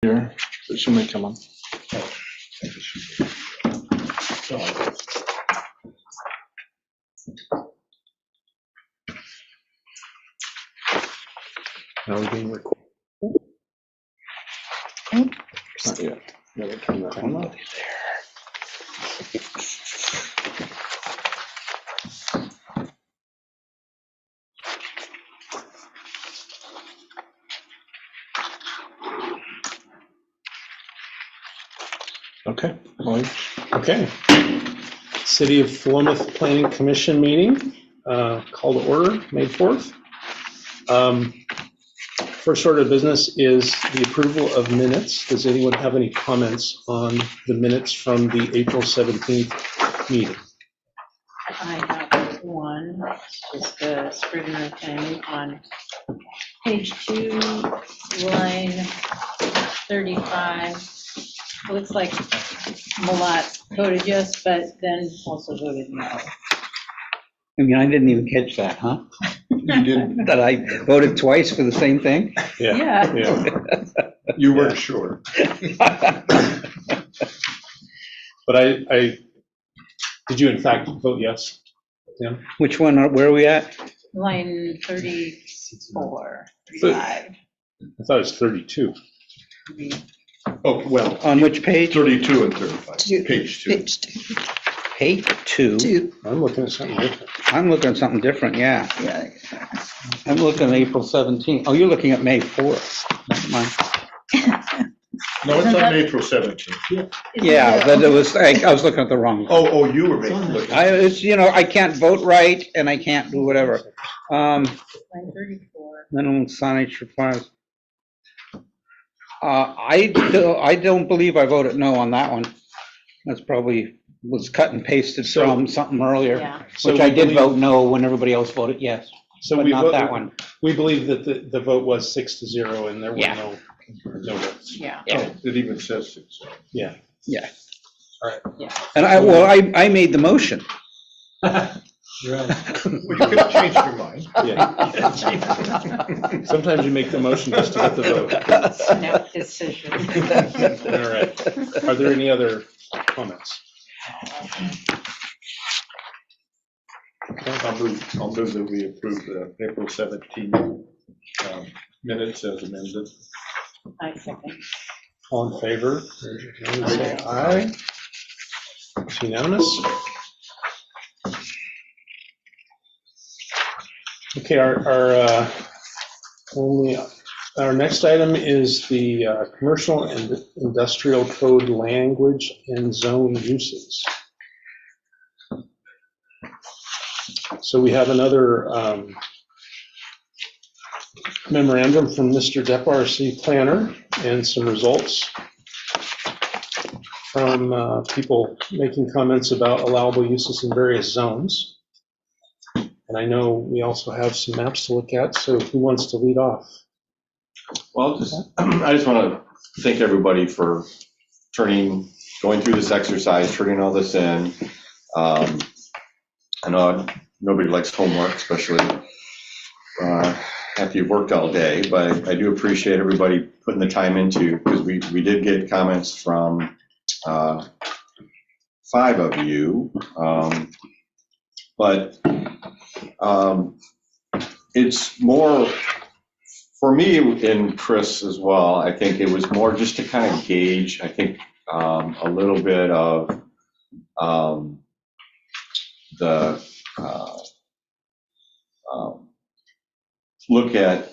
here, but she may come on. Are we being recorded? Not yet. Never turn that one on. Okay. Okay. City of Philomath Planning Commission meeting, call to order, May 4th. First order of business is the approval of minutes. Does anyone have any comments on the minutes from the April 17th meeting? I have one, just the Scrivener thing on page 2, line 35. Looks like Malat voted yes, but then also voted no. I mean, I didn't even catch that, huh? You didn't. That I voted twice for the same thing? Yeah. You weren't sure. But I did you in fact vote yes, Tim? Which one, where are we at? Line 34, 35. I thought it was 32. Oh, well, On which page? 32 and 35, page 2. Page 2. I'm looking at something different. I'm looking at something different, yeah. I'm looking at April 17th. Oh, you're looking at May 4th. Never mind. No, it's on April 17th. Yeah, but it was, I was looking at the wrong. Oh, you were looking. It's, I can't vote right and I can't do whatever. Line 34. Minimum signage requires. I don't believe I voted no on that one. That's probably was cut and pasted from something earlier, Yeah. which I did vote no when everybody else voted yes, So but we not that one. We believe that the vote was 6-0 and there were Yeah. no votes. Yeah. Oh, it even says 6. Yeah. Yeah. All right. Yeah. And I made the motion. Well, you could have changed your mind. Yeah. Sometimes you make the motion just to get the vote. Snap decision. All right. Are there any other comments? I'll move that we approve the April 17th minutes as amended. I second. All in favor? Raise your hand and say aye. It's unanimous. Okay, our next item is the commercial and industrial code language and zone uses. So we have another memorandum from Mr. Depp, our city planner, and some results from people making comments about allowable uses in various zones. And I know we also have some maps to look at, so who wants to lead off? Well, I just want to thank everybody for going through this exercise, turning all this in. I know nobody likes homework, especially after you've worked all day, but I do appreciate everybody putting the time into, because we did get comments from 5 of you, but it's more, for me and Chris as well, I think it was more just to kind of gauge, I think, a little bit of the look at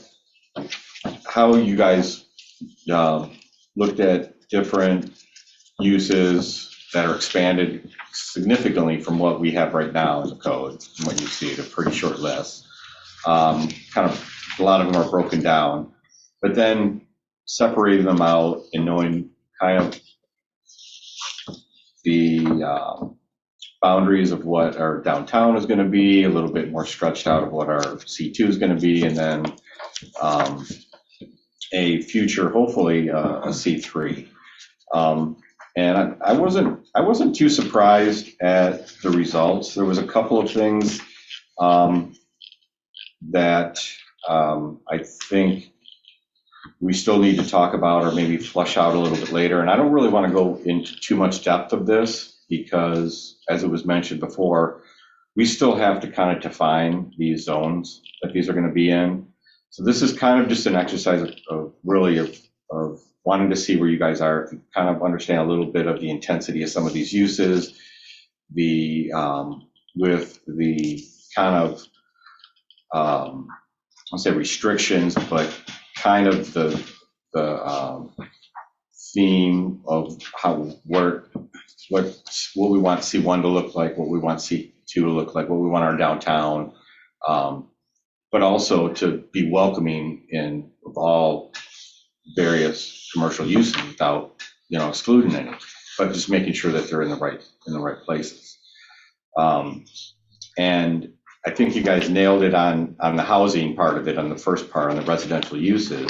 how you guys looked at different uses that are expanded significantly from what we have right now in the code. From what you see, it's a pretty short list. Kind of a lot of them are broken down, but then separating them out and knowing kind of the boundaries of what our downtown is going to be, a little bit more stretched out of what our C2 is going to be, and then a future, hopefully, a C3. And I wasn't too surprised at the results. There was a couple of things that I think we still need to talk about or maybe flush out a little bit later. And I don't really want to go into too much depth of this because, as it was mentioned before, we still have to kind of define these zones that these are going to be in. So this is kind of just an exercise of wanting to see where you guys are, kind of understand a little bit of the intensity of some of these uses, with the kind of, I'll say restrictions, but kind of the theme of what we want C1 to look like, what we want C2 to look like, what we want our downtown, but also to be welcoming of all various commercial uses without, excluding any, but just making sure that they're in the right places. And I think you guys nailed it on the housing part of it, on the first part, on the residential uses.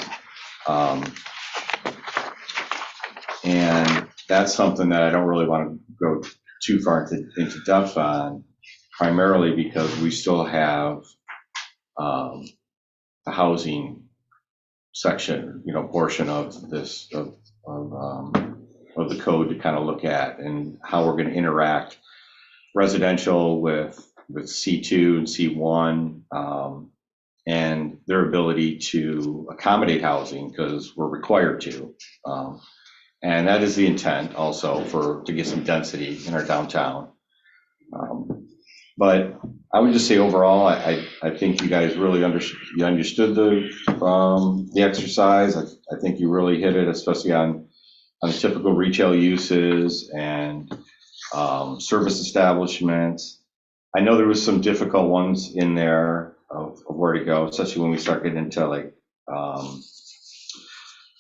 And that's something that I don't really want to go too far into depth on, primarily because we still have the housing section, portion of this, of the code to kind of look at, and how we're going to interact residential with C2 and C1, and their ability to accommodate housing, because we're required to. And that is the intent also, to get some density in our downtown. But I would just say overall, I think you guys really understood the exercise. I think you really hit it, especially on the typical retail uses and service establishments. I know there was some difficult ones in there of where to go, especially when we start getting into like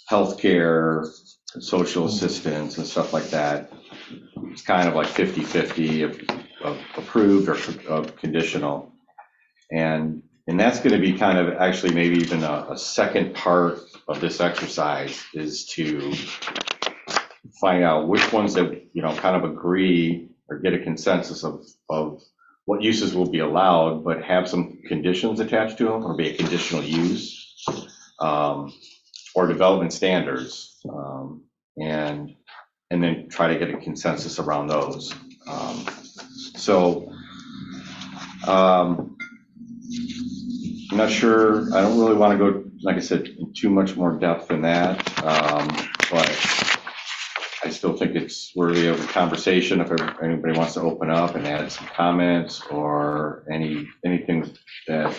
healthcare, social assistance and stuff like that. It's kind of like 50-50 of approved or of conditional. And that's going to be kind of actually maybe even a second part of this exercise, is to find out which ones that, kind of agree or get a consensus of what uses will be allowed, but have some conditions attached to them, or be a conditional use, or development standards, and then try to get a consensus around those. I'm not sure, I don't really want to go, like I said, in too much more depth than that, but I still think it's worthy of a conversation if anybody wants to open up and add some comments, or anything that,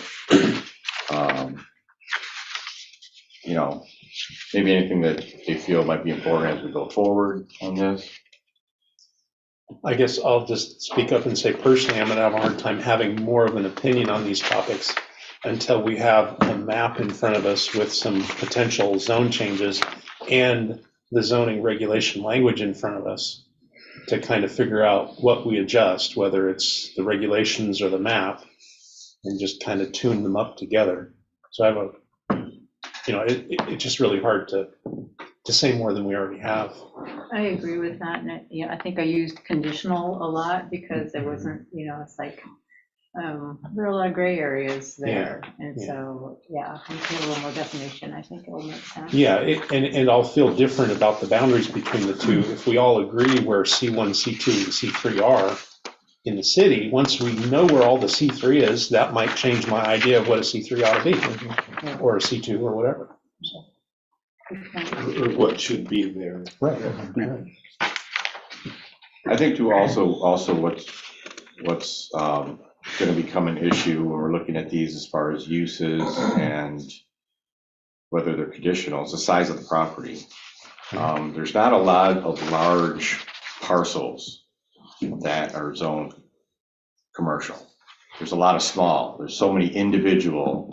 maybe anything that they feel might be important as we go forward on this. I guess I'll just speak up and say, personally, I'm going to have a hard time having more of an opinion on these topics until we have a map in front of us with some potential zone changes and the zoning regulation language in front of us to kind of figure out what we adjust, whether it's the regulations or the map, and just kind of tune them up together. So I have it's just really hard to say more than we already have. I agree with that, and I think I used conditional a lot because there wasn't, it's like, there are a lot of gray areas there, and so, if we put a little more definition, I think it'll make sense. Yeah, and I'll feel different about the boundaries between the two if we all agree where C1, C2, and C3 are in the city. Once we know where all the C3 is, that might change my idea of what a C3 ought to be, or a C2, or whatever. So. Or what should be there. Right. I think too, also what's going to become an issue when we're looking at these as far as uses and whether they're conditional is the size of the property. There's not a lot of large parcels that are zoned commercial. There's a lot of small. There's so many individual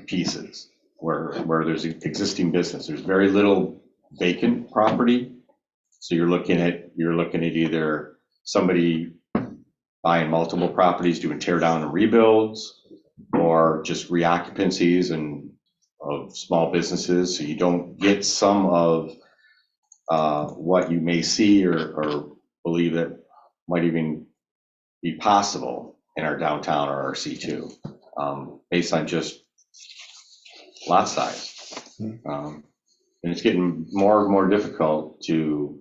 pieces where there's existing business. There's very little vacant property. So you're looking at either somebody buying multiple properties, doing tear down and rebuilds, or just reoccupancies of small businesses. So you don't get some of what you may see or believe that might even be possible in our downtown or our C2, based on just lot size. And it's getting more and more difficult to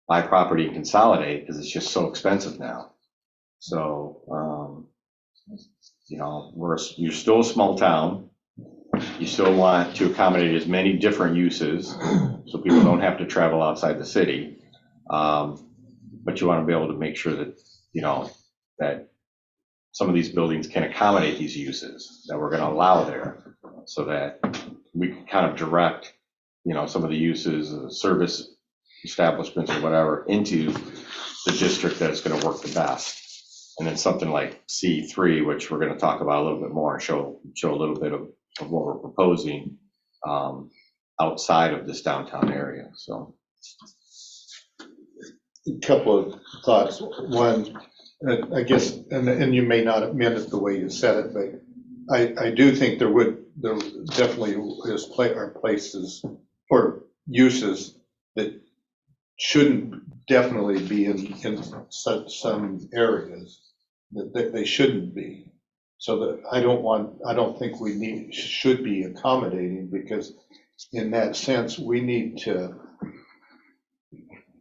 buy property and consolidate because it's just so expensive now. So, you're still a small town. You still want to accommodate as many different uses so people don't have to travel outside the city. But you want to be able to make sure that, that some of these buildings can accommodate these uses that we're going to allow there so that we can kind of direct, some of the uses, service establishments or whatever into the district that is going to work the best. And then something like C3, which we're going to talk about a little bit more, show a little bit of what we're proposing outside of this downtown area. So, A couple of thoughts. One, I guess, and you may not have meant it the way you said it, but I do think there definitely are places or uses that shouldn't definitely be in some areas that they shouldn't be. So that I don't think should be accommodating, because in that sense, we need to,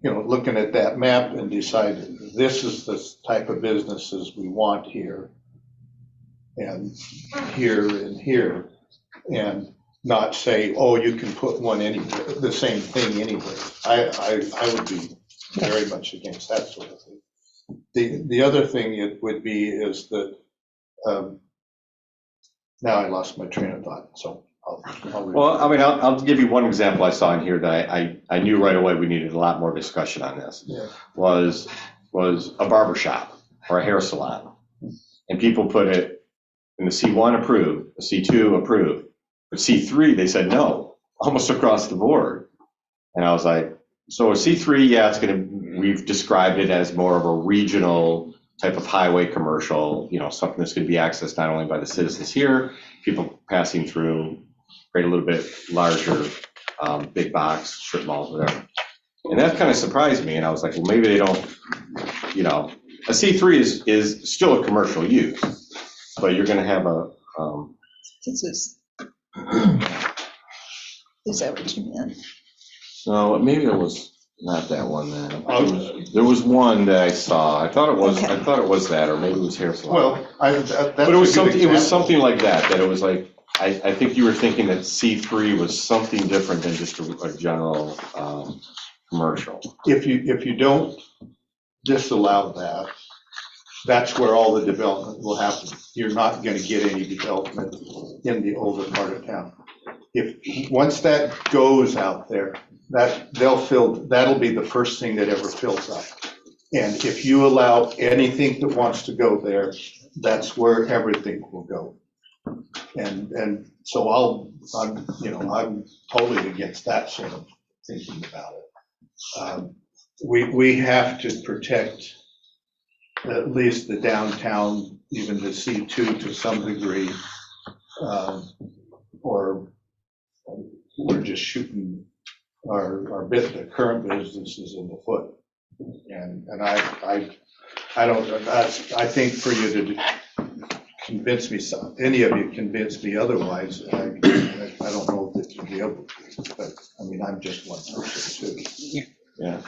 looking at that map and decide this is the type of businesses we want here and here, and not say, oh, you can put one anywhere, the same thing anywhere. I would be very much against that sort of thing. The other thing it would be is that, now I lost my train of thought, so I'll read. well, I mean, I'll give you one example I saw in here that I knew right away we needed a lot more discussion on this. Yeah. Was a barber shop or a hair salon. And people put it in the C1 approved, the C2 approved, but C3, they said no, almost across the board. And I was like, so a C3, yeah, we've described it as more of a regional type of highway commercial, something that's going to be accessed not only by the citizens here, people passing through, create a little bit larger, big box, strip malls, whatever. And that kind of surprised me. And I was like, well, maybe they don't, a C3 is still a commercial use, but you're going to have a, This is that what you meant? no, maybe it was not that one then. There was one that I saw. I thought it was that, or maybe it was hair salon. Well, that's But it was a good something, it was example. something like that, that it was like, I think you were thinking that C3 was something different than just a general commercial. If you don't disallow that, that's where all the development will happen. You're not going to get any development in the older part of town. Once that goes out there, that'll be the first thing that ever fills up. And if you allow anything that wants to go there, that's where everything will go. And so I'm totally against that sort of thinking about it. We have to protect at least the downtown, even the C2 to some degree, or we're just shooting the current businesses in the foot. And I don't, I think for you to convince me, any of you convince me otherwise, I don't know if you'll be able to, but I mean, I'm just one person too. Yeah.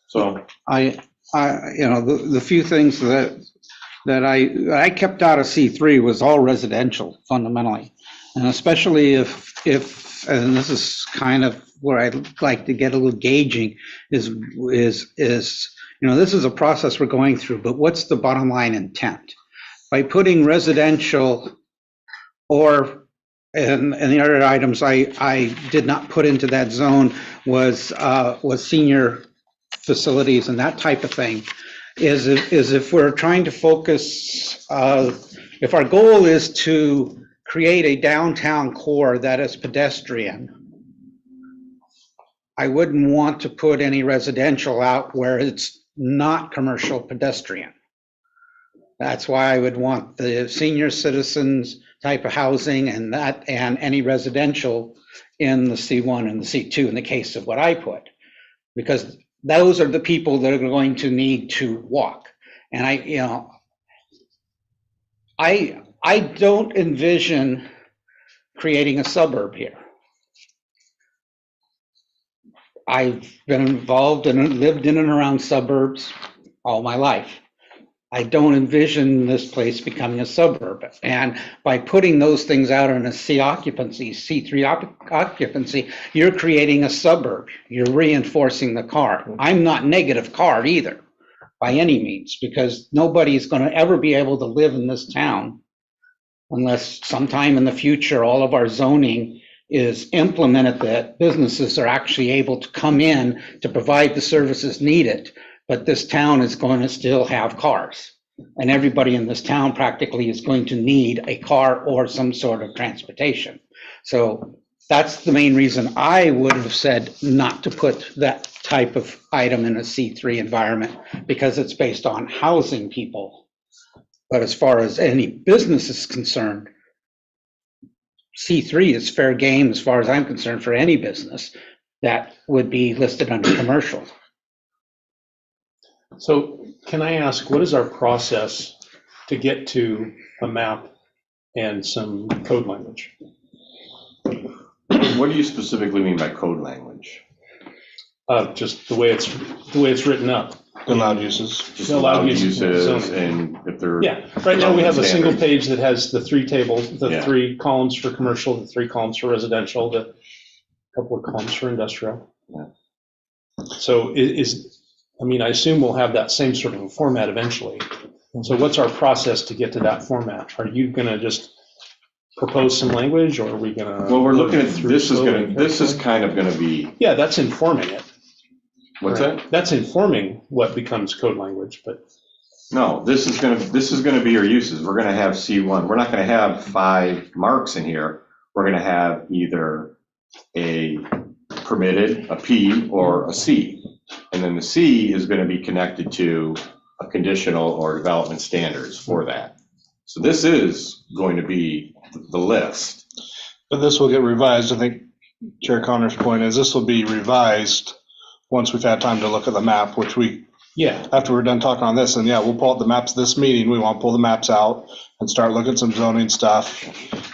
So, the few things that I kept out of C3 was all residential fundamentally. And especially if, and this is kind of where I'd like to get a little gauging, is this is a process we're going through, but what's the bottom line intent? By putting residential and the other items I did not put into that zone was senior facilities and that type of thing, is if we're trying to focus, if our goal is to create a downtown core that is pedestrian, I wouldn't want to put any residential out where it's not commercial pedestrian. That's why I would want the senior citizens type of housing and any residential in the C1 and the C2 in the case of what I put, because those are the people that are going to need to walk. And I don't envision creating a suburb here. I've been involved and lived in and around suburbs all my life. I don't envision this place becoming a suburb. And by putting those things out in a C occupancy, C3 occupancy, you're creating a suburb. You're reinforcing the CAR. I'm not negative CAR either, by any means, because nobody is going to ever be able to live in this town unless sometime in the future all of our zoning is implemented that businesses are actually able to come in to provide the services needed. But this town is going to still have cars. And everybody in this town practically is going to need a car or some sort of transportation. So that's the main reason I would have said not to put that type of item in a C3 environment, because it's based on housing people. But as far as any business is concerned, C3 is fair game as far as I'm concerned for any business that would be listed under commercial. So can I ask, what is our process to get to a map and some code language? What do you specifically mean by code language? Just the way it's written up. Allowed uses. Just Allowed allowed uses, uses zoning. and if they're. Yeah, right now we have a single Standards. page that has the three tables, the Yeah. 3 columns for commercial, the 3 columns for residential, the couple of columns for industrial. Yeah. So I assume we'll have that same sort of a format eventually. So what's our process to get to that format? Are you gonna just propose some language, or are we gonna? Well, we're looking at, through this is slowly? kind of gonna be, Yeah, that's informing it. what's Right. that? That's informing what becomes code language, but No, this is gonna be your uses. We're gonna have C1. We're not gonna have 5 marks in here. We're gonna have either a permitted, a P, or a C. And then the C is gonna be connected to a conditional or development standards for that. So this is going to be the list. But this will get revised. I think Chair Connor's point is this will be revised once we've had time to look at the map, which yeah, after we're done talking on this, and yeah, we'll pull out the maps this meeting. We want to pull the maps out and start looking at some zoning stuff.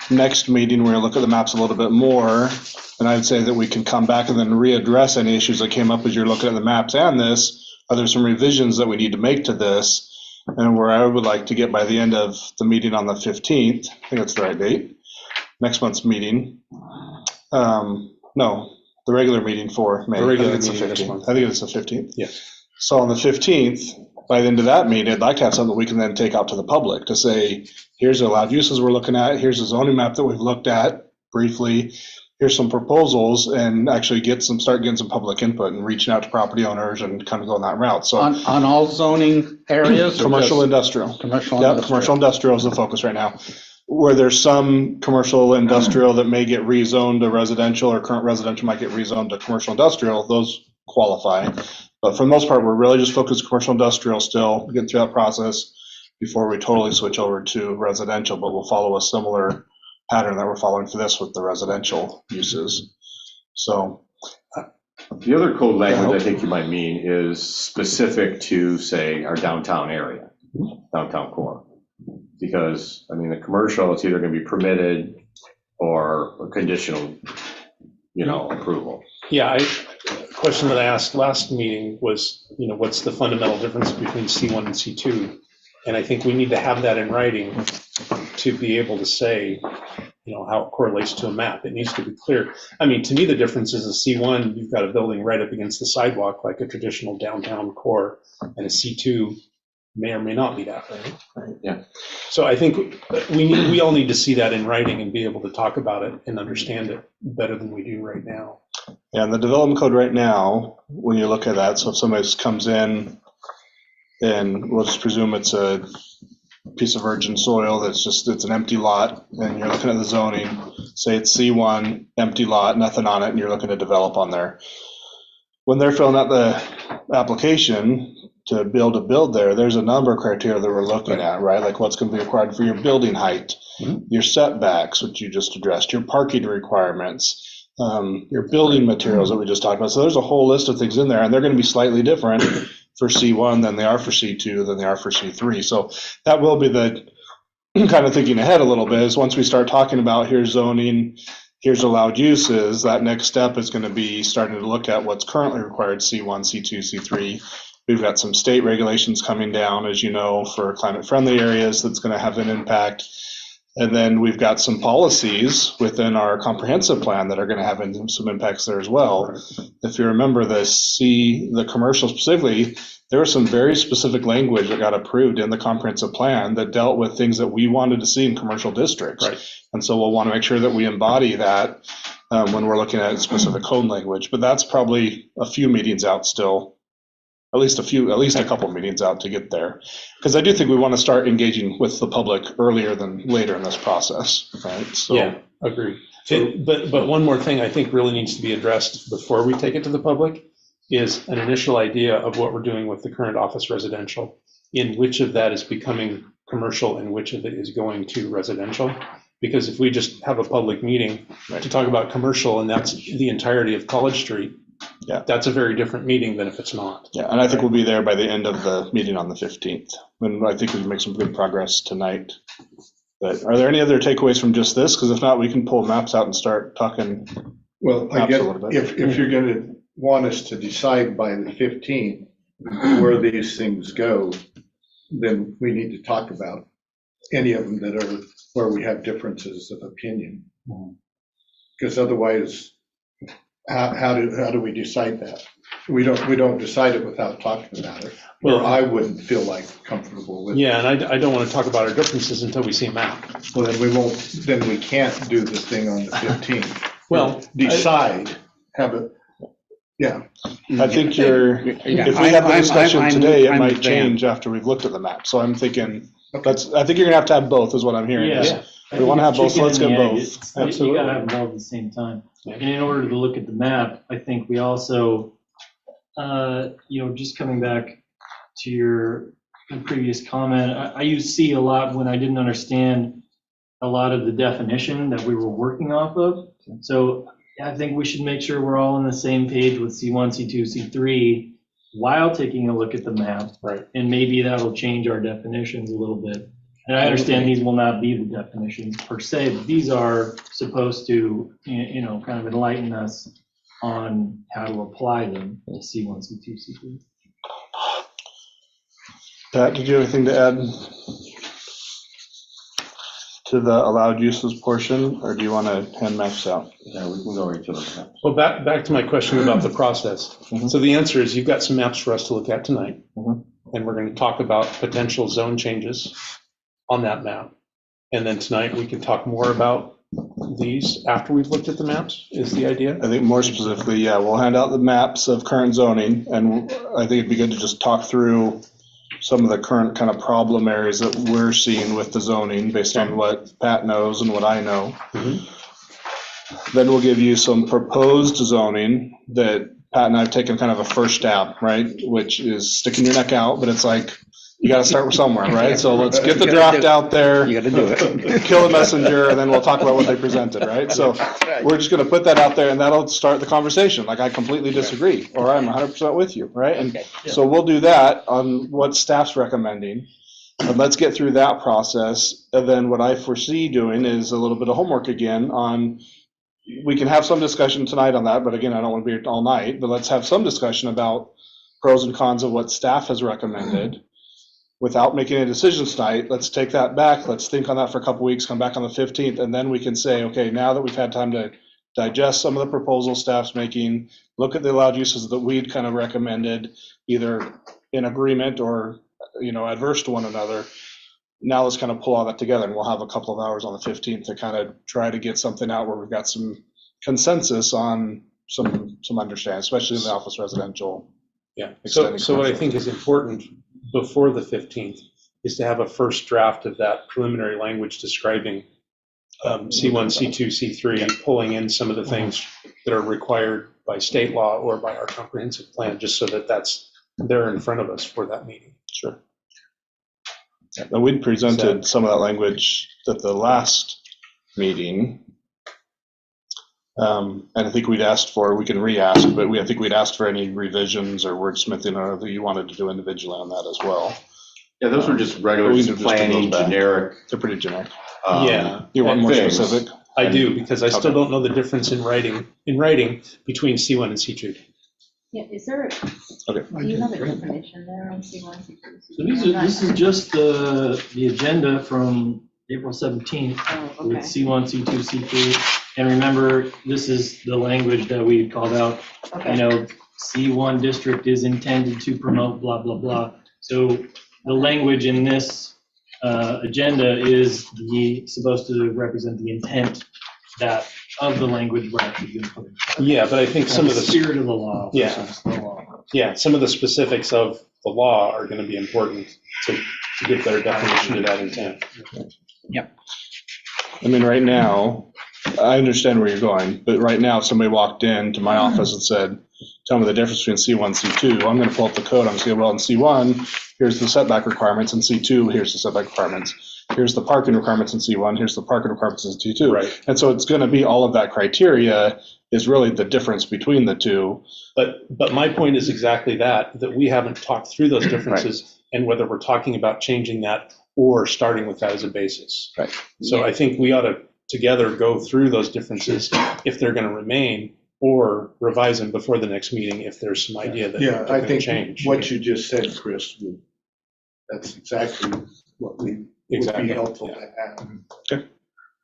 Next meeting, we're gonna look at the maps a little bit more. And I'd say that we can come back and then readdress any issues that came up as you're looking at the maps and this. Are there some revisions that we need to make to this? And where I would like to get by the end of the meeting on the 15th, I think that's the right date, next month's meeting. No, the regular meeting for May. The regular I think it's the meeting this 15th. month. I think it's the 15th. Yes. So on the 15th, by the end of that meeting, I'd like to have something we can then take out to the public to say, here's the allowed uses we're looking at, here's the zoning map that we've looked at briefly, here's some proposals, and actually start getting some public input and reaching out to property owners and kind of going that route. So On all zoning areas? or commercial just industrial. Commercial. Yeah, industrial? commercial industrial is the focus right now. Where there's some commercial industrial that may get rezoned to residential, or current residential might get rezoned to commercial industrial, those qualify. But for the most part, we're really just focused commercial industrial still, getting through that process before we totally switch over to residential, but we'll follow a similar pattern that we're following for this with the residential uses. So, The other code language I think you might mean is specific to, say, our downtown area, downtown core. Because, the commercial, it's either gonna be permitted or a conditional, approval. Yeah, a question that I asked last meeting was, what's the fundamental difference between C1 and C2? And I think we need to have that in writing to be able to say, how it correlates to a map. It needs to be clear. To me, the difference is a C1, you've got a building right up against the sidewalk, like a traditional downtown core, and a C2 may or may not be that way. Right? Yeah. So I think we all need to see that in writing and be able to talk about it and understand it better than we do right now. yeah, and the development code right now, when you look at that, so if somebody comes in and we'll just presume it's a piece of virgin soil it's an empty lot, and you're looking at the zoning, say it's C1, empty lot, nothing on it, and you're looking to develop on there. When they're filling out the application to build there, there's a number of criteria that we're looking at, right? Like what's going to be required for your building height, your setbacks, which you just addressed, your parking requirements, your building materials that we just talked about. So there's a whole list of things in there, and they're going to be slightly different for C1 than they are for C2 than they are for C3. So that will be the kind of thinking ahead a little bit, is once we start talking about here's zoning, here's allowed uses, that next step is going to be starting to look at what's currently required C1, C2, C3. We've got some state regulations coming down, as you know, for climate-friendly areas that's going to have an impact. And then we've got some policies within our comprehensive plan that are going to have some impacts there as well. If you remember the commercial specifically, there was some very specific language that got approved in the comprehensive plan that dealt with things that we wanted to see in commercial districts. Right. And so we'll want to make sure that we embody that when we're looking at specific code language. But that's probably a few meetings out still. At least a couple of meetings out to get there. Because I do think we want to start engaging with the public earlier than later in this process, right? So, Yeah, agree. But one more thing I think really needs to be addressed before we take it to the public is an initial idea of what we're doing with the current office residential, in which of that is becoming commercial and which of it is going to residential. Because if we just have a public meeting to talk about commercial and that's the entirety of College Street, yeah, that's a very different meeting than if it's not. Yeah, and I think we'll be there by the end of the meeting on the 15th. And I think we can make some good progress tonight. But are there any other takeaways from just this? Because if not, we can pull maps out and start talking. Well, I Maps a guess little bit. if you're going to want us to decide by the 15th where these things go, then we need to talk about any of them that are where we have differences of opinion. Because otherwise, how do we decide that? We don't decide it without talking about it. Well, Or I wouldn't feel like comfortable with it. Yeah, and I don't want to talk about our differences until we see a map. Well, then we can't do the thing on the 15th. Well, Decide, have it, yeah. I think if we have the discussion today, it might change after we've looked at the map. So I'm thinking, I think you're going to have both is what I'm hearing. Yeah. We want to have both, so let's get both. You gotta have them all at the same time. Yeah. And in order to look at the map, I think we also, just coming back to your previous comment, I see a lot when I didn't understand a lot of the definition that we were working off of. So I think we should make sure we're all on the same page with C1, C2, C3 while taking a look at the map. Right. And maybe that'll change our definitions a little bit. And I understand these will not be the definitions per se, but these are supposed to, kind of enlighten us on how to apply them to C1, C2, C3. Pat, did you have anything to add to the allowed uses portion, or do you want to hand maps out? Yeah, we can go right to the maps. Well, back to my question about the process. Mhm. So the answer is you've got some maps for us to look at tonight. Mhm. And we're going to talk about potential zone changes on that map. And then tonight we can talk more about these after we've looked at the maps, is the idea? I think more specifically, yeah, we'll hand out the maps of current zoning, and I think it'd be good to just talk through some of the current kind of problem areas that we're seeing with the zoning based on what Pat knows and what I know. Mhm. Then we'll give you some proposed zoning that Pat and I have taken kind of a first stab, right? Which is sticking your neck out, but it's like, you got to start somewhere, right? So let's get the draft out there. You gotta do it. Kill the messenger, and then we'll talk about what they presented, right? So we're just gonna put that out there, and that'll start the conversation. Like, I completely disagree, or I'm 100% with you, right? And so we'll do that on what staff's recommending, and let's get through that process. And then what I foresee doing is a little bit of homework again on, we can have some discussion tonight on that, but again, I don't want to be here all night, but let's have some discussion about pros and cons of what staff has recommended. Without making any decisions tonight, let's take that back, let's think on that for a couple weeks, come back on the 15th, and then we can say, okay, now that we've had time to digest some of the proposals staff's making, look at the allowed uses that we'd kind of recommended, either in agreement or, adverse to one another. Now let's kind of pull all that together, and we'll have a couple of hours on the 15th to kind of try to get something out where we've got some consensus on some understanding, especially in the office residential. Yeah, Extending so what I commercial. think is important before the 15th is to have a first draft of that preliminary language describing C1, C2, C3, pulling in some of the things that are required by state law or by our comprehensive plan, just so that that's there in front of us for that meeting. Sure. And we'd presented some of that language at the last meeting. And I think we'd asked for, we can re-ask, but I think we'd asked for any revisions or wordsmithing or that you wanted to do individually on that as well. Yeah, those were just regular We can just do planning, those back. generic. They're pretty generic. Yeah. You want more things. specific? I do, because I still Okay. don't know the difference in writing between C1 and C2. Yeah, is there, Okay. do you have a definition there on C1, C2? So this is just the agenda from April 17th Oh, with okay. C1, C2, C3. And remember, this is the language that we called out, you Okay, know, C1 district is intended to promote blah, blah, blah. So the language in this agenda is supposed to represent the intent that of the language we're actually going to put in. Yeah, but I think some of the, Spirit of the law Yeah. versus the law. yeah, some of the specifics of the law are going to be important to give their definition to that intent. I mean, right now, I understand where you're going, but right now, if somebody walked into my office and said, tell me the difference between C1 and C2, I'm gonna pull up the code, I'm gonna say, well, in C1, here's the setback requirements, in C2, here's the setback requirements. Here's the parking requirements in C1, here's the parking requirements in C2. Right. And so it's gonna be all of that criteria is really the difference between the two. But my point is exactly that we haven't talked through those differences and whether we're talking about changing that or starting with that as a basis. Right. So I think we ought to together go through those differences if they're going to remain, or revise them before the next meeting if there's some idea that Yeah, they're I going to think change. what you just said, Chris, that's exactly what would be Exactly. helpful to have.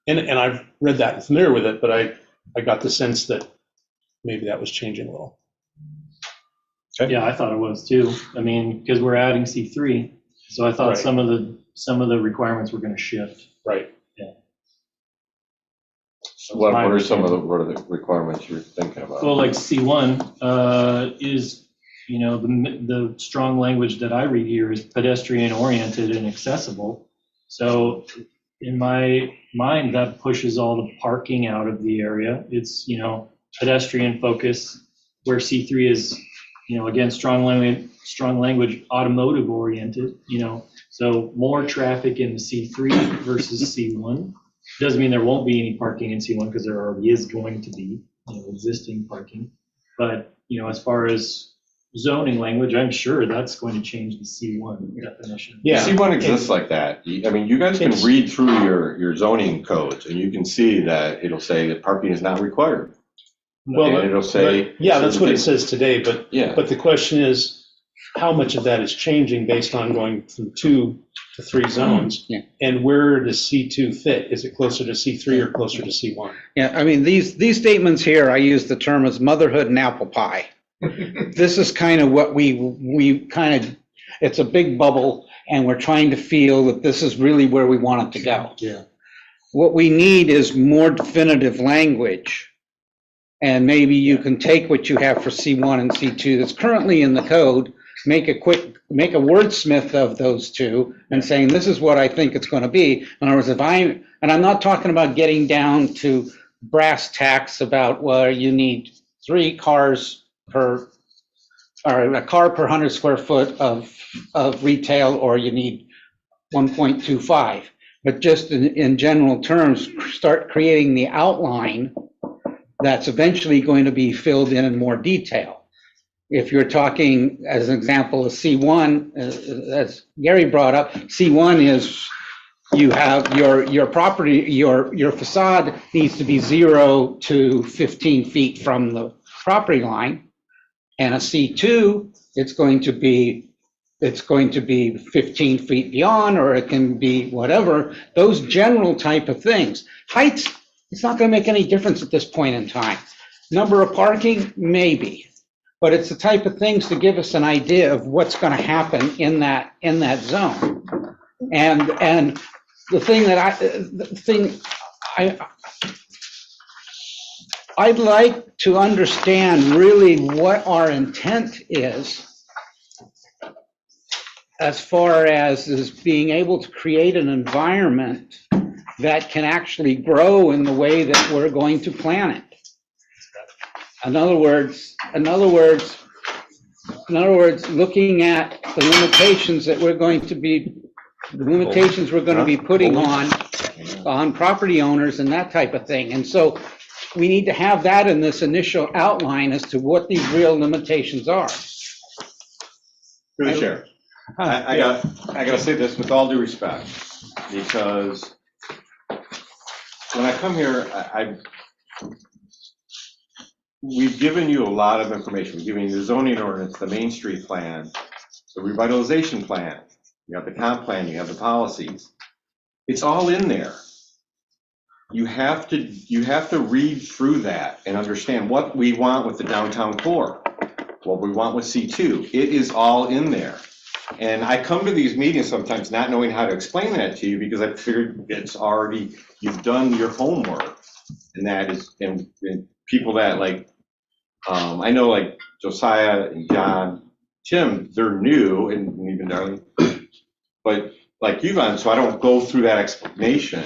And I've read that and familiar with it, but I got the sense that maybe that was changing a little. Yeah, I thought it was too. I mean, because we're adding C3, so I thought Right. some of the requirements were going to shift. Right. What are some of the requirements you're thinking about? Well, like C1 is, you know, the strong language that I read here is pedestrian oriented and accessible. So in my mind, that pushes all the parking out of the area. It's, you know, pedestrian focus, where C3 is, you know, again, strong language, automotive oriented, you know. So more traffic in the C3 versus C1. Doesn't mean there won't be any parking in C1 because there already is going to be, you know, existing parking. But, you know, as far as zoning language, I'm sure that's going to change the C1 definition. Yeah. C1 exists like that. I mean, you guys can It's- read through your zoning codes and you can see that it'll say that parking is not required. Well, And it'll say. Yeah, that's what it says today, but Yeah. the question is, how much of that is changing based on going from 2 to 3 zones? Yeah. And where does C2 fit? Is it closer to C3 or closer to C1? Yeah, I mean, these statements here, I use the term as motherhood and apple pie. This is kind of what we kind of, it's a big bubble, and we're trying to feel that this is really where we want it to go. Yeah. What we need is more definitive language. And maybe you can take what you have for C1 and C2 that's currently in the code, make a wordsmith of those two and saying, this is what I think it's going to be. In other words, and I'm not talking about getting down to brass tacks about, well, you need 3 cars or a car per 100 square foot of retail, or you need 1.25. But just in general terms, start creating the outline that's eventually going to be filled in more detail. If you're talking, as an example, of C1, as Gary brought up, C1 is you have your property, your facade needs to be 0 to 15 feet from the property line. And a C2, it's going to be 15 feet beyond, or it can be whatever, those general type of things. Heights, it's not going to make any difference at this point in time. Number of parking, maybe. But it's the type of things to give us an idea of what's going to happen in that zone. And the thing I'd like to understand really what our intent is as far as is being able to create an environment that can actually grow in the way that we're going to plan it. In other words, looking at the limitations that we're going to be, putting on property owners and that type of thing. And so we need to have that in this initial outline as to what these real limitations are. Through the chair. I gotta say this with all due respect, because when I come here, we've given you a lot of information. We've given you the zoning ordinance, the Main Street plan, the revitalization plan, you have the comp plan, you have the policies. It's all in there. You have to read through that and understand what we want with the downtown core, what we want with C2. It is all in there. And I come to these meetings sometimes not knowing how to explain that to you because I figured it's already, you've done your homework. And that is, and people that like, I know like Josiah and John, Tim, they're new and even Darlene, but like you, so I don't go through that explanation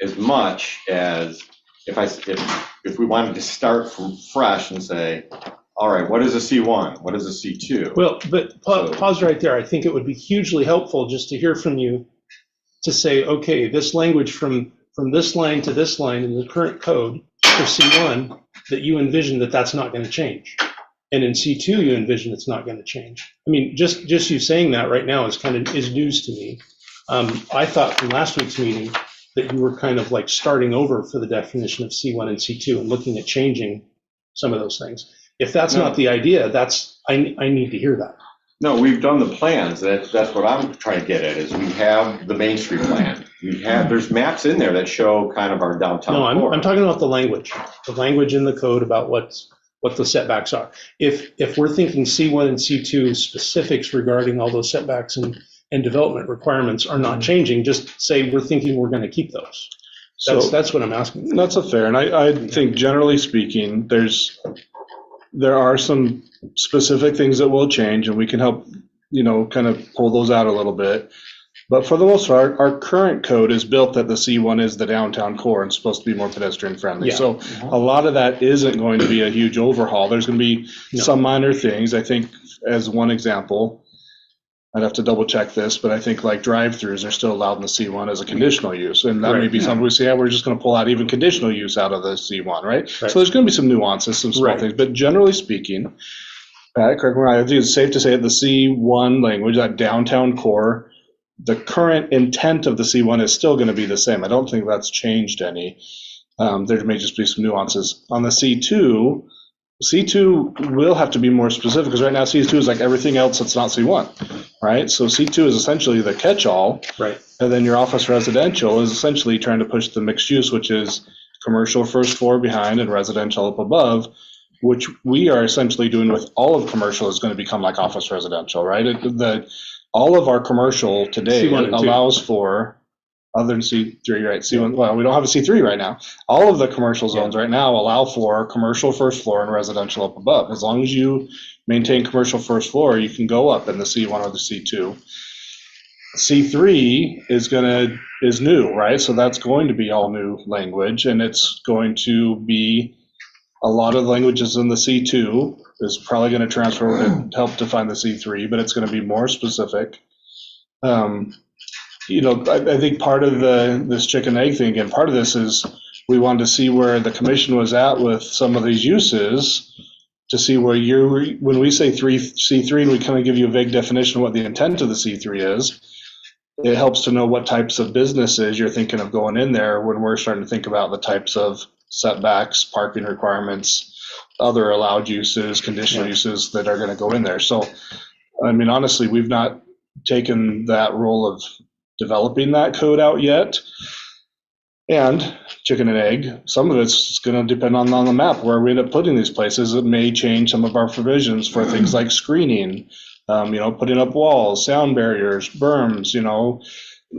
as much as if we wanted to start from fresh and say, all right, what is a C1? What is a C2? Well, but pause right there. I think it would be hugely helpful just to hear from you to say, okay, this language from this line to this line in the current code for C1, that you envision that that's not going to change. And in C2, you envision it's not going to change. I mean, just you saying that right now is news to me. I thought from last week's meeting that you were kind of like starting over for the definition of C1 and C2 and looking at changing some of those things. If that's not the idea, I need to hear that. No, we've done the plans. That's what I'm trying to get at is we have the Main Street plan. There's maps in there that show kind of our downtown core. I'm talking about the language in the code about what the setbacks are. If we're thinking C1 and C2 specifics regarding all those setbacks and development requirements are not changing, just say we're thinking we're going to keep those. That's what I'm asking. That's a fair, and I think generally speaking, there are some specific things that will change, and we can help, kind of pull those out a little bit. But for the most part, our current code is built that the C1 is the downtown core and supposed to be more pedestrian friendly. Yeah. So a lot of that isn't going to be a huge overhaul. There's going to be some minor things. I think as one example, I'd have to double check this, but I think like drive-throughs are still allowed in the C1 as a conditional use. And that may be something we say, yeah, we're just going to pull out even conditional use out of the C1, right? So there's going to be some nuances, some small things. But generally speaking, Pat, correct me, I think it's safe to say that the C1 language, that downtown core, the current intent of the C1 is still going to be the same. I don't think that's changed any. There may just be some nuances. On the C2 will have to be more specific because right now C2 is like everything else that's not C1, right? So C2 is essentially the catch-all. Right. And then your office residential is essentially trying to push the mixed use, which is commercial first floor behind and residential up above, which we are essentially doing with all of commercial is going to become like office residential, right? All of our commercial today allows for, other than C3, right? C1, well, we don't have a C3 right now. All of the commercial zones right now allow for commercial first floor and residential up above. As long as you maintain commercial first floor, you can go up in the C1 or the C2. C3 is new, right? So that's going to be all new language, and it's going to be a lot of the languages in the C2 is probably going to transfer and help define the C3, but it's going to be more specific. I think part of this chicken egg thing, and part of this is we wanted to see where the commission was at with some of these uses to see where when we say C3 and we kind of give you a vague definition of what the intent of the C3 is, it helps to know what types of businesses you're thinking of going in there when we're starting to think about the types of setbacks, parking requirements, other allowed uses, conditional uses that are going to go in there. So, I mean, honestly, we've not taken that role of developing that code out yet. And chicken and egg, some of it's going to depend on the map where we end up putting these places. It may change some of our provisions for things like screening, putting up walls, sound barriers, berms,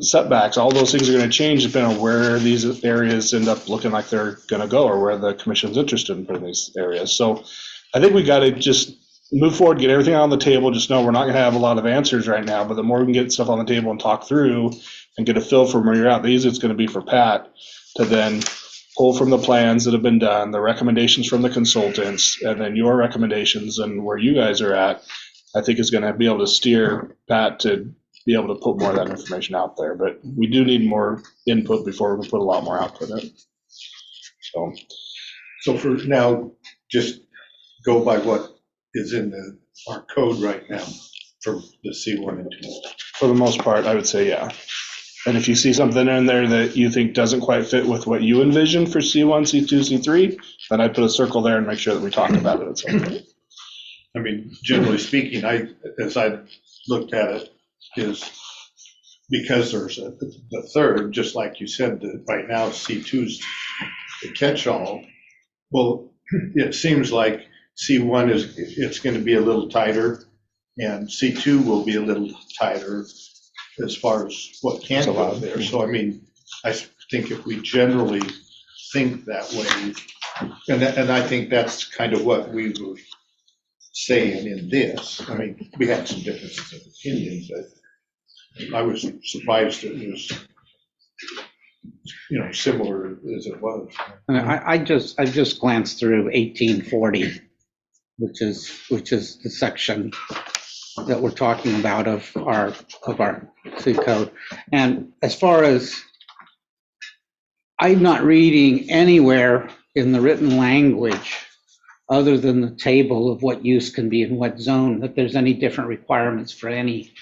setbacks. All those things are going to change depending on where these areas end up looking like they're going to go or where the commission's interested in putting these areas. So I think we got to just move forward, get everything on the table. Just know we're not going to have a lot of answers right now, but the more we can get stuff on the table and talk through and get a feel for where you're at, the easier it's going to be for Pat to then pull from the plans that have been done, the recommendations from the consultants, and then your recommendations and where you guys are at, I think is going to be able to steer Pat to be able to put more of that information out there. But we do need more input before we can put a lot more output in. So for now, just go by what is in our code right now for the C1 and 2. For the most part, I would say, yeah. And if you see something in there that you think doesn't quite fit with what you envision for C1, C2, C3, then I put a circle there and make sure that we talk about it at some point. I mean, generally speaking, as I looked at it, is because there's the third, just like you said, that right now C2's the catch-all. Well, it seems like C1 it's going to be a little tighter, and C2 will be a little tighter as far as what can go there. So, I mean, I think if we generally think that way, and I think that's kind of what we were saying in this. I mean, we had some differences of opinion, but I was surprised it was, similar as it was. And I just glanced through 1840, which is the section that we're talking about of our city code. And as far as, I'm not reading anywhere in the written language, other than the table of what use can be in what zone, that there's any different requirements for any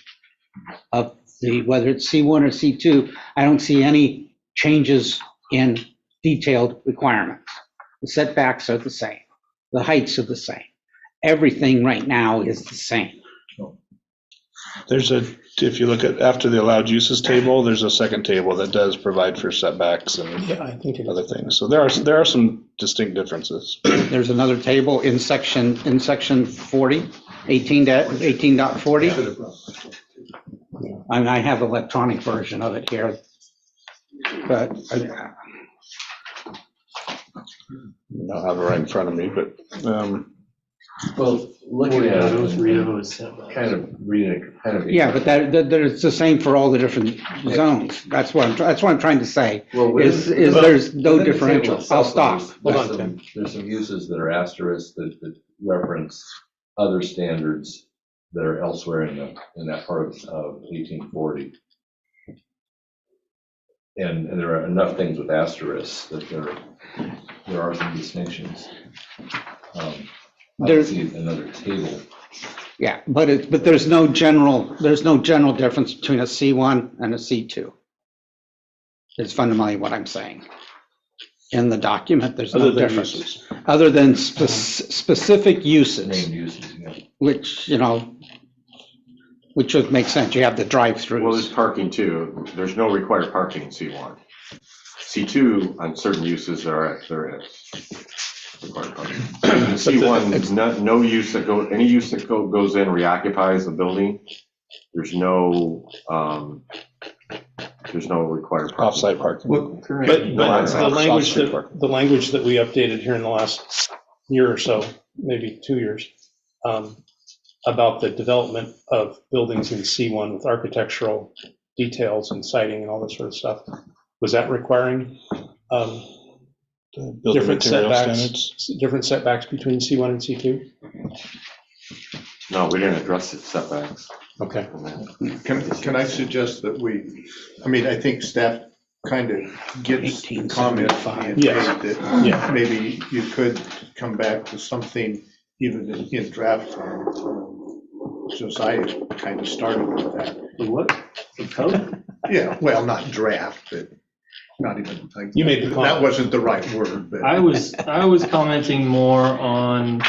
of the, whether it's C1 or C2, I don't see any changes in detailed requirements. The setbacks are the same. The heights are the same. Everything right now is the same. If you look at after the allowed uses table, there's a second table that does provide for setbacks and Yeah, I think it other is. things. So there are some distinct differences. There's another table in section 40, 18.40. And I have electronic version of it here. But I don't have it right in front of me, but Well, looking at it, Those Rios. kind of reading it, kind of. yeah, but that it's the same for all the different zones. That's what I'm trying to say. Well, Is within- there's no within the differential. table itself, I'll stop. Hold on, there's Tim. There's some uses that are asterisks that reference other standards that are elsewhere in that part of 1840. And there are enough things with asterisks that there are some distinctions. I There's- see another table. Yeah, but there's no general difference between a C1 and a C2. It's fundamentally what I'm saying. In the document, there's no other than difference. uses. Other than specific uses, Named uses, yeah. which would make sense. You have the Well, there's drive-throughs. parking too. There's no required parking in C1. C2, on certain uses, there is required parking. In C1, no use any use that goes in reoccupies the building. There's no required parking. Off-site parking. But No, the it's language off-street that, parking. the language that we updated here in the last year or so, maybe 2 years, about the development of buildings in C1 with architectural details and siding and all that sort of stuff, was that requiring Building different material setbacks, different setbacks between C1 and C2? No, we didn't address the setbacks. Okay. Can I suggest that I think staff kind of gets the comment being Yes. made that Yeah. maybe you could come back to something even in draft form. Josiah kind of started with that. The what? The code? Yeah, well, not draft, but not even, like, You made the that comment. wasn't the right word, but. I was commenting more on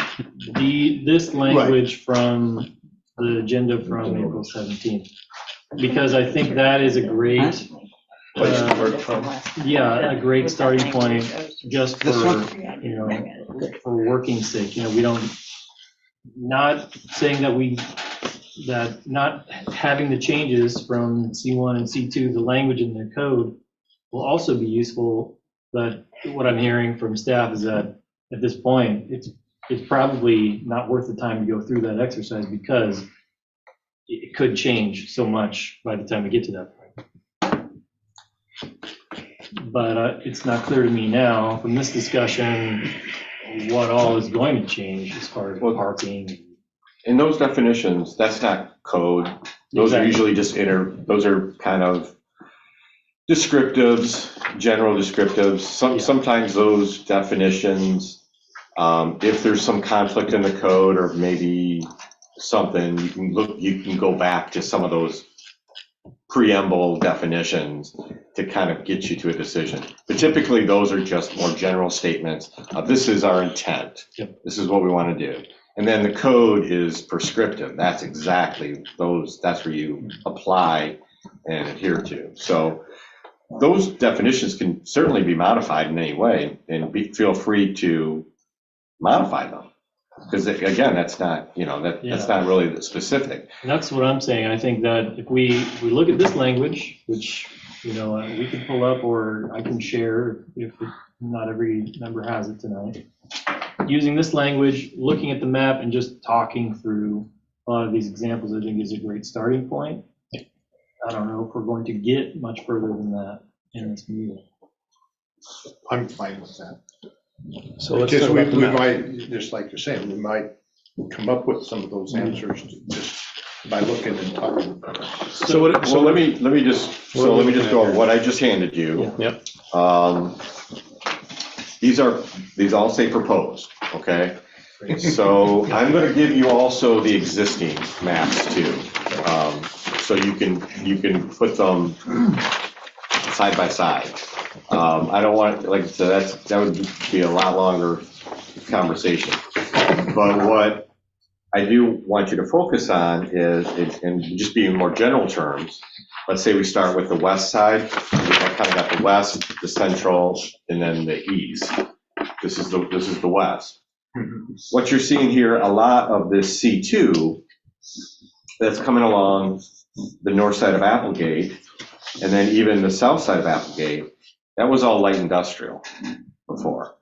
this language from the agenda from April 17th. Because I think that is a great, Place to work from. a great starting point just This for, one? for working sake. We don't, not saying that not having the changes from C1 and C2, the language in the code will also be useful. But what I'm hearing from staff is that at this point, it's probably not worth the time to go through that exercise because it could change so much by the time we get to that point. But it's not clear to me now from this discussion what all is going to change as far as parking. In those definitions, that's not code. Those are Exactly. usually just those are kind of descriptives, general descriptives. Yeah. Sometimes those definitions, if there's some conflict in the code or maybe something, you can go back to some of those preamble definitions to kind of get you to a decision. But typically, those are just more general statements of this is our intent. Yep. This is what we want to do. And then the code is prescriptive. That's exactly that's where you apply and adhere to. So those definitions can certainly be modified in any way, and feel free to modify them. Because again, that's not, that's not really specific. And that's what I'm saying. I think that if we look at this language, which, we can pull up or I can share if not every member has it tonight. Using this language, looking at the map and just talking through a lot of these examples, I think is a great starting point. I don't know if we're going to get much further than that in this meeting. I'm fine with that. So let's Because talk we about the map. might, just like you're saying, we might come up with some of those answers just by looking and talking. So what, So let me just go over what I just handed you. Yep. These all say proposed, okay? So I'm gonna give you also the existing maps too. So you can put them side by side. I don't want, like I said, that would be a lot longer conversation. But what I do want you to focus on is, and just be in more general terms, let's say we start with the west side. I kind of got the west, the central, and then the east. This is the west. What you're seeing here, a lot of this C2 that's coming along the north side of Applegate, and then even the south side of Applegate, that was all light industrial before.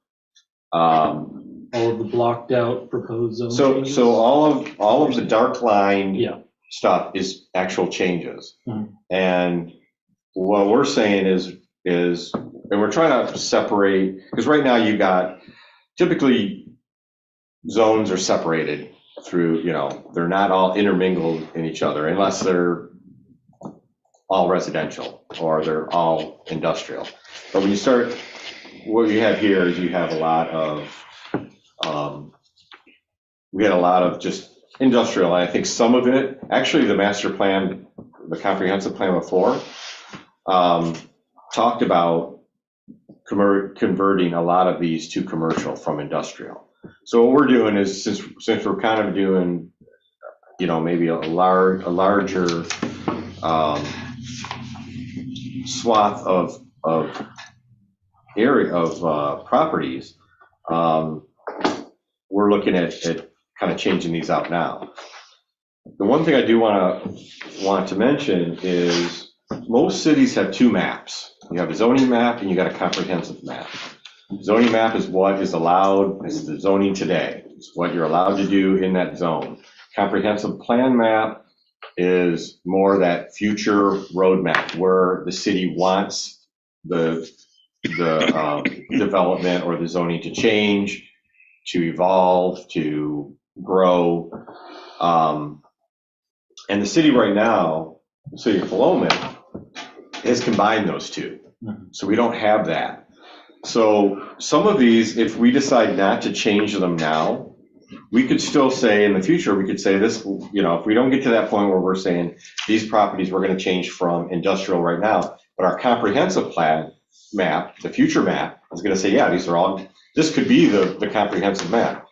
All of the blocked out proposed zone changes? So all of the dark line Yeah. stuff is actual changes. Mhm. And what we're saying is, and we're trying to separate, because right now you got, typically zones are separated through, they're not all intermingled in each other unless they're all residential or they're all industrial. But when you start, what you have here is you have a lot of, we had a lot of just industrial, and I think some of it, actually the master plan, the comprehensive plan before, talked about converting a lot of these to commercial from industrial. So what we're doing is, since we're kind of doing, maybe a larger swath of area of properties, we're looking at kind of changing these out now. The one thing I do want to mention is most cities have two maps. You have a zoning map and you got a comprehensive map. Zoning map is what is allowed, is the zoning today. It's what you're allowed to do in that zone. Comprehensive plan map is more that future roadmap where the city wants the development or the zoning to change, to evolve, to grow. And the city right now, the city of Philomath, has combined those two. So we don't have that. So some of these, if we decide not to change them now, we could still say in the future, we could say this, if we don't get to that point where we're saying these properties we're going to change from industrial right now, but our comprehensive plan map, the future map, is going to say, yeah, this could be the comprehensive map.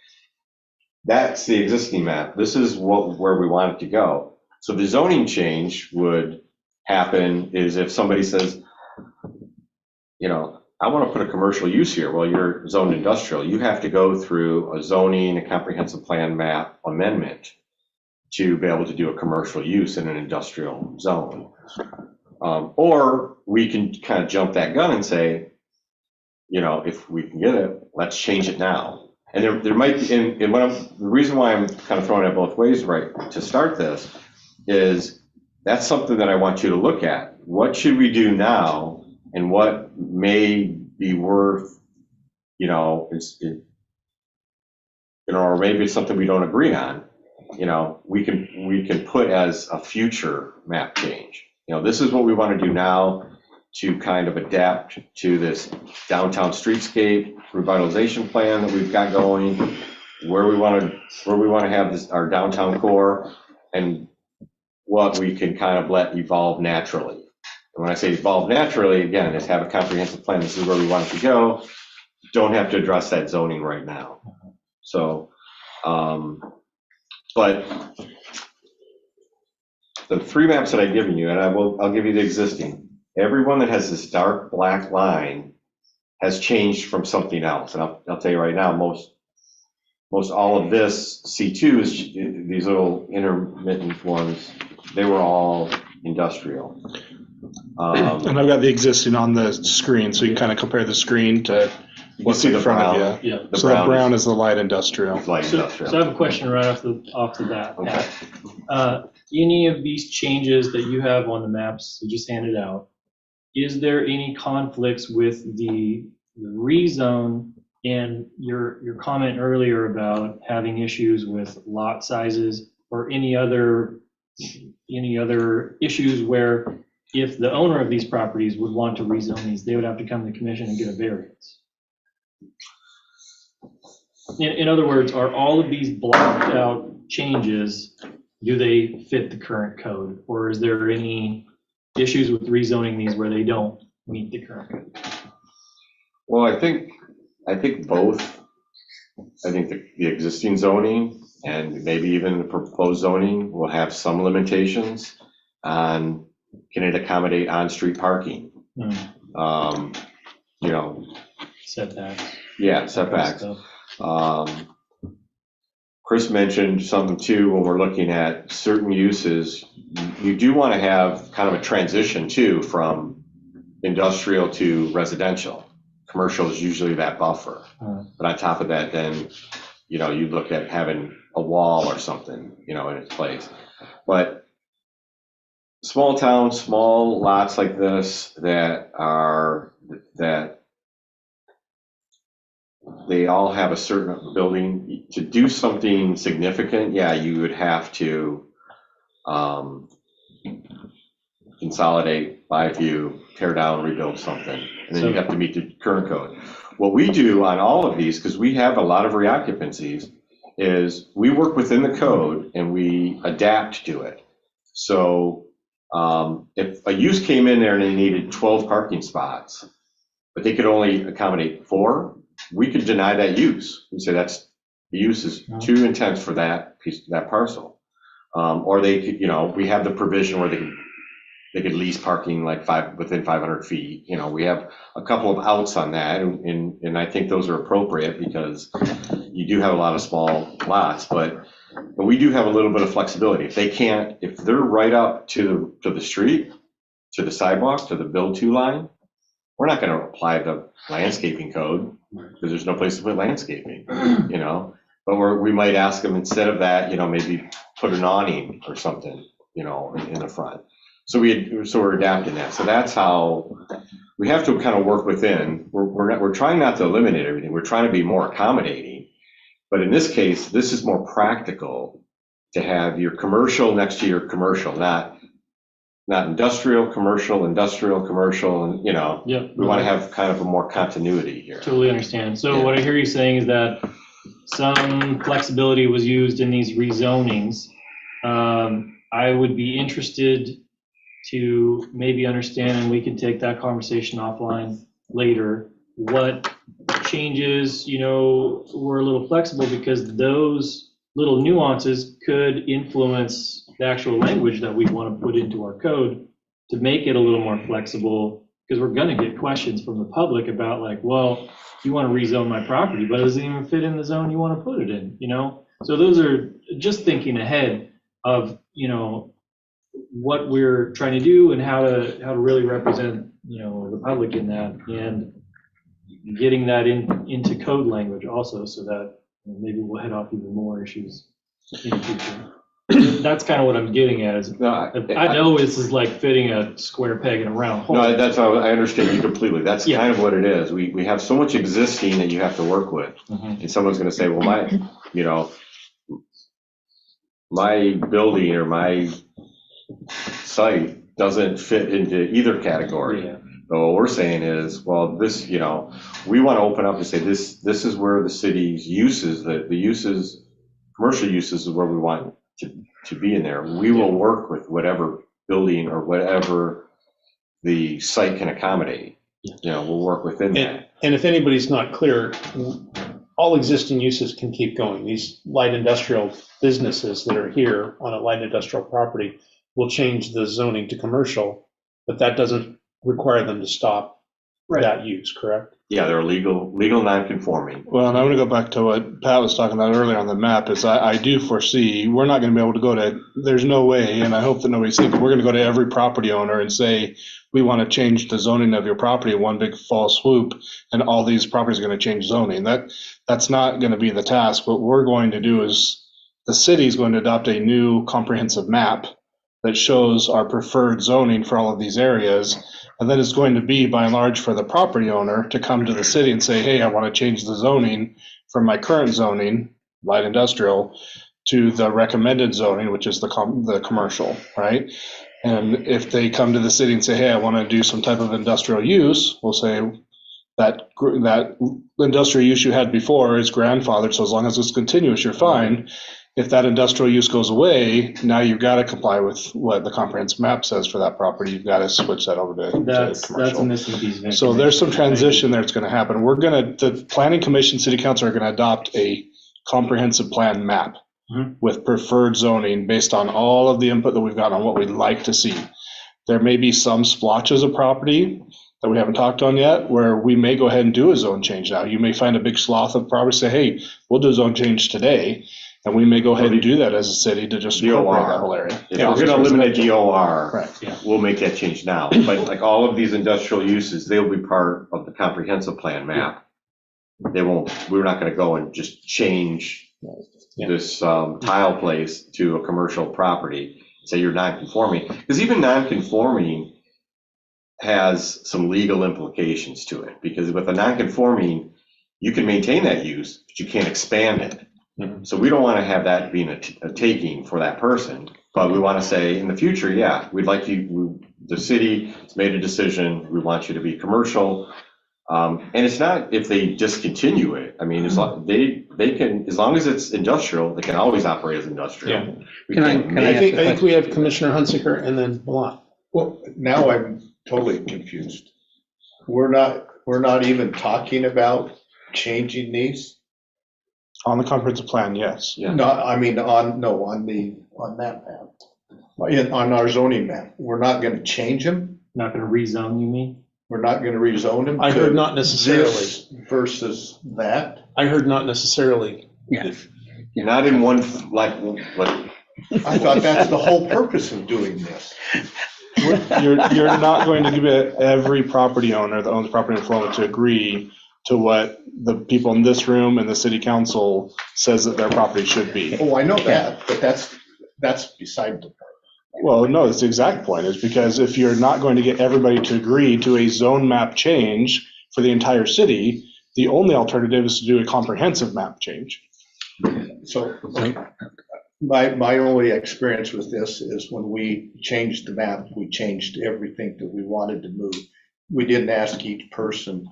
That's the existing map. This is where we want it to go. So the zoning change would happen is if somebody says, I want to put a commercial use here. Well, you're zoned industrial. You have to go through a zoning, a comprehensive plan map amendment to be able to do a commercial use in an industrial zone. Or we can kind of jump that gun and say, if we can get it, let's change it now. And there might be, and the reason why I'm kind of throwing it both ways right to start this is that's something that I want you to look at. What should we do now? And what may be worth, or maybe it's something we don't agree on, we can put as a future map change. This is what we want to do now to kind of adapt to this downtown streetscape revitalization plan that we've got going, where we want to have our downtown core, and what we can kind of let evolve naturally. And when I say evolve naturally, again, is have a comprehensive plan. This is where we want it to go. Don't have to address that zoning right now. So, but the 3 maps that I've given you, and I'll give you the existing. Every one that has this dark black line has changed from something else. And I'll tell you right now, most all of this C2 is these little intermittent ones. They were all industrial. And I've got the existing on the screen, so you can kind of compare the screen to You can what's see in the front brown. of you. Yeah. The So the brown is is the light industrial. light So industrial. I have a question right off the bat. Okay. Any of these changes that you have on the maps you just handed out, is there any conflicts with the rezone and your comment earlier about having issues with lot sizes or any other issues where if the owner of these properties would want to rezone these, they would have to come to the commission and get a variance? In other words, are all of these blocked out changes, do they fit the current code? Or is there any issues with rezoning these where they don't meet the current code? Well, I think both. I think the existing zoning and maybe even the proposed zoning will have some limitations on, can it accommodate on-street parking? You know, Setbacks. yeah, setbacks. Stuff. Chris mentioned something too, when we're looking at certain uses, you do want to have kind of a transition too from industrial to residential. Commercial is usually that buffer. But on top of that, then, you know, you look at having a wall or something, you know, in its place. But small towns, small lots like this that they all have a certain building. To do something significant, yeah, you would have to consolidate, buy a few, tear down, rebuild something, and then you have to meet the current code. What we do on all of these, because we have a lot of reoccupancies, is we work within the code and we adapt to it. So if a use came in there and they needed 12 parking spots, but they could only accommodate 4, we could deny that use. We say the use is too intense for that parcel. Or they could, you know, we have the provision where they could lease parking like within 500 feet. You know, we have a couple of outs on that, and I think those are appropriate because you do have a lot of small lots, but we do have a little bit of flexibility. If they're right up to the street, to the sidewalk, to the build to line, we're not going to apply the landscaping code because there's no place to put landscaping, you know. But we might ask them, instead of that, you know, maybe put an awning or something, you know, in the front. So we're adapting that. So that's how we have to kind of work within. We're trying not to eliminate everything. We're trying to be more accommodating. But in this case, this is more practical to have your commercial next to your commercial, not industrial, commercial, and, you know, Yep. we want to have kind of a more continuity here. Totally understand. So Yeah. what I hear you saying is that some flexibility was used in these rezonings. I would be interested to maybe understand, and we can take that conversation offline later, what changes, you know, were a little flexible, because those little nuances could influence the actual language that we want to put into our code to make it a little more flexible, because we're going to get questions from the public about, like, well, you want to rezone my property, but it doesn't even fit in the zone you want to put it in, you know? So those are just thinking ahead of, you know, what we're trying to do and how to really represent, you know, the public in that, and getting that into code language also, so that maybe we'll head off even more issues in the future. That's kind of what I'm getting at, is No, I know this is like fitting a square peg in a round hole. No, that's how I understand you completely. That's Yeah. kind of what it is. We have so much existing that you have to work with. Mhm. And someone's going to say, well, my building or my site doesn't fit into either category. Yeah. But what we're saying is, well, this, you know, we want to open up and say this is where the city's uses, the uses, commercial uses is where we want to be in there. We will work with whatever building or whatever the site can accommodate. We'll work within that. And if anybody's not clear, all existing uses can keep going. These light industrial businesses that are here on a light industrial property will change the zoning to commercial, but that doesn't require them to stop that use, correct? Yeah, they're legal non-conforming. Well, and I'm gonna go back to what Pat was talking about earlier on the map, is I do foresee, we're not gonna be able to go to, there's no way, and I hope that nobody's thinking, we're gonna go to every property owner and say, we wanna change the zoning of your property in one big fall swoop, and all these properties are gonna change zoning. That's not gonna be the task. What we're going to do is, the city's going to adopt a new comprehensive map that shows our preferred zoning for all of these areas. And then it's going to be, by and large, for the property owner to come to the city and say, hey, I want to change the zoning from my current zoning, light industrial, to the recommended zoning, which is the commercial, right? And if they come to the city and say, hey, I want to do some type of industrial use, we'll say that industrial use you had before is grandfathered, so as long as it's continuous, you're fine. If that industrial use goes away, now you've got to comply with what the comprehensive map says for that property. You've got to switch that over to That's a commercial. missing piece. So there's some transition there that's going to happen. The planning commission, city council are going to adopt a comprehensive plan map with preferred zoning based on all of the input that we've got on what we'd like to see. There may be some splotches of property that we haven't talked on yet, where we may go ahead and do a zone change now. You may find a big swath of property, say, hey, we'll do a zone change today. And we may go ahead and do that as a city to just incorporate that whole area. If we're gonna eliminate DOR, Right. we'll make that change now. But like all of these industrial uses, they'll be part of the comprehensive plan map. We're not gonna go and just change this tile place to a commercial property, say you're non-conforming. Because even non-conforming has some legal implications to it. Because with a non-conforming, you can maintain that use, but you can't expand it. So we don't want to have that being a taking for that person, but we want to say in the future, yeah, we'd like you, the city has made a decision, we want you to be commercial. And it's not if they discontinue it. I mean, they can, as long as it's industrial, they can always operate as industrial. Yeah. We Can I- can't can I I make- think we have Commissioner Hunsaker and then Milan. Well, now I'm totally confused. We're not even talking about changing these? On the comprehensive plan, yes. Yeah. No, I mean, on that map. On our zoning map, we're not gonna change them? Not gonna rezone, you mean? We're not gonna rezone them? I heard to not necessarily. this versus that? I heard not necessarily. Yes. Not in one, like, what, I thought that's the whole purpose of doing this. You're not going to get every property owner that owns property in Paloma to agree to what the people in this room and the city council says that their property should be. Oh, I know that, but that's beside the point. Well, no, that's the exact point, is because if you're not going to get everybody to agree to a zone map change for the entire city, the only alternative is to do a comprehensive map change. So my only experience with this is when we changed the map, we changed everything that we wanted to move. We didn't ask each person,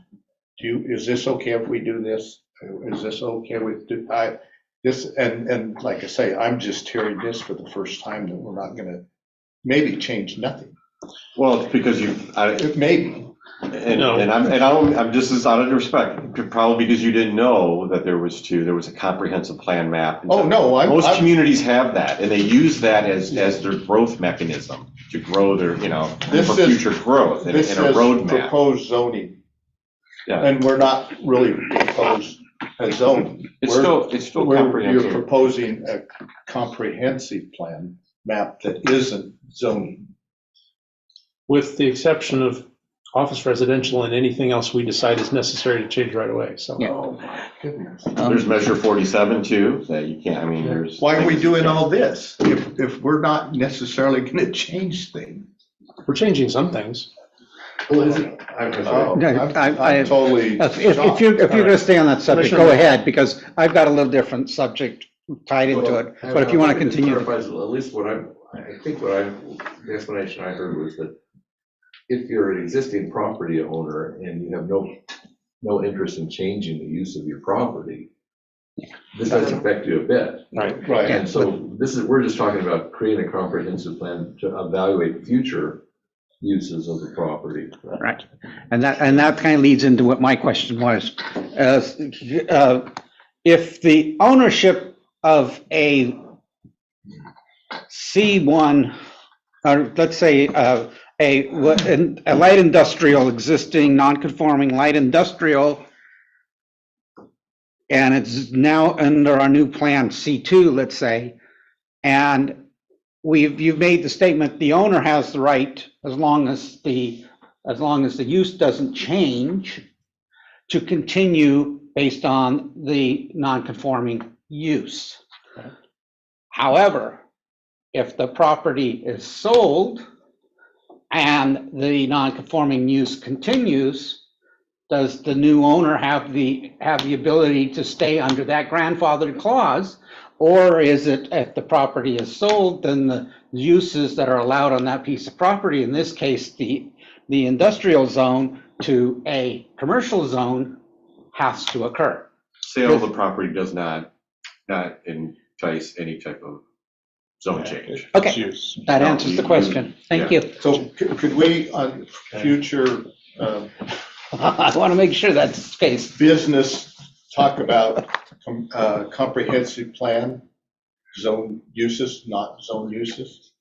is this okay if we do this? Is this okay with this? And like I say, I'm just hearing this for the first time, that we're not gonna maybe change nothing. well, it's because Maybe. I'm just as out of respect, probably because you didn't know that there was a comprehensive plan map. Oh, no, Most communities have that, and they use that as their growth mechanism to grow their, This for is- future growth and This a says roadmap. proposed zoning. Yeah. And we're not really proposed a zone. It's still You're comprehensive. proposing a comprehensive plan map that isn't zoning. With the exception of office residential and anything else we decide is necessary to change right away, so. Yeah. Oh, my goodness. There's Measure 47 too, that you can't, there's. Why are we things- doing all this if we're not necessarily going to change things? We're changing some things. Oh, Yeah, I'm totally If shocked. you're going to stay on that subject, go Commissioner- ahead, because I've got a little different subject tied into it. But if you want to continue. At least I think the explanation I heard was that if you're an existing property owner and you have no interest in changing the use of your property, this doesn't affect you a bit. Right. Right. And so we're just talking about creating a comprehensive plan to evaluate future uses of the property. Right. And that kind of leads into what my question was. If the ownership of a C1, or let's say a light industrial, existing non-conforming light industrial, and it's now under our new plan C2, let's say, and you've made the statement the owner has the right, as long as the use doesn't change, to continue based on the non-conforming use. However, if the property is sold and the non-conforming use continues, does the new owner have the ability to stay under that grandfathered clause? Or is it, if the property is sold, then the uses that are allowed on that piece of property, in this case, the industrial zone to a commercial zone, has to occur? Sale of the property does not entice any type of zone change. Okay, Use. that answers the question. Thank you. So could we, on future I want to make sure that's the case. business, talk about comprehensive plan, zone uses, not zone uses?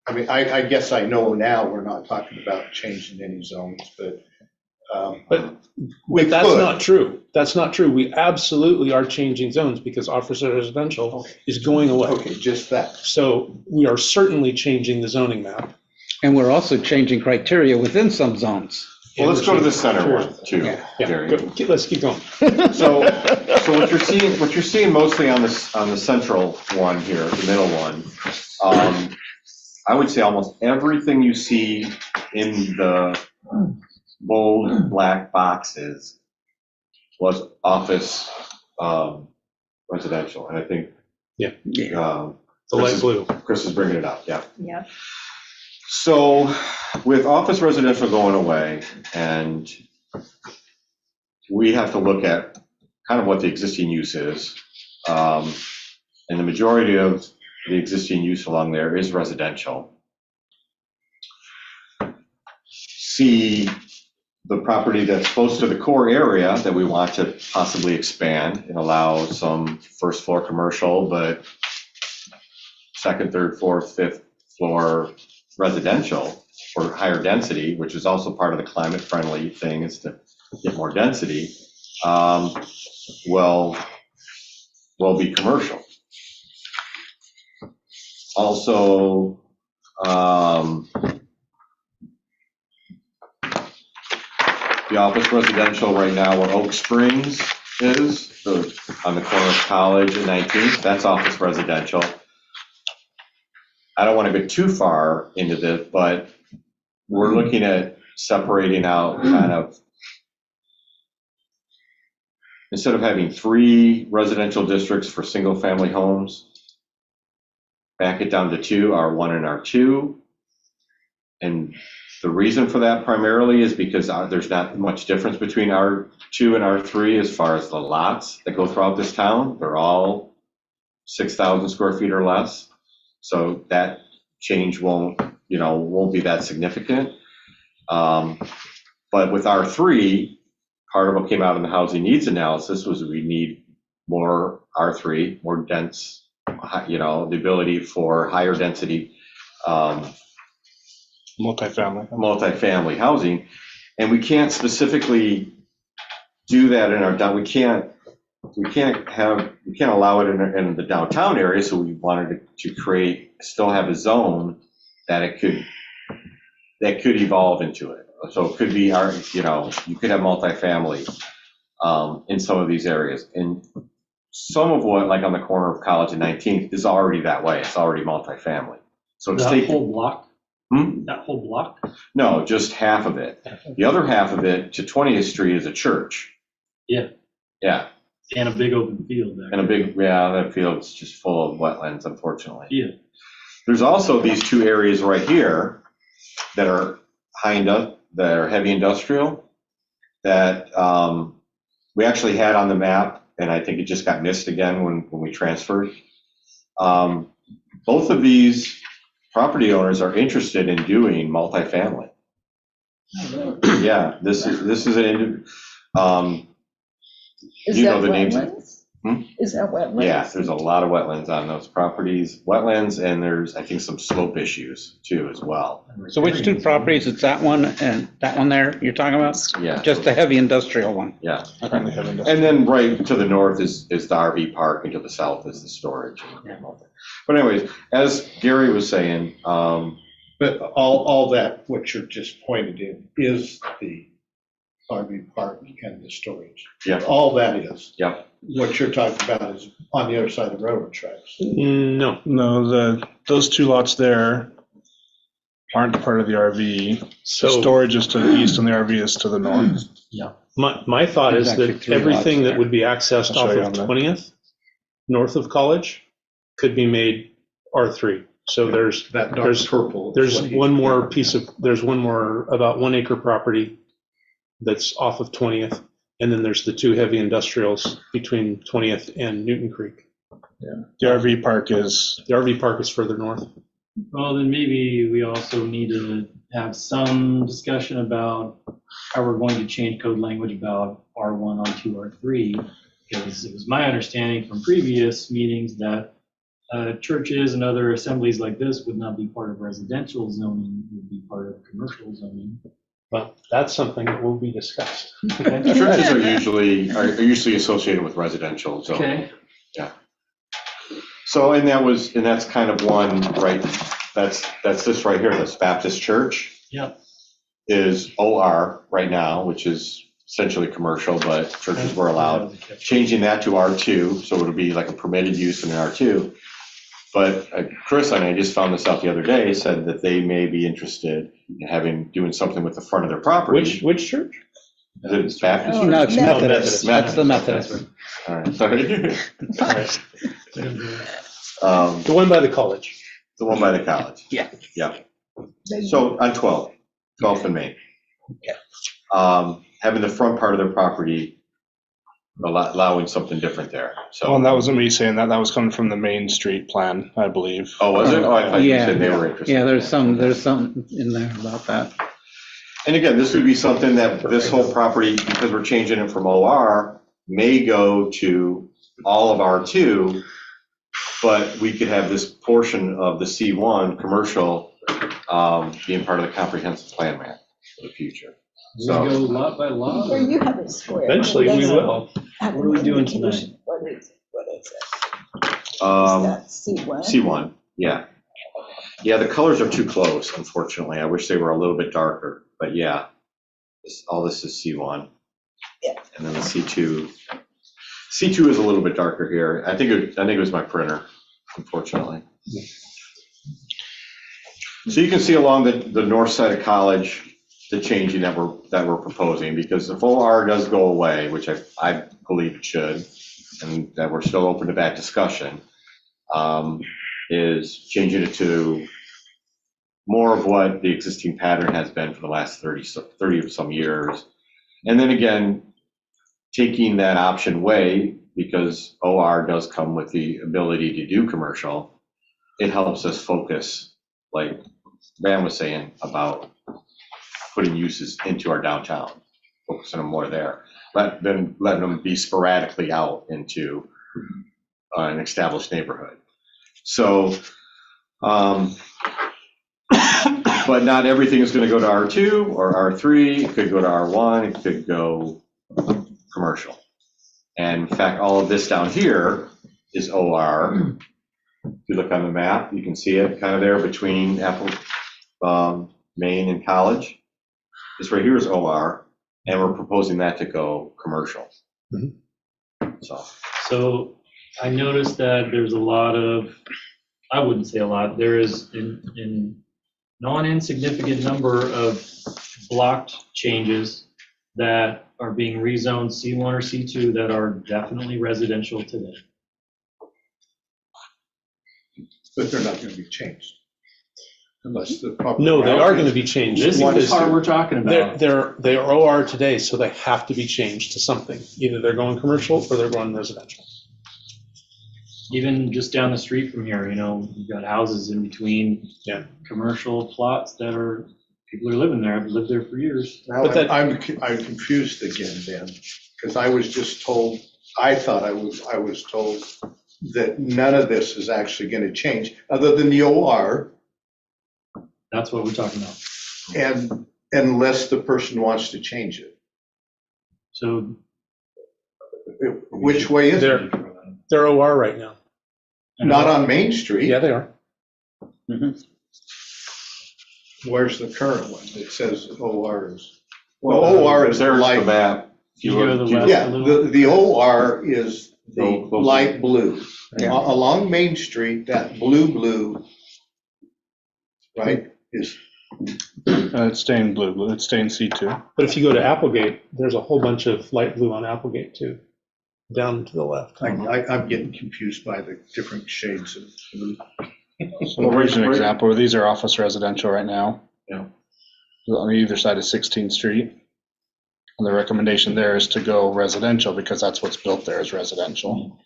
I mean, I guess I know now we're not talking about changing any zones, but we That's could. not true. That's not true. We absolutely are changing zones because office residential is going away. Okay, just that. So we are certainly changing the zoning map. And we're also changing criteria within some zones. Well, let's go to the center one too, Yeah. Gary. Let's keep going. So what you're seeing mostly on the central one here, the middle one, I would say almost everything you see in the bold black boxes was office residential, and I think The light blue. Chris is bringing it up, yeah. Yeah. So with office residential going away, and we have to look at kind of what the existing use is. And the majority of the existing use along there is residential. See the property that's close to the core area that we want to possibly expand and allow some first floor commercial, but second, third, fourth, fifth floor residential for higher density, which is also part of the climate friendly thing, is to get more density, will be commercial. Also, the office residential right now where Oak Springs is, on the corner of College and 19th, that's office residential. I don't want to go too far into this, but we're looking at separating out kind of, instead of having 3 residential districts for single family homes, back it down to 2, R1 and R2. And the reason for that primarily is because there's not much difference between R2 and R3 as far as the lots that go throughout this town. They're all 6,000 square feet or less. So that change won't be that significant. But with R3, part of what came out in the housing needs analysis was we need more R3, more dense, the ability for higher density multifamily housing. And we can't specifically do that in our we can't allow it in the downtown area. So we wanted to still have a zone that could evolve into it. So it could be you could have multifamily in some of these areas. And some of what, like on the corner of College and 19th, is already that way. It's already multifamily. So it's That whole block? Hmm? That whole block? No, just half of it. The other half of it to 20th Street is a church. Yeah. Yeah. And a big open field there. And that field's just full of wetlands, unfortunately. Yeah. There's also these 2 areas right here that are that are heavy industrial that we actually had on the map and I think it just got missed again when we transferred. Both of these property owners are interested in doing multifamily. Yeah, this is an, Is you know that the names. wetlands? Hmm? Is that wetlands? Yeah, there's a lot of wetlands on those properties, wetlands, and there's, I think, some slope issues too as well. So which two properties? It's that one and that one there you're talking about? Yeah. Just the heavy industrial one? Yeah, Currently have and industrial. then right to the north is the RV park, and to the south is the storage. But anyways, as Gary was saying, But all that, what you're just pointed in, is the RV park and the storage. yeah, All that is. yep, What you're talking about is on the other side of the railroad tracks. No, No, those two lots there aren't part of the RV. so Storage is to the east and the RV is to the north. my thought is There's actually that 3 lots everything that there. would be accessed I'll off show you of on that. 20th, north of College, could be made R3. So there's That dark There's- purple. is There's what he's- one more piece of, there's one more about 1 acre property that's off of 20th. And then there's the 2 heavy industrials between 20th and Newton Creek. The RV park is, The RV park is further north. Well, then maybe we also need to have some discussion about how we're going to change code language about R1, R2, R3. Because it was my understanding from previous meetings that churches and other assemblies like this would not be part of residential zoning, would be part of commercial zoning. Well, that's something that will be discussed. churches are usually associated with residential, so. Okay. So, and that's kind of one, right, that's this right here, this Baptist Church. Yep. Is OR right now, which is essentially commercial, but churches were allowed. Changing that to R2, so it'll be like a permitted use in an R2. But Chris and I just found this out the other day, said that they may be interested in doing something with the front of their property. Which church? Is it Baptist? Oh, No, it's Methodist. Methodist. That's the Methodist. All right, sorry. The one by the college. The one by the college. Yeah. Yeah. So on 12th and Main. Having the front part of their property, allowing something different there, so. well, and that wasn't me saying that. That was coming from the Main Street plan, I believe. Oh, was it? Oh, I thought you Yeah. said they were interested. Yeah, there's something in there about that. And again, this would be something that this whole property, because we're changing it from OR, may go to all of R2, but we could have this portion of the C1 commercial being part of the comprehensive plan map for the future. We go So, lot by lot? Where you have a square. Eventually, we will. Have What are we an doing indication. What is it? Is um, that C1? C1, yeah. Yeah, the colors are too close, unfortunately. I wish they were a little bit darker, but yeah. All this is C1. Yeah. And then the C2. C2 is a little bit darker here. I think it was my printer, unfortunately. So you can see along the north side of College, the changing that we're proposing, because if OR does go away, which I believe it should, and that we're still open to that discussion, is changing it to more of what the existing pattern has been for the last 30 of some years. And then again, taking that option away, because OR does come with the ability to do commercial, it helps us focus, like Van was saying, about putting uses into our downtown, focusing them more there, letting them be sporadically out into an established neighborhood. So, but not everything is going to go to R2 or R3. It could go to R1. It could go commercial. And in fact, all of this down here is OR. If you look on the map, you can see it kind of there between Main and College. This right here is OR, and we're proposing that to go commercial. So I noticed that there's a lot of, I wouldn't say a lot, there is in non-insignificant number of blocked changes that are being rezoned C1 or C2 that are definitely residential today. But they're not going to be changed. unless the property. No, they are going to be changed. This is What the is part the- we're talking about. They are OR today, so they have to be changed to something. Either they're going commercial or they're going residential. Even just down the street from here, you've got houses in between. Yeah. Commercial plots that are, people are living there, have lived there for years. Now, But that- I'm confused again then, because I was just told, I thought I was told that none of this is actually going to change, other than the OR, That's what we're talking about. and unless the person wants to change it. So Which way is it? They're OR right now. Not on Main Street. Yeah, they are. Where's the current one? It says OR is. Well, Well, OR is there's the light. map. You go to the left Yeah, a little. the OR is the Go closer. light blue. Yeah. Along Main Street, that blue, right, is, It's staying blue, it's staying C2. But if you go to Applegate, there's a whole bunch of light blue on Applegate too, down to the left. I'm getting confused by the different shades of blue. So here's an example where these are office residential right now. Yeah. On either side of 16th Street. And the recommendation there is to go residential because that's what's built there is residential.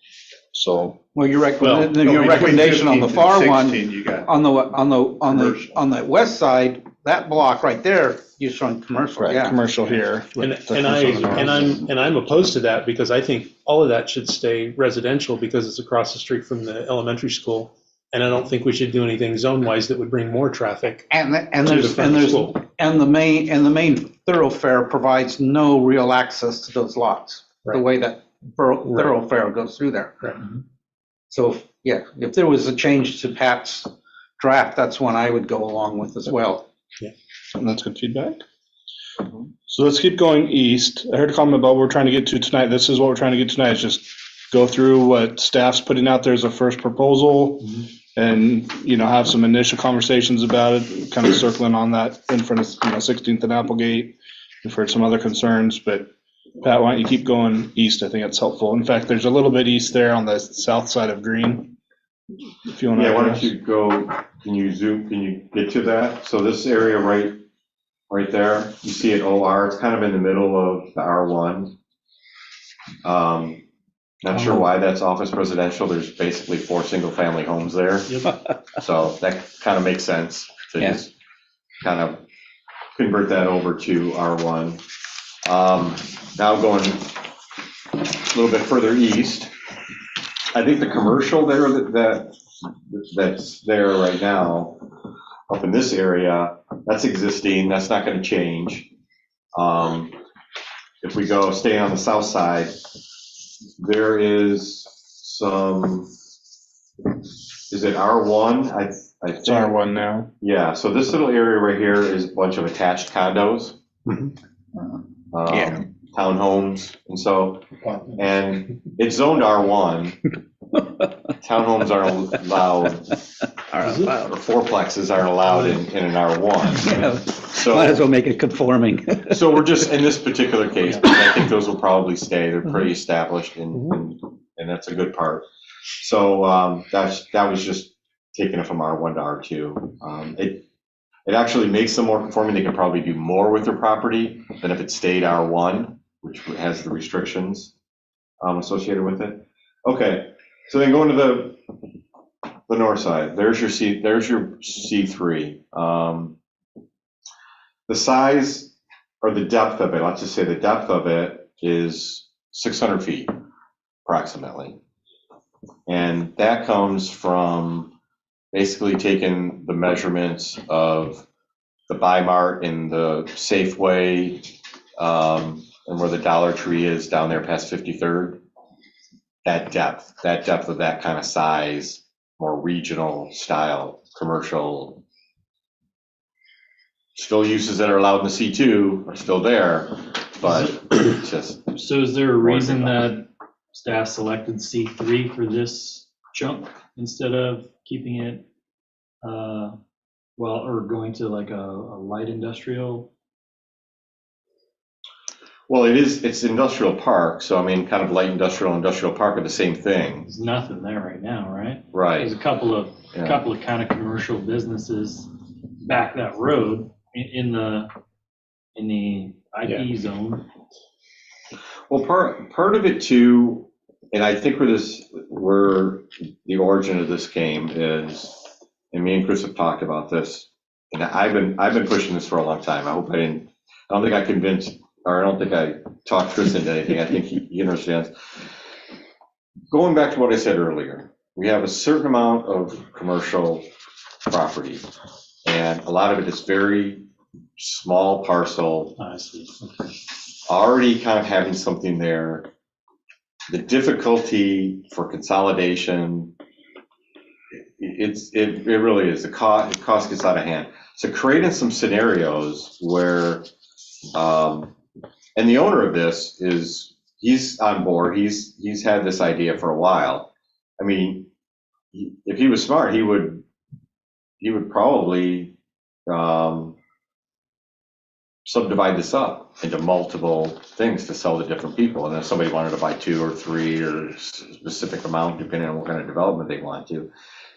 So, Well, your Well, recommendation on the far one, You got, on the west side, that block right there, you're showing commercial, right, yeah. commercial here. And, with the and commercial on the north. I'm opposed to that because I think all of that should stay residential because it's across the street from the elementary school. And I don't think we should do anything zone-wise that would bring more traffic And to the there's, front of the school. and the main thoroughfare provides no real access to those lots, the Right. way that thoroughfare goes through there. Right. So, yeah, if there was a change to Pat's draft, that's one I would go along with as well. And that's good feedback. So let's keep going east. I heard a comment about what we're trying to get to tonight. This is what we're trying to get tonight, is just go through what staff's putting out there as a first proposal and, have some initial conversations about it, kind of circling on that in front of, 16th and Applegate. We've heard some other concerns, but Pat, why don't you keep going east? I think that's helpful. In fact, there's a little bit east there on the south side of Green. If you want to. Yeah, why don't you go, can you get to that? So this area right there, you see it OR, it's kind of in the middle of the R1. Not sure why that's office residential, there's basically 4 single-family homes there. Yep. So that kind of makes sense to Yeah. just kind of convert that over to R1. Now going a little bit further east, I think the commercial there that's there right now, up in this area, that's existing, that's not going to change. If we stay on the south side, there is some, is it R1? I think. It's R1 now. Yeah, so this little area right here is a bunch of attached condos. Yeah. Townhomes, and it's zoned R1. Townhomes aren't allowed, or fourplexes aren't allowed in an R1. Yeah, might as well make it conforming. So we're just, in this particular case, I think those will probably stay, they're pretty established and that's a good part. So that was just taking it from R1 to R2. It actually makes them more conforming, they can probably do more with their property than if it stayed R1, which has the restrictions associated with it. Okay, so then going to the north side, there's your C3. The size or the depth of it, let's just say the depth of it is 600 feet approximately. And that comes from basically taking the measurements of the Buy Mart and the Safeway, and where the Dollar Tree is down there past 53rd. That depth of that kind of size, more regional style, commercial. Still uses that are allowed in the C2 are still there, but it's just. So is there a reason that staff selected C3 for this chunk instead of keeping it, or going to like a light industrial? Well, it's industrial park, so I mean, kind of light industrial park are the same thing. There's nothing there right now, right? Right. There's a couple of Yeah. kind of commercial businesses back that road in the IP zone. Well, part of it too, and I think where the origin of this came is, and me and Chris have talked about this, and I've been pushing this for a long time. I don't think I convinced, or I don't think I talked Chris into anything. I think he understands. Going back to what I said earlier, we have a certain amount of commercial property, and a lot of it is very small parcel, I see. already kind of having something there. The difficulty for consolidation, it really is. It cost gets out of hand. So creating some scenarios where, and the owner of this he's on board. He's had this idea for a while. I mean, if he was smart, he would probably subdivide this up into multiple things to sell to different people. And if somebody wanted to buy 2 or 3 or a specific amount, depending on what kind of development they want to,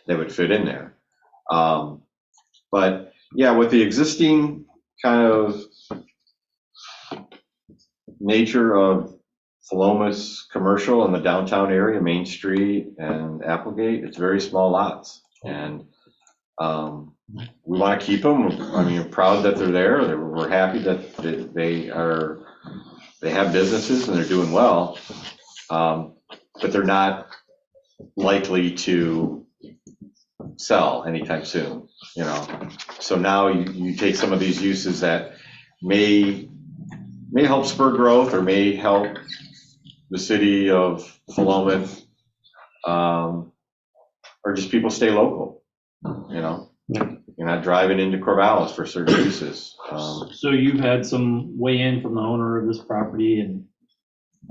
they would fit in there. But yeah, with the existing kind of nature of Philomath's commercial in the downtown area, Main Street and Applegate, it's very small lots. And we want to keep them. I mean, we're proud that they're there. We're happy that they have businesses and they're doing well. But they're not likely to sell anytime soon, you know. So now you take some of these uses that may help spur growth or may help the city of Philomath, or just people stay local, you know. You're not driving into Corvallis for certain uses. So you've had some weigh in from the owner of this property, and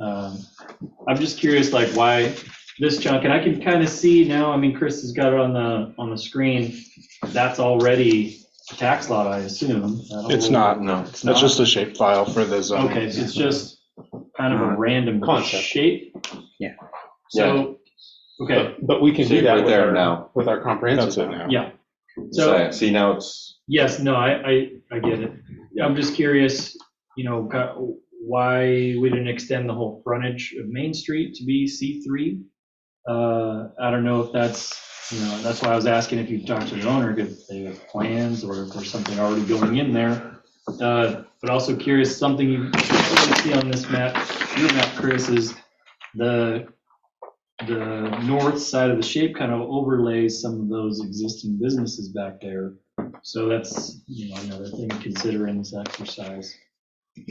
I'm just curious, like, why this chunk? And I can kind of see now. I mean, Chris has got it on the screen. That's already a tax lot, I assume. It's not. No, It's That's not? just a shape file for the zone. Okay, so it's just kind of a random Concept. shape. Yeah. So, okay, But we can See do that right with there now. with our comprehensive. That's it plan. now. yeah. So, See, now it's, yes, no, I get it. I'm just curious, you know, why we didn't extend the whole frontage of Main Street to be C3. I don't know if that's, you know, that's why I was asking if you talked to the owner, if they have plans or if there's something already going in there. But also curious, something you see on this map, your map, Chris, is the north side of the shape kind of overlays some of those existing businesses back there. So that's, you know, another thing to consider in this exercise.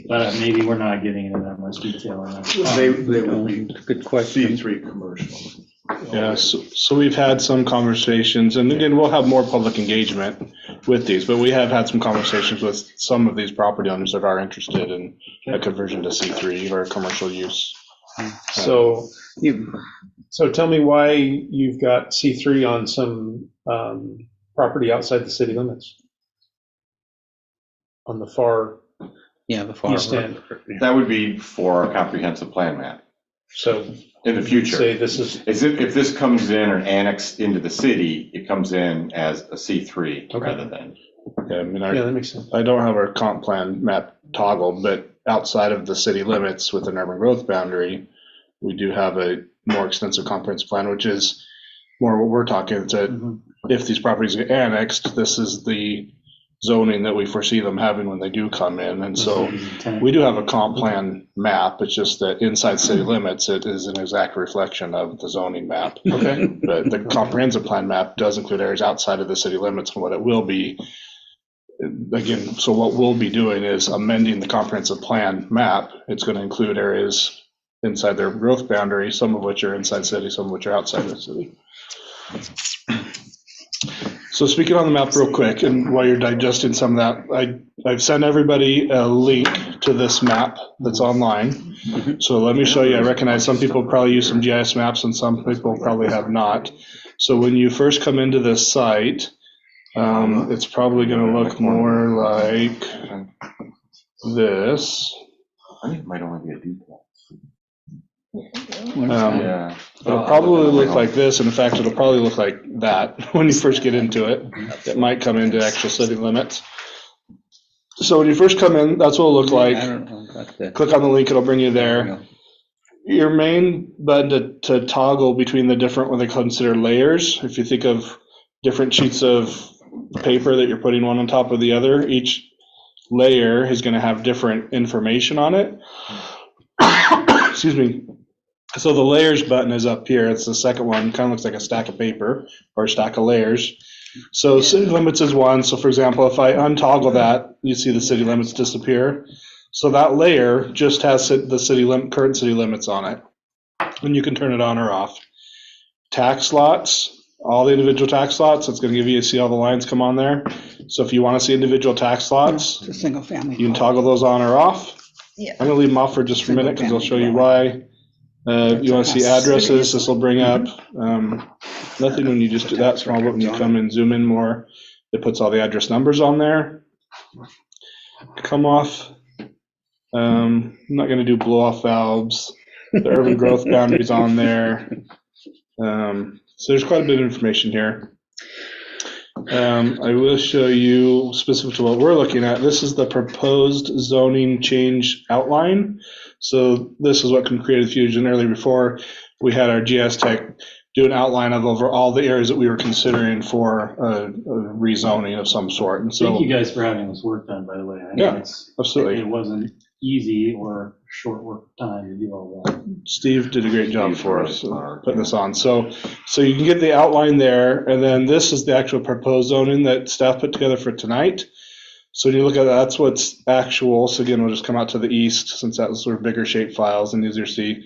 But maybe we're not getting into that much detail on that. They will be Good question. C3 commercial. Yeah, so we've had some conversations, and again, we'll have more public engagement with these, but we have had some conversations with some of these property owners that are interested in a conversion to C3 or commercial use. So tell me why you've got C3 on some property outside the city limits? On the far The far. east end. that would be for a comprehensive plan map So in the future. say this is, As if this comes in or annexed into the city, it comes in as a C3 Okay. rather than. Yeah, I mean, yeah, that makes sense. I don't have our comp plan map toggled, but outside of the city limits with an urban growth boundary, we do have a more extensive comprehensive plan, which is more what we're talking. It's if these properties get annexed, this is the zoning that we foresee them having when they do come in. And so we do have a comp plan map. It's just that inside city limits, it is an exact reflection of the zoning map. Okay. But the comprehensive plan map does include areas outside of the city limits, and what it will be, again, so what we'll be doing is amending the comprehensive plan map. It's going to include areas inside their growth boundary, some of which are inside city, some of which are outside the city. So speaking on the map real quick, and while you're digesting some of that, I've sent everybody a link to this map that's online. So let me show you. I recognize some people probably use some GIS maps and some people probably have not. So when you first come into this site, it's probably going to look more like this. I think it might only be a duplex. Yeah. It'll probably look like this. In fact, it'll probably look like that when you first get into it. It might come into actual city limits. So when you first come in, that's what it'll look like. I don't know about that. Click on the link, it'll bring you there. Your main button to toggle between the different, what they consider layers, if you think of different sheets of paper that you're putting one on top of the other, each layer is going to have different information on it. Excuse me. So the layers button is up here. It's the second one, kind of looks like a stack of paper or a stack of layers. So city limits is one. So for example, if I untoggle that, you see the city limits disappear. So that layer just has the current city limits on it, and you can turn it on or off. Tax lots, all the individual tax lots, it's going to give you, see all the lines come on there. So if you want to see individual tax lots, It's a single family. you can toggle those on or off. Yeah. I'm going to leave them off for just a minute because I'll show you why. You want to see addresses, this will bring up. Nothing when you just do that small, but when you come and zoom in more, it puts all the address numbers on there. Come off. I'm not going to do blow off valves. The urban growth boundaries on there. So there's quite a bit of information here. I will show you specific to what we're looking at. This is the proposed zoning change outline. So this is what Creative Fusion earlier before we had our GS Tech do an outline of over all the areas that we were considering for a rezoning of some sort. And so, Thank you guys for having this work done, by the way. I know Yeah, absolutely. It wasn't easy or short work time to do all that. Steve did a great job Steve's for really us smart, putting this on. So you can get the outline there, and then this is the actual proposed zoning that staff put together for tonight. So when you look at that, that's what's actual. So again, we'll just come out to the east since that was sort of bigger shape files and easier to see.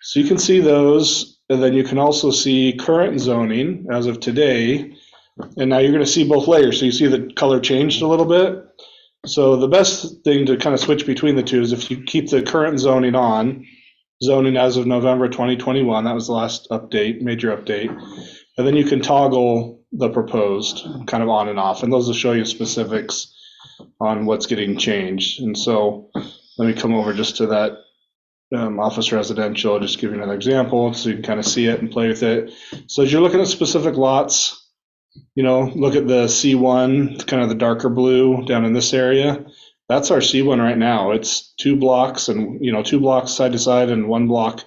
So you can see those, and then you can also see current zoning as of today. And now you're going to see both layers. So you see the color changed a little bit. So the best thing to kind of switch between the two is if you keep the current zoning on, zoning as of November 2021, that was the last update, major update. And then you can toggle the proposed kind of on and off. And those will show you specifics on what's getting changed. And so let me come over just to that office residential, just give you another example so you can kind of see it and play with it. So as you're looking at specific lots, you know, look at the C1, kind of the darker blue down in this area. That's our C1 right now. It's 2 blocks and, 2 blocks side to side and 1 block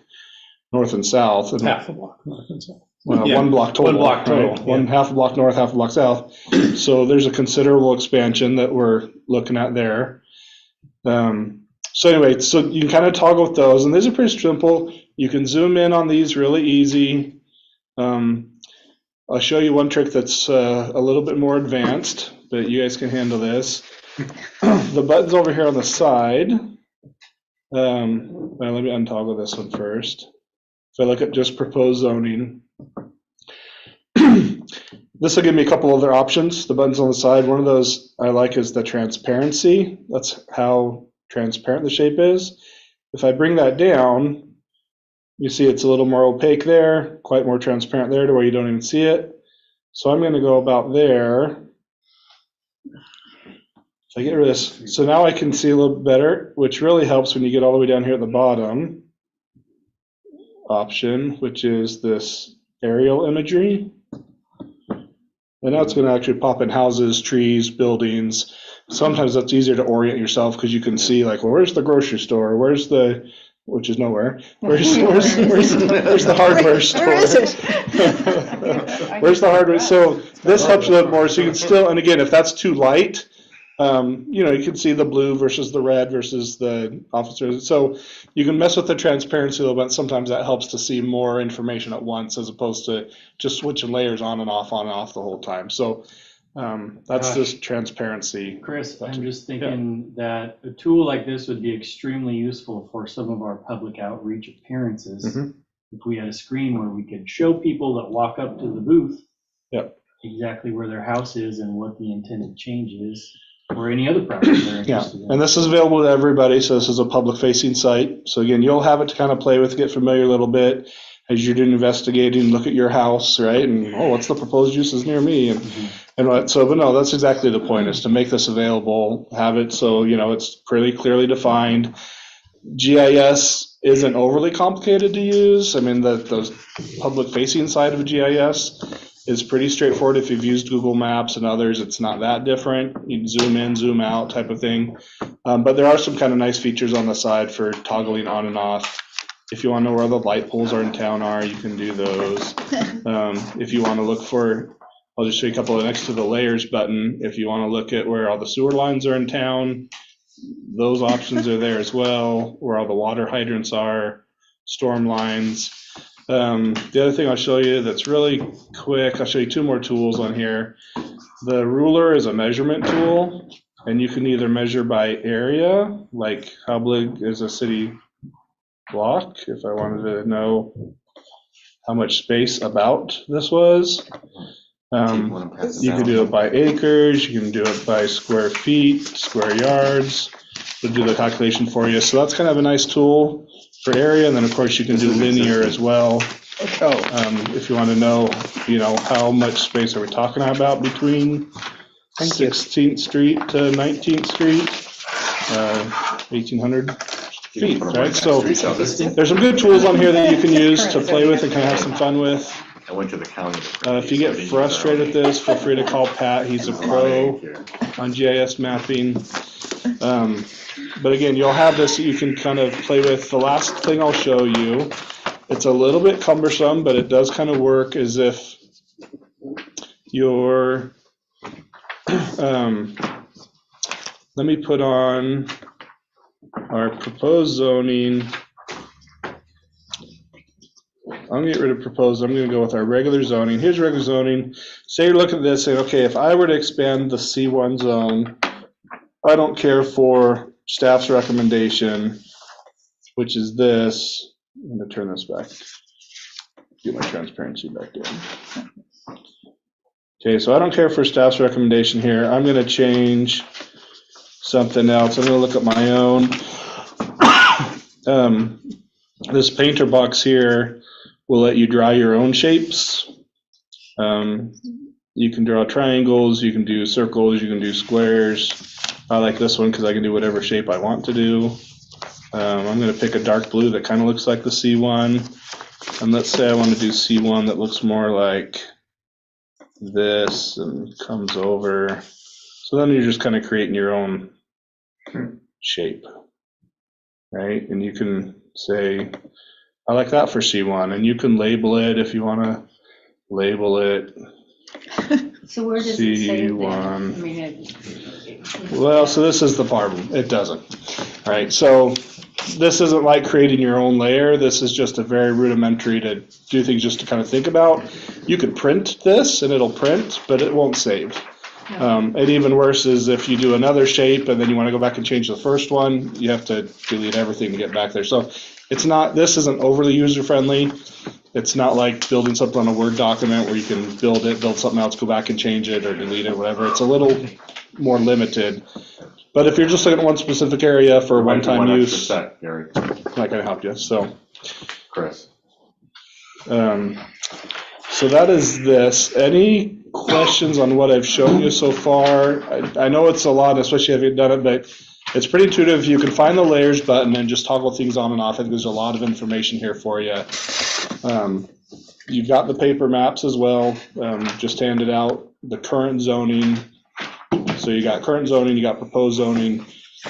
north and south. And, Half a block north and south. well, Yeah, 1 block total. 1 block total, Right? yeah. One half a block north, half a block south. So there's a considerable expansion that we're looking at there. So anyway, so you can kind of toggle with those, and these are pretty simple. You can zoom in on these really easy. I'll show you one trick that's a little bit more advanced, but you guys can handle this. The buttons over here on the side. Let me untoggle this one first. So I look at just proposed zoning. This will give me a couple other options. The buttons on the side, one of those I like is the transparency. That's how transparent the shape is. If I bring that down, you see it's a little more opaque there, quite more transparent there to where you don't even see it. So I'm going to go about there. So I get rid of this. So now I can see a little better, which really helps when you get all the way down here at the bottom option, which is this aerial imagery. And now it's going to actually pop in houses, trees, buildings. Sometimes that's easier to orient yourself because you can see like, well, where's the grocery store? Where's the, which is nowhere. Where's the hardware store? Where is it? Where's the hardware? So this helps you a little more. So you can still, and again, if that's too light, you can see the blue versus the red versus the officers. So you can mess with the transparency a little bit. Sometimes that helps to see more information at once as opposed to just switching layers on and off the whole time. So that's Gosh. this transparency. Chris, I'm just thinking that a tool like this would be extremely useful for some of our public outreach appearances. Mhm. If we had a screen where we could show people that walk up to the booth Yep. exactly where their house is and what the intended change is, or any other property they're Yeah, interested in. and this is available to everybody, so this is a public-facing site. So again, you'll have it to kind of play with, get familiar a little bit as you're doing investigating, look at your house, right? And, what's the proposed uses near me? And but no, that's exactly the point, is to make this available, have it so, it's pretty clearly defined. GIS isn't overly complicated to use. I mean, those public facing side of a GIS is pretty straightforward. If you've used Google Maps and others, it's not that different. You can zoom in, zoom out type of thing. But there are some kind of nice features on the side for toggling on and off. If you want to know where the light poles are in town are, you can do those. If you want to look for, I'll just show you a couple of next to the layers button. If you want to look at where all the sewer lines are in town, those options are there as well, where all the water hydrants are, storm lines. The other thing I'll show you that's really quick, I'll show you two more tools on here. The ruler is a measurement tool, and you can either measure by area, like how big is a city block, if I wanted to know how much space about this was. You can do it by acres, you can do it by square feet, square yards. It'll do the calculation for you. So that's kind of a nice tool for area. And then of course you can do linear as well. If you want to know, how much space are we talking about between 16th Street to 19th Street, 1,800 feet, right? So there's some good tools on here that you can use to play with and kind of have some fun with. I went to the county. If you get frustrated with this, feel free to call Pat. He's a pro on GIS mapping. But again, you'll have this that you can kind of play with. The last thing I'll show you, it's a little bit cumbersome, but it does kind of work as if you're, let me put on our proposed zoning. I'm gonna get rid of proposed. I'm gonna go with our regular zoning. Here's regular zoning. Say you're looking at this saying, okay, if I were to expand the C1 zone, I don't care for staff's recommendation, which is this. I'm gonna turn this back. Get my transparency back down. Okay, so I don't care for staff's recommendation here. I'm gonna change something else. I'm gonna look at my own. This painter box here will let you draw your own shapes. You can draw triangles, you can do circles, you can do squares. I like this one because I can do whatever shape I want to do. I'm going to pick a dark blue that kind of looks like the C1. And let's say I want to do C1 that looks more like this and comes over. So then you're just kind of creating your own shape, right? And you can say, I like that for C1, and you can label it if you want to label it. So where does it say that? C1. I mean, Well, so this is the problem. It doesn't, right? So this isn't like creating your own layer. This is just a very rudimentary to do things just to kind of think about. You could print this and it'll print, but it won't save. And even worse is if you do another shape and then you want to go back and change the first one, you have to delete everything to get back there. So it's not, this isn't overly user friendly. It's not like building something on a Word document where you can build it, build something else, go back and change it or delete it, whatever. It's a little more limited. But if you're just looking at one specific area for a one-time use, Gary, that kind of help you. So, Chris. so that is this. Any questions on what I've shown you so far? I know it's a lot, especially if you've done it, but it's pretty intuitive. You can find the layers button and just toggle things on and off. I think there's a lot of information here for you. You've got the paper maps as well, just handed out. The current zoning. So you got current zoning, you got proposed zoning.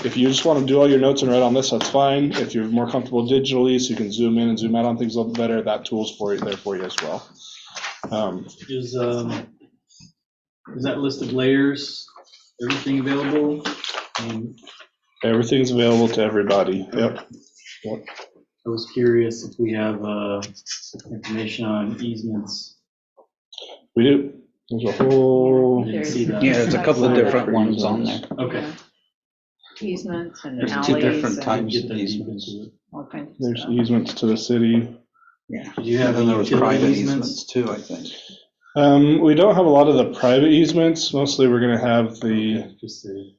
If you just want to do all your notes and write on this, that's fine. If you're more comfortable digitally, so you can zoom in and zoom out on things a little better, that tool's there for you as well. Is that list of layers, everything available? Everything's available to everybody. Yep. I was curious if we have information on easements. We do. There's a whole. I didn't see that. Yeah, there's a couple of different ones on there. Okay. easements and There's alleys. two different and types Get of that deep easements. into it. all kinds of There's stuff. easements to the city. Yeah. Did you have And then any there was utility private easements? easements too, I think. We don't have a lot of the private easements. Mostly we're going to have the, Just the,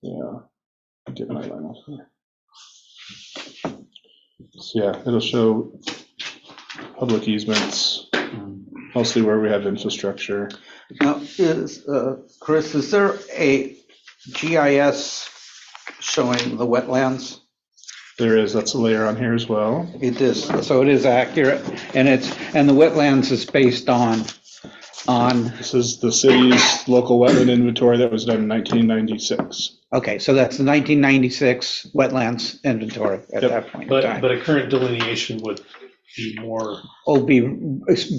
yeah. Get my line off here. So yeah, it'll show public easements, mostly where we have infrastructure. Now, Chris, is there a GIS showing the wetlands? There is, that's a layer on here as well. It is, so it is accurate, and the wetlands is based on, This is the city's local wetland inventory that was done in 1996. okay, so that's the 1996 wetlands inventory at Yep. that point in But time. a current delineation would be more, Will be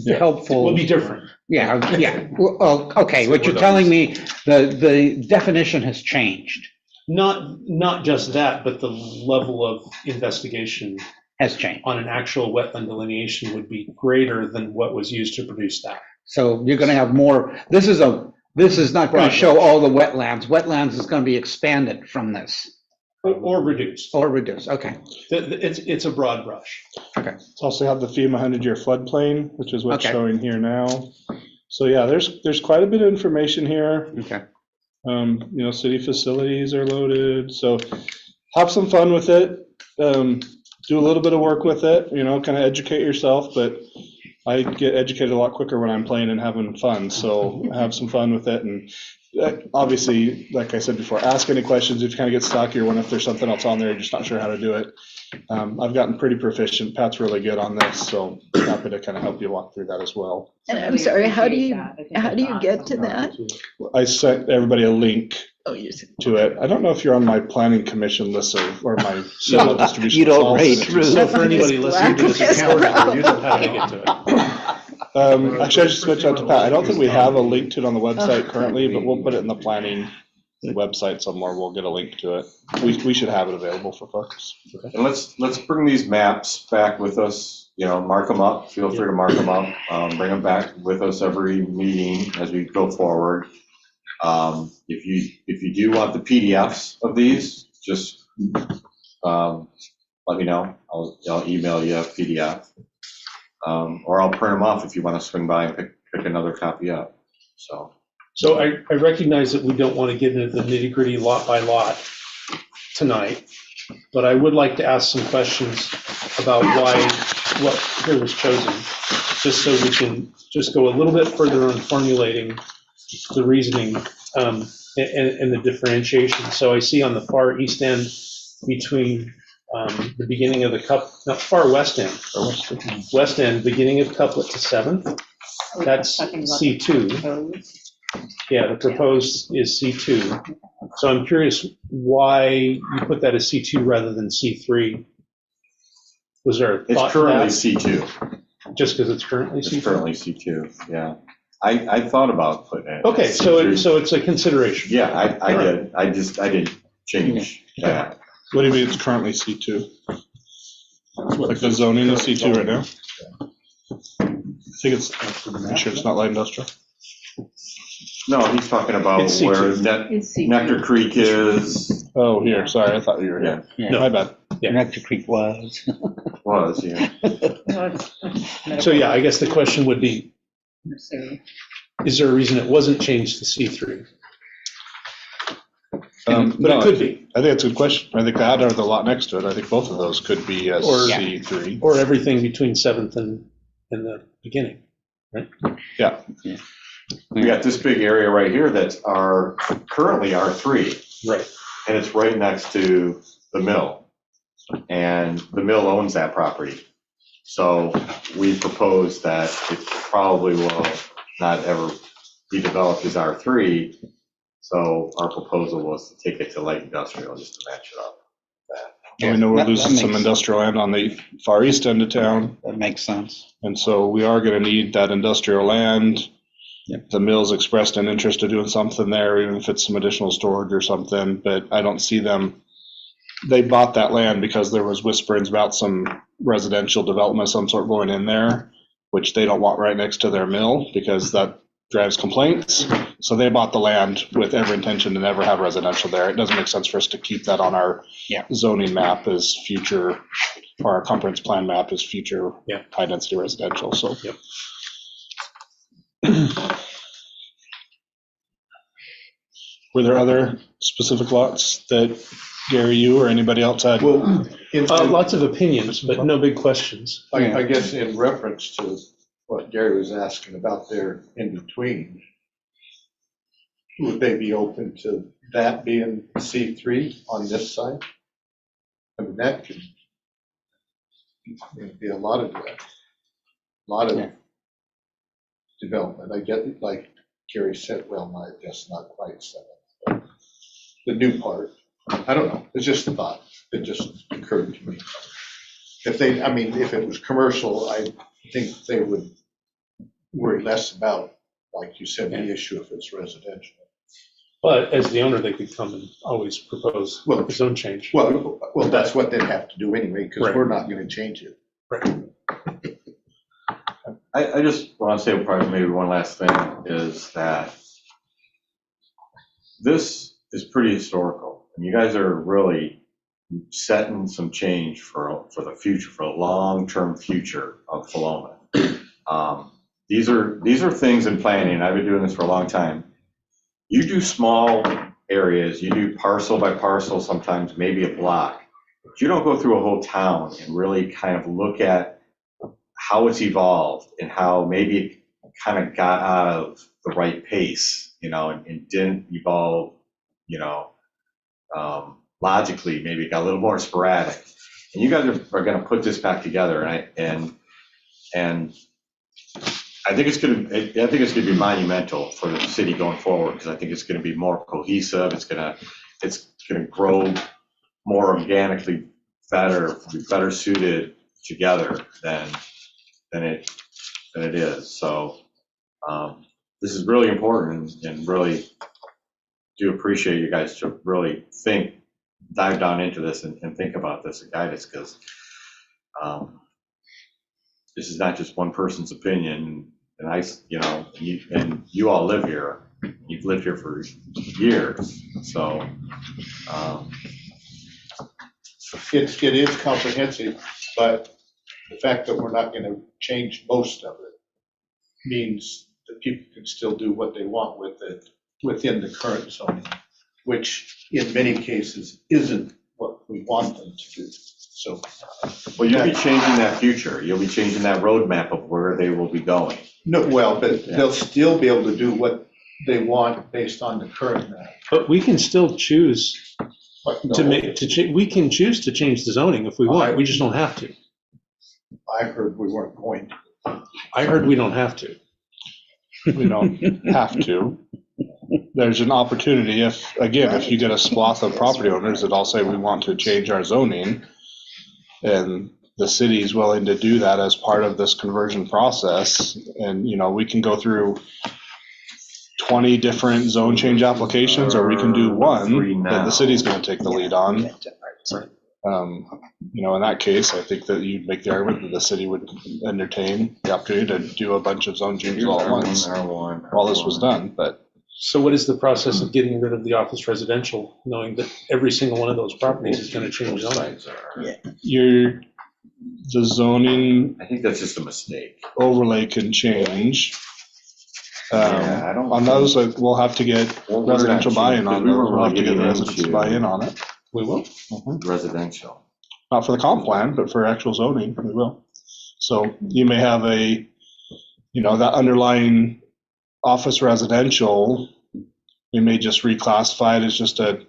helpful. will be different. Yeah. Well, okay, what you're telling me, the definition has changed, Not just that, but the level of investigation has changed. on an actual wetland delineation would be greater than what was used to produce that. So you're gonna have more, this is not gonna Right. show all the wetlands. Wetlands is gonna be expanded from this, Or reduced. or reduced, okay. It's a broad brush. It's also have the FEMA 100-year floodplain, which is what's Okay. showing here now. So yeah, there's quite a bit of information here. Okay. City facilities are loaded, so have some fun with it. Do a little bit of work with it, kind of educate yourself, but I get educated a lot quicker when I'm playing and having fun, so have some fun with it. And obviously, like I said before, ask any questions if you kind of get stuck or if there's something else on there, you're just not sure how to do it. I've gotten pretty proficient. Pat's really good on this, so happy to kind of help you walk through that as well. And I'm We sorry, how do appreciate you, that. I think how do you that's get to awesome. that? I sent everybody a link Oh, you said. to it. I don't know if you're on my planning commission listserv or my So- distribution. You don't I'll rate send it to you. through. So for anybody listening to this Yes, recording, wow. you don't have to get to it. Actually, I just mentioned that to Pat. I don't think we have a link to it on the website currently, but we'll put it in the planning website somewhere. We'll get a link to it. We should have it available for folks. And let's bring these maps back with us, mark them up, feel free to mark them up, bring them back with us every meeting as we go forward. If you do want the PDFs of these, just let me know. I'll email you a PDF. Or I'll print them off if you want to swing by and pick another copy up, so. So I recognize that we don't want to get into the nitty-gritty lot by lot tonight, but I would like to ask some questions about what here was chosen, just so we can just go a little bit further on formulating the reasoning and the differentiation. So I see on the far east end between the beginning of the far west end, beginning of couplet to 7th, that's Talking about C2. the proposed. Yeah, the proposed is C2. So I'm curious why you put that as C2 rather than C3. Was there a It's thought to currently that? C2. Just because it's currently It's C2? currently C2, yeah. I thought about putting it. Okay, as so C3. it's a consideration. Yeah, I did. I didn't change that. What do you mean it's currently C2? Like the zoning is C2 right now? I think I'm sure it's not light industrial. No, he's talking about It's C2. where It's C2. Nectar Creek is, Oh, here, sorry, I thought you were here. No. My bad. Yeah. Nectar Creek was. yeah. Well, it's So yeah, I guess the question would be, So, is there a reason it wasn't changed to C3? But No, it could be, I think that's a good question. I think that or the lot next to it, I think both of those could be as Or- C3. or everything between 7th and the beginning. Yeah, We got this big area right here that's currently R3, Right. and it's right next to the mill. And the mill owns that property. So we propose that it probably will not ever be developed as R3. So our proposal was to take it to light industrial just to match it up. we know we're That- that losing some makes- industrial land on the far east end of town. That makes sense. And so we are going to need that industrial land. Yep. The mill's expressed an interest of doing something there, even if it's some additional storage or something, but I don't see them. They bought that land because there was whisperings about some residential development of some sort going in there, which they don't want right next to their mill because that drives complaints. So they bought the land with every intention to never have residential there. It doesn't make sense for us to keep that on our zoning map as future, or our comprehensive plan map as future high density residential, so. Yep. Were there other specific lots that Gary, you or anybody else had? Well, Lots of opinions, but no big questions. I guess in reference to what Gary was asking about there in between, would they be open to that being C3 on this side? I mean, that could be a lot of development. I get it, like Gary said, well, I guess not quite 7, but the new part, I don't know, it's just a thought, it just occurred to me. If it was commercial, I think they would worry less about, like you said, the issue if it's residential. But as the owner, they could come and always propose Well, a zone change. Well, that's what they'd have to do anyway, because Right. we're not gonna change it. I just want to say probably maybe one last thing is that this is pretty historical. And you guys are really setting some change for the future, for a long-term future of Philomath. These are things in planning. I've been doing this for a long time. You do small areas, you do parcel by parcel, sometimes maybe a block. But you don't go through a whole town and really kind of look at how it's evolved and how maybe it kind of got out of the right pace, and didn't evolve, logically. Maybe it got a little more sporadic. And you guys are going to put this back together, and I think it's going to be monumental for the city going forward, because I think it's going to be more cohesive. It's going to grow more organically, better suited together than it is. So this is really important, and really do appreciate you guys to really dive down into this and think about this and guide us, because this is not just one person's opinion. And you all live here. You've lived here for years, so. It is comprehensive, but the fact that we're not gonna change most of it means that people can still do what they want with it within the current zoning, which in many cases isn't what we want them to do. So. Well, you'll be changing that future. You'll be changing that roadmap of where they will be going. No, well, but they'll still be able to do what they want based on the current map. But we can still choose But to no, make, we can choose to change the zoning if we want. We just don't have to. I heard we weren't going to. I heard we don't have to. We don't have to. There's an opportunity if you get a swath of property owners that all say we want to change our zoning, and the city is willing to do that as part of this conversion process, and, we can go through 20 different zone change applications, or we can do one that the city's going to take the lead on. In that case, I think that you'd make the argument that the city would entertain the opportunity to do a bunch of zone changes all at once while this was done, but. So what is the process of getting rid of the office residential, knowing that every single one of those properties is going to change zoning? The zoning I think that's just a mistake. overlay can change. I don't On those, we'll have to get Well, we're residential not buy-in on choosing, those. because we We'll have to weren't get the really residents to getting buy in into- on it. We will. Residential. Not for the comp plan, but for actual zoning, we will. So you may have that underlying office residential, we may just reclassify it as just a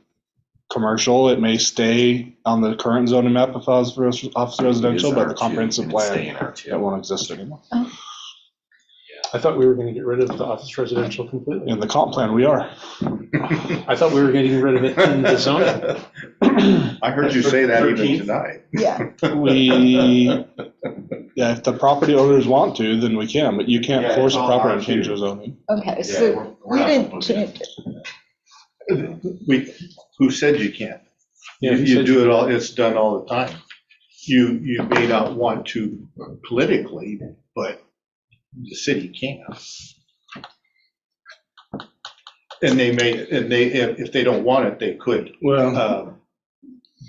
commercial. It may stay on the current zoning map if office residential, but the comprehensive plan, it won't exist anymore. I thought we were going to get rid of the office residential completely. In the comp plan, we are. I thought we were getting rid of it in the zoning. I heard you say that even tonight. Yeah, If the property owners want to, then we can, but you can't Yeah, force a it's all property ours to change here. their zoning. okay, Yeah, so we're we not didn't supposed to. change it. Who said you can't? Yeah, You you you said do it all, it's done all the time. You may not want to politically, but the city can. And if they don't want it, they could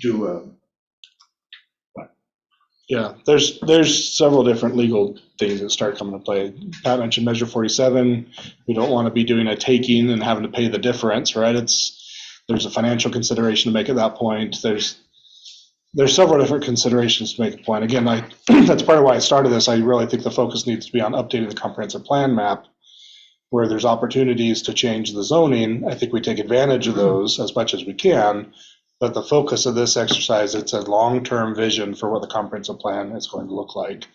do a. Yeah, there's several different legal things that start coming into play. Pat mentioned Measure 47. We don't want to be doing a taking and having to pay the difference, right? There's a financial consideration to make at that point. There's several different considerations to make a point. Again, that's part of why I started this. I really think the focus needs to be on updating the comprehensive plan map, where there's opportunities to change the zoning. I think we take advantage of those as much as we can, But the focus of this exercise, it's a long-term vision for what the comprehensive plan is going to look like.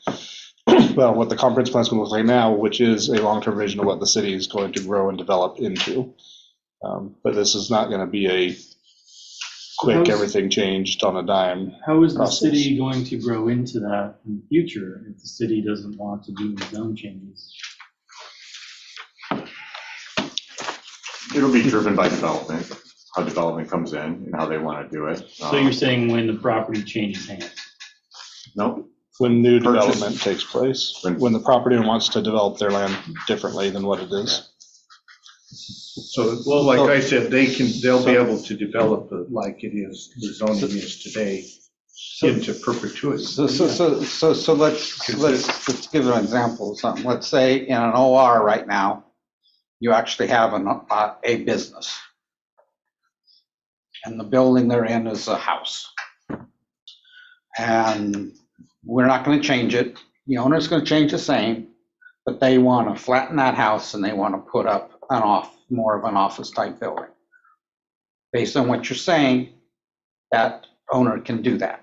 Well, what the comprehensive plan is going to look like now, which is a long-term vision of what the city is going to grow and develop into. But this is not going to be a quick, How's- everything changed on a dime. How is the process. city going to grow into that in the future if the city doesn't want to do the zone changes? It'll be driven by development, how development comes in and how they want to do it. So you're saying when the property changes hands? No, When new Purchase. development takes place, When- when the property owner wants to develop their land differently than what it is. So, well, like I said, they'll be able to develop it like it is, the zoning is today, into perpetuity. So let's give an example of something. Let's say in an OR right now, you actually have a business. And the building they're in is a house. And we're not going to change it. The owner's going to change the same, but they want to flatten that house and they want to put up more of an office type building. Based on what you're saying, that owner can do that.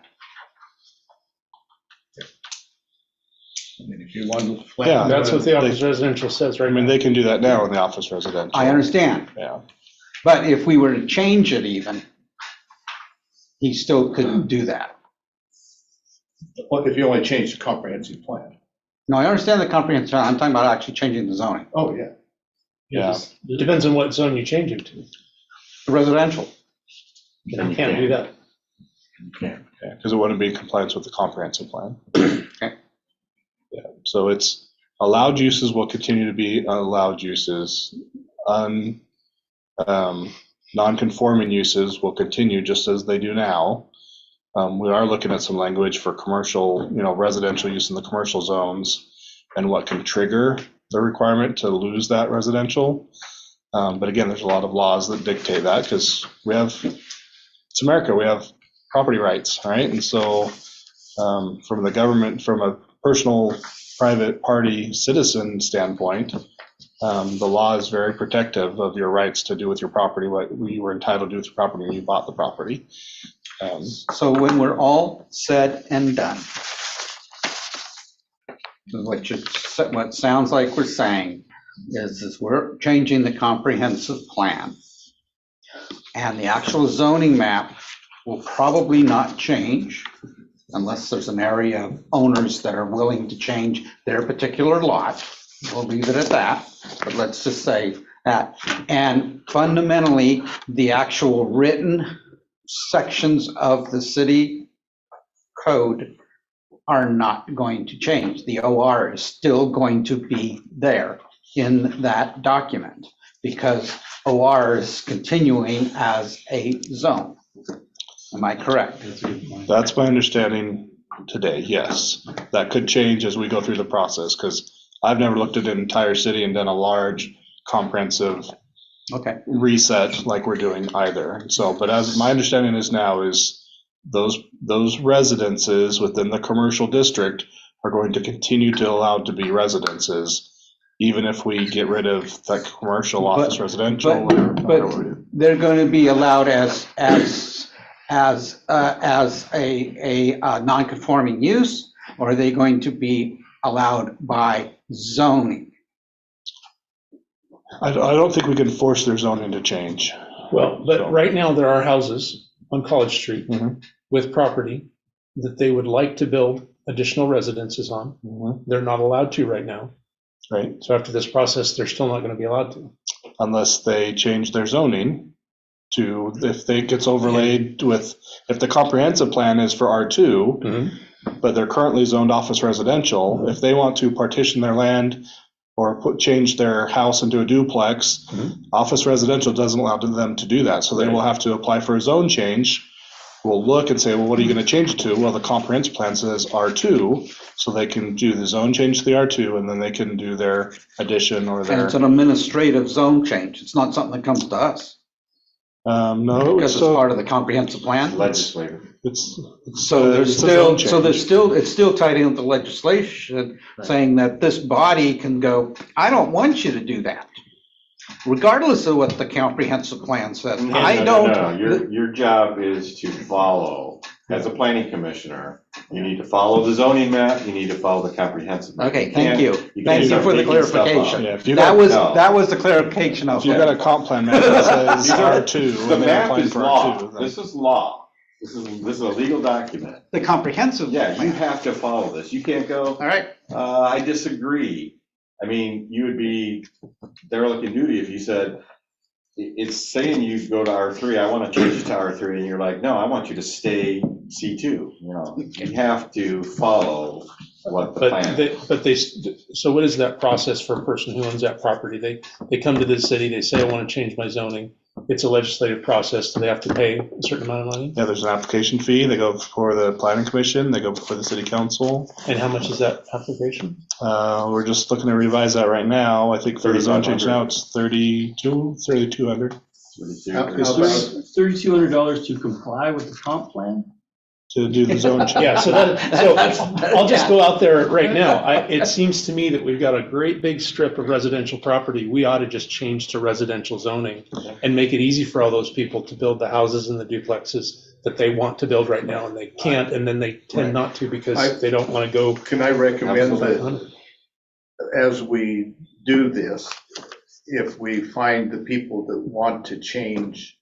I mean, if you want to Yeah, flatten That's it, what the office residential says I right mean, now. they can do that now in the office residential. I understand. Yeah. But if we were to change it even, he still couldn't do that. well, if you only change the comprehensive plan. No, I understand the comprehensive, I'm talking about actually changing the zoning, Oh, yeah. Yeah. Depends on what zone you change it to. the residential. You can't do that. Because it wouldn't be in compliance with the comprehensive plan. Okay. Yeah, so it's allowed uses will continue to be allowed uses. Non-conforming uses will continue just as they do now. We are looking at some language for commercial, residential use in the commercial zones and what can trigger the requirement to lose that residential. But again, there's a lot of laws that dictate that because it's America, we have property rights, right? And so from the government, from a personal, private party citizen standpoint, the law is very protective of your rights to do with your property what you were entitled to do with your property when you bought the property. So when we're all said and done, what sounds like we're saying is we're changing the comprehensive plan. And the actual zoning map will probably not change unless there's an area of owners that are willing to change their particular lot. We'll leave it at that, but let's just say that. And fundamentally, the actual written sections of the city code are not going to change. The OR is still going to be there in that document because OR is continuing as a zone. Am I correct? That's my understanding today, yes. That could change as we go through the process because I've never looked at an entire city and done a large comprehensive Okay. reset like we're doing either. So, but as my understanding is now is those residences within the commercial district are going to continue to allow to be residences, even if we get rid of that commercial office residential. But they're going to be allowed as a non-conforming use, or are they going to be allowed by zoning? I don't think we can force their zoning to change. Well, but right now, there are houses on College Street Mhm. with property that they would like to build additional residences on. They're not allowed to right now. Right, So after this process, they're still not going to be allowed to. unless they change their zoning to, if they gets overlaid with, if the comprehensive plan is for R2, but they're currently zoned office residential, if they want to partition their land or change their house into a duplex, office residential doesn't allow them to do that. So they will have to apply for a zone change. We'll look and say, well, what are you going to change it to? Well, the comprehensive plan says R2, so they can do the zone change to the R2, and then they can do their addition or And their, it's an administrative zone change. It's not something that comes to us no, because it's part of the comprehensive plan. legislative. it's. So there's it's a zone change. it's still tied in with the legislation saying that this body can go, I don't want you to do that. regardless of what the comprehensive plan says. No, I no, don't. no, no. Your job is to follow, as a planning commissioner, you need to follow the zoning map, you need to follow the comprehensive map. Okay, You thank can't- you. can't Thank you start for the making stuff up. clarification. Yeah, if you That got, was the clarification of if you got a comp plan map that says These are- R2, The and they're map applying is for law, R2, then- this is law, this is a legal document. the comprehensive Yeah, you plan. have to follow this, you can't go, All right, I disagree. I mean, you would be derelict in duty if you said, it's saying you go to R3, I want to change it to R3, and you're like, no, I want you to stay C2. You know, you have to follow what the plan. So what is that process for a person who owns that property? They come to the city, they say, I want to change my zoning. It's a legislative process. Do they have to pay a certain amount of money? Yeah, there's an application fee. They go before the planning commission, they go before the city council. And how much is that application? We're just looking to revise that right now. I think for the zone change now, it's 3,200 $3,200 to comply with the comp plan? to do the zone change. Yeah, so I'll just go out there right now. It seems to me that we've got a great big strip of residential property. We ought to just change to residential zoning and make it easy for all those people to build the houses and the duplexes that they want to build right now and they can't, and then they tend not to because they don't want to go. Can I recommend that Absolutely. as we do this, if we find the people that want to change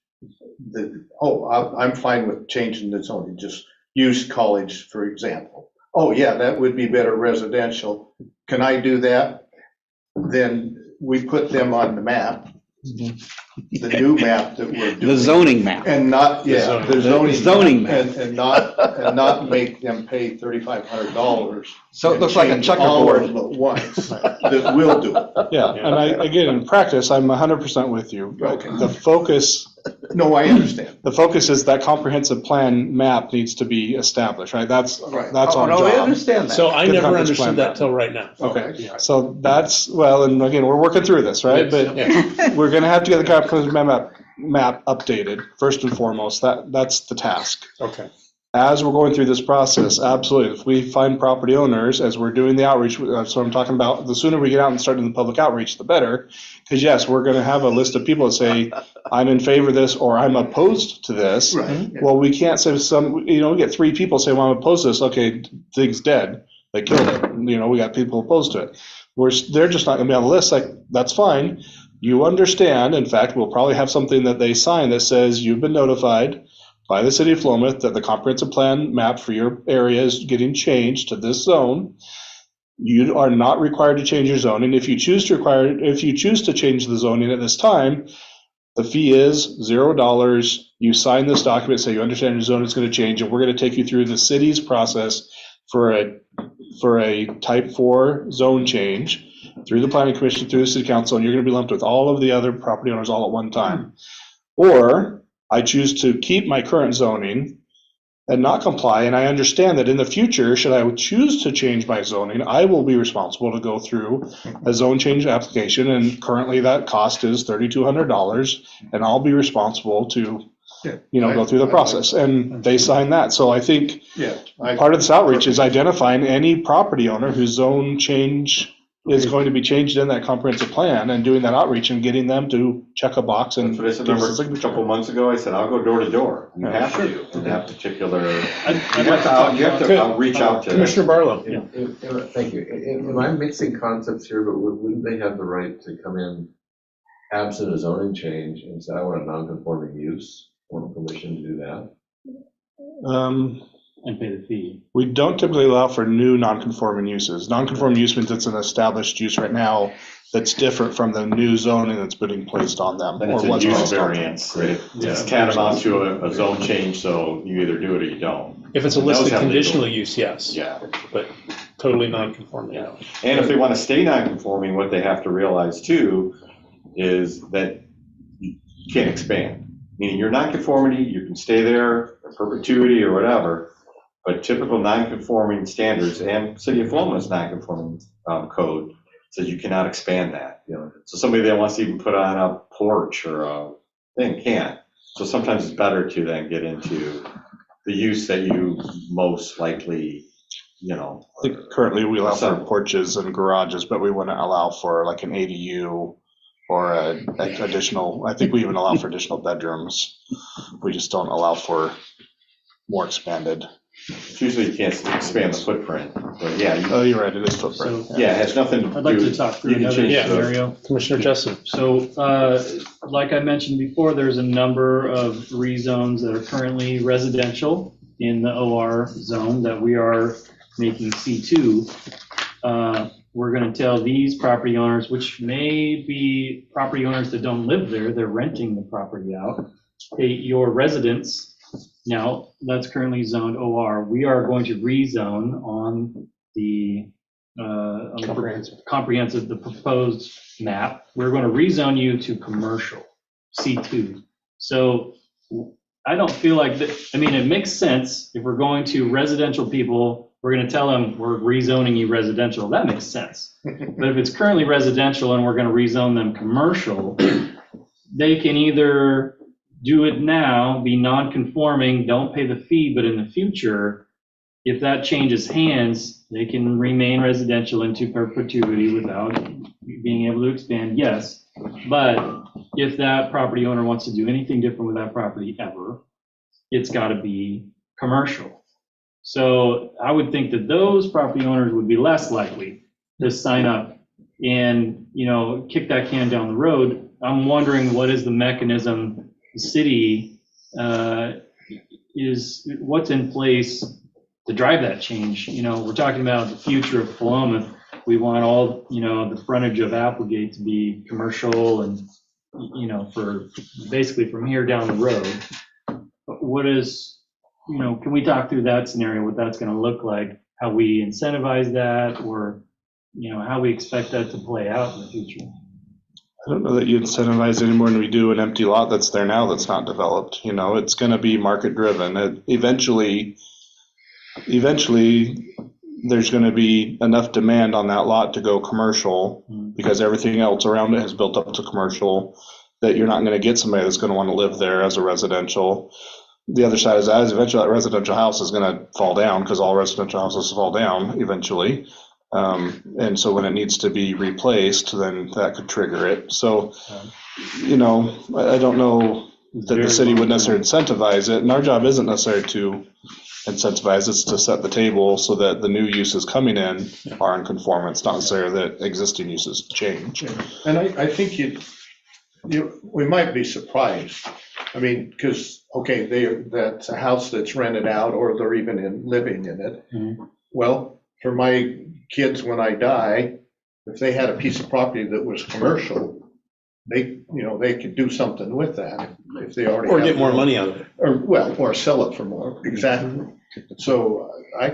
I'm fine with changing the zoning, just use college, for example. Oh, yeah, that would be better residential. Can I do that? Then we put them on the map, the new map that we're doing. the zoning map. And not, yeah, the zoning. zoning map. And not make them pay $3,500. So it looks like a and change all checkerboard. of them at once, that will do it. Yeah, and again, in practice, I'm 100% with you. Okay. The focus No, I understand. is that comprehensive plan map needs to be established, right? That's Right. our Oh, no, I job. understand that. So I Good never comprehensive understood plan. that till right now. Okay, so that's, well, and again, we're working through this, right? But Yeah. we're gonna have to get the comprehensive map updated, first and foremost. That's the task. Okay. As we're going through this process, absolutely, if we find property owners, as we're doing the outreach, that's what I'm talking about, the sooner we get out and start doing the public outreach, the better. Because yes, we're gonna have a list of people that say, I'm in favor of this, or I'm opposed to this. Right. Well, we can't say we get 3 people say, well, I'm opposed to this, okay, thing's dead, they killed it, we got people opposed to it. They're just not gonna be on the list, like, that's fine. You understand, in fact, we'll probably have something that they sign that says you've been notified by the city of Philomath that the comprehensive plan map for your area is getting changed to this zone. You are not required to change your zoning. If you choose to change the zoning at this time, the fee is $0. You sign this document, say you understand your zone is going to change, and we're going to take you through the city's process for a type 4 zone change through the planning commission, through the city council, and you're going to be lumped with all of the other property owners all at one time. Or I choose to keep my current zoning and not comply, and I understand that in the future, should I choose to change my zoning, I will be responsible to go through a zone change application, and currently that cost is $3,200, and I'll be responsible to, go through the process, and they sign that. So I think part of this outreach is identifying any property owner whose zone change is going to be changed in that comprehensive plan, and doing that outreach and getting them to check a box and. That's what I said, remember a couple months ago, I said, I'll go door to door. You have to, in that particular, you have to reach out to. Commissioner Barlow. Thank you. Am I mixing concepts here, but wouldn't they have the right to come in absent a zoning change and say, I want a non-conforming use, want permission to do that? And pay the fee. We don't typically allow for new non-conforming uses. Non-conforming use means it's an established use right now that's different from the new zoning that's being placed on them. Then it's or a what's use placed on them. variance. It's tantamount to a zone change, so you either do it or you don't. If it's a And those listed have legal- conditional use, yes. Yeah. But totally non-conforming, no. And if they want to stay non-conforming, what they have to realize too is that you can't expand. Meaning your non-conformity, you can stay there in perpetuity or whatever, but typical non-conforming standards and City of Philomath's non-conforming code says you cannot expand that. So somebody that wants to even put on a porch or a thing can't. So sometimes it's better to then get into the use that you most likely, I think currently we allow for So- porches and garages, but we wouldn't allow for like an ADU or additional, I think we even allow for additional bedrooms. We just don't allow for more expanded. Usually you can't expand the footprint, but yeah, Oh, you're right, it is footprint. So- yeah, it has nothing to do. I'd like to talk through you can another change the- scenario. Commissioner Justin. So, like I mentioned before, there's a number of rezones that are currently residential in the OR zone that we are making C2. We're going to tell these property owners, which may be property owners that don't live there, they're renting the property out. Hey, your residents, now that's currently zoned OR, we are going to rezone on the comprehensive, the proposed map. We're going to rezone you to commercial, C2. So I don't feel like that, I mean, it makes sense if we're going to residential people, we're going to tell them we're rezoning you residential. That makes sense. But if it's currently residential and we're going to rezone them commercial, they can either do it now, be non-conforming, don't pay the fee, but in the future, if that changes hands, they can remain residential into perpetuity without being able to expand, yes. But if that property owner wants to do anything different with that property ever, it's got to be commercial. So I would think that those property owners would be less likely to sign up and, kick that can down the road. I'm wondering what is the mechanism the city what's in place to drive that change. We're talking about the future of Philomath. We want all, the frontage of Applegate to be commercial and, for basically from here down the road. What is, can we talk through that scenario, what that's going to look like, how we incentivize that, or, how we expect that to play out in the future? I don't know that you incentivize any more than we do an empty lot that's there now that's not developed. It's going to be market driven. Eventually, there's going to be enough demand on that lot to go commercial because everything else around it has built up to commercial, that you're not going to get somebody that's going to want to live there as a residential. The other side is that eventually that residential house is going to fall down because all residential houses fall down eventually. And so when it needs to be replaced, then that could trigger it. So, I don't know that the city would necessarily incentivize it. And our job isn't necessarily to incentivize, it's to set the table so that the new uses coming in are in conformance, not necessarily that existing uses change. And I think we might be surprised. I mean, because, okay, that's a house that's rented out or they're even living in it. Mm-hmm. Well, for my kids, when I die, if they had a piece of property that was commercial, they could do something with that if they already. Or get more money out of it. Or sell it for more, exactly. So I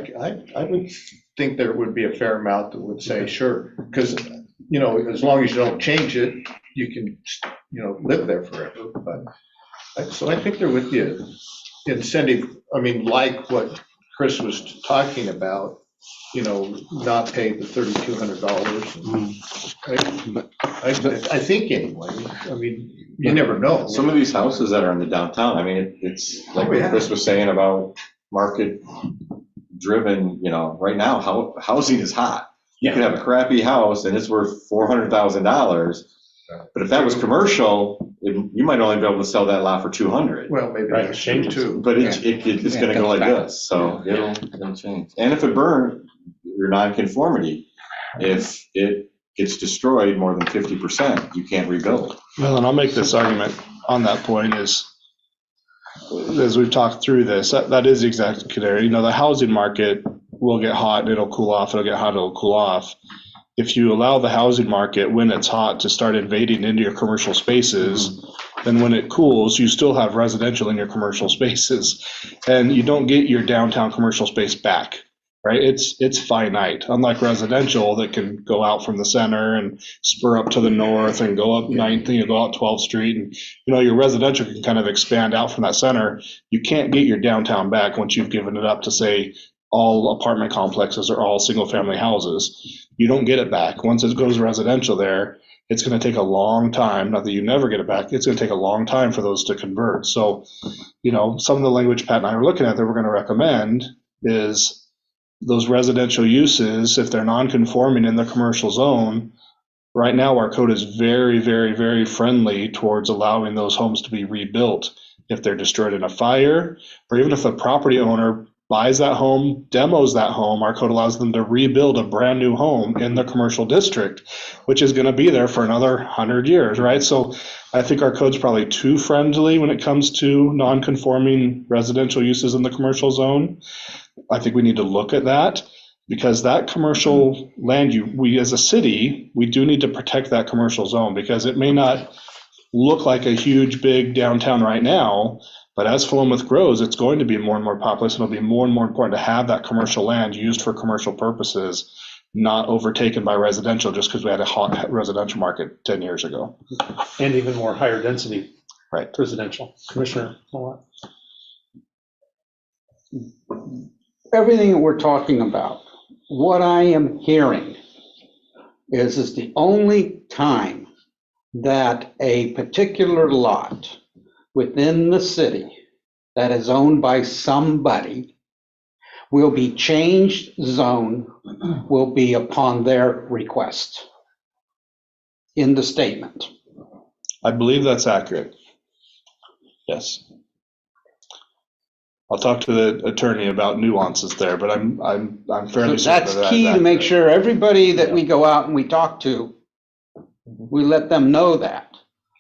would think there would be a fair amount that would say, sure, because, as long as you don't change it, you can, live there forever. But so I think there would be an incentive, like what Chris was talking about, not pay the $3,200. I think anyway, you never know. Some of these houses that are in the downtown, it's like what Chris was saying about market driven, right now, housing is hot. You could have a crappy house and it's worth $400,000. But if that was commercial, you might only be able to sell that lot for 200. Well, maybe Right, that's true too. But it's going to go like this, so it'll change. And if it burned, your nonconformity, if it gets destroyed more than 50%, you can't rebuild. Well, and I'll make this argument on that point is, as we've talked through this, that is the exact scenario. The housing market will get hot, it'll cool off, it'll get hot, it'll cool off. If you allow the housing market, when it's hot, to start invading into your commercial spaces, then when it cools, you still have residential in your commercial spaces. And you don't get your downtown commercial space back, right? It's finite, unlike residential that can go out from the center and spur up to the north and go up 9th and go out 12th Street. And, your residential can kind of expand out from that center. You can't get your downtown back once you've given it up to, say, all apartment complexes or all single family houses. You don't get it back. Once it goes residential there, it's going to take a long time, not that you never get it back, it's going to take a long time for those to convert. So, some of the language Pat and I were looking at that we're going to recommend is those residential uses, if they're non-conforming in the commercial zone, Right now, our code is very, very, very friendly towards allowing those homes to be rebuilt if they're destroyed in a fire, or even if the property owner buys that home, demos that home, our code allows them to rebuild a brand new home in the commercial district, which is going to be there for another 100 years, right? So I think our code's probably too friendly when it comes to non-conforming residential uses in the commercial zone. I think we need to look at that, because that commercial land, we as a city, we do need to protect that commercial zone, because it may not look like a huge, big downtown right now, but as Philomath grows, it's going to be more and more populous, and it'll be more and more important to have that commercial land used for commercial purposes, not overtaken by residential just because we had a hot residential market 10 years ago. And even more higher density. Right. Residential. Commissioner Millett. Everything that we're talking about, what I am hearing is the only time that a particular lot within the city that is owned by somebody will be changed zone will be upon their request in the statement. I believe that's accurate. Yes. I'll talk to the attorney about nuances there, but I'm fairly So certain that's key to make sure everybody that we go out and we talk to, we let them know that.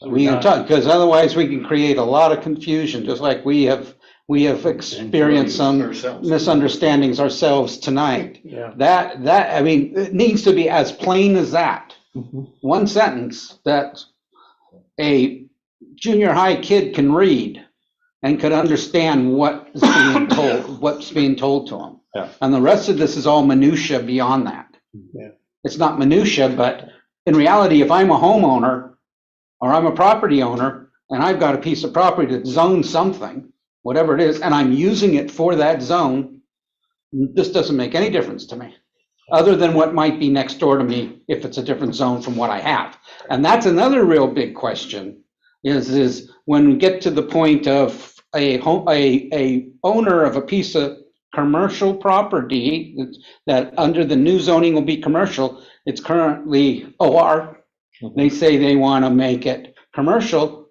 We talk, because otherwise we can create a lot of confusion, just like we have experienced some misunderstandings ourselves tonight. Yeah. I mean, it needs to be as plain as that. One sentence that a junior high kid can read and could understand what's being told to them. Yeah. And the rest of this is all minutia beyond that. Yeah. It's not minutia, but in reality, if I'm a homeowner or I'm a property owner and I've got a piece of property that zones something, whatever it is, and I'm using it for that zone, this doesn't make any difference to me, other than what might be next door to me if it's a different zone from what I have. And that's another real big question, is when we get to the point of a owner of a piece of commercial property that under the new zoning will be commercial, it's currently OR. They say they want to make it commercial.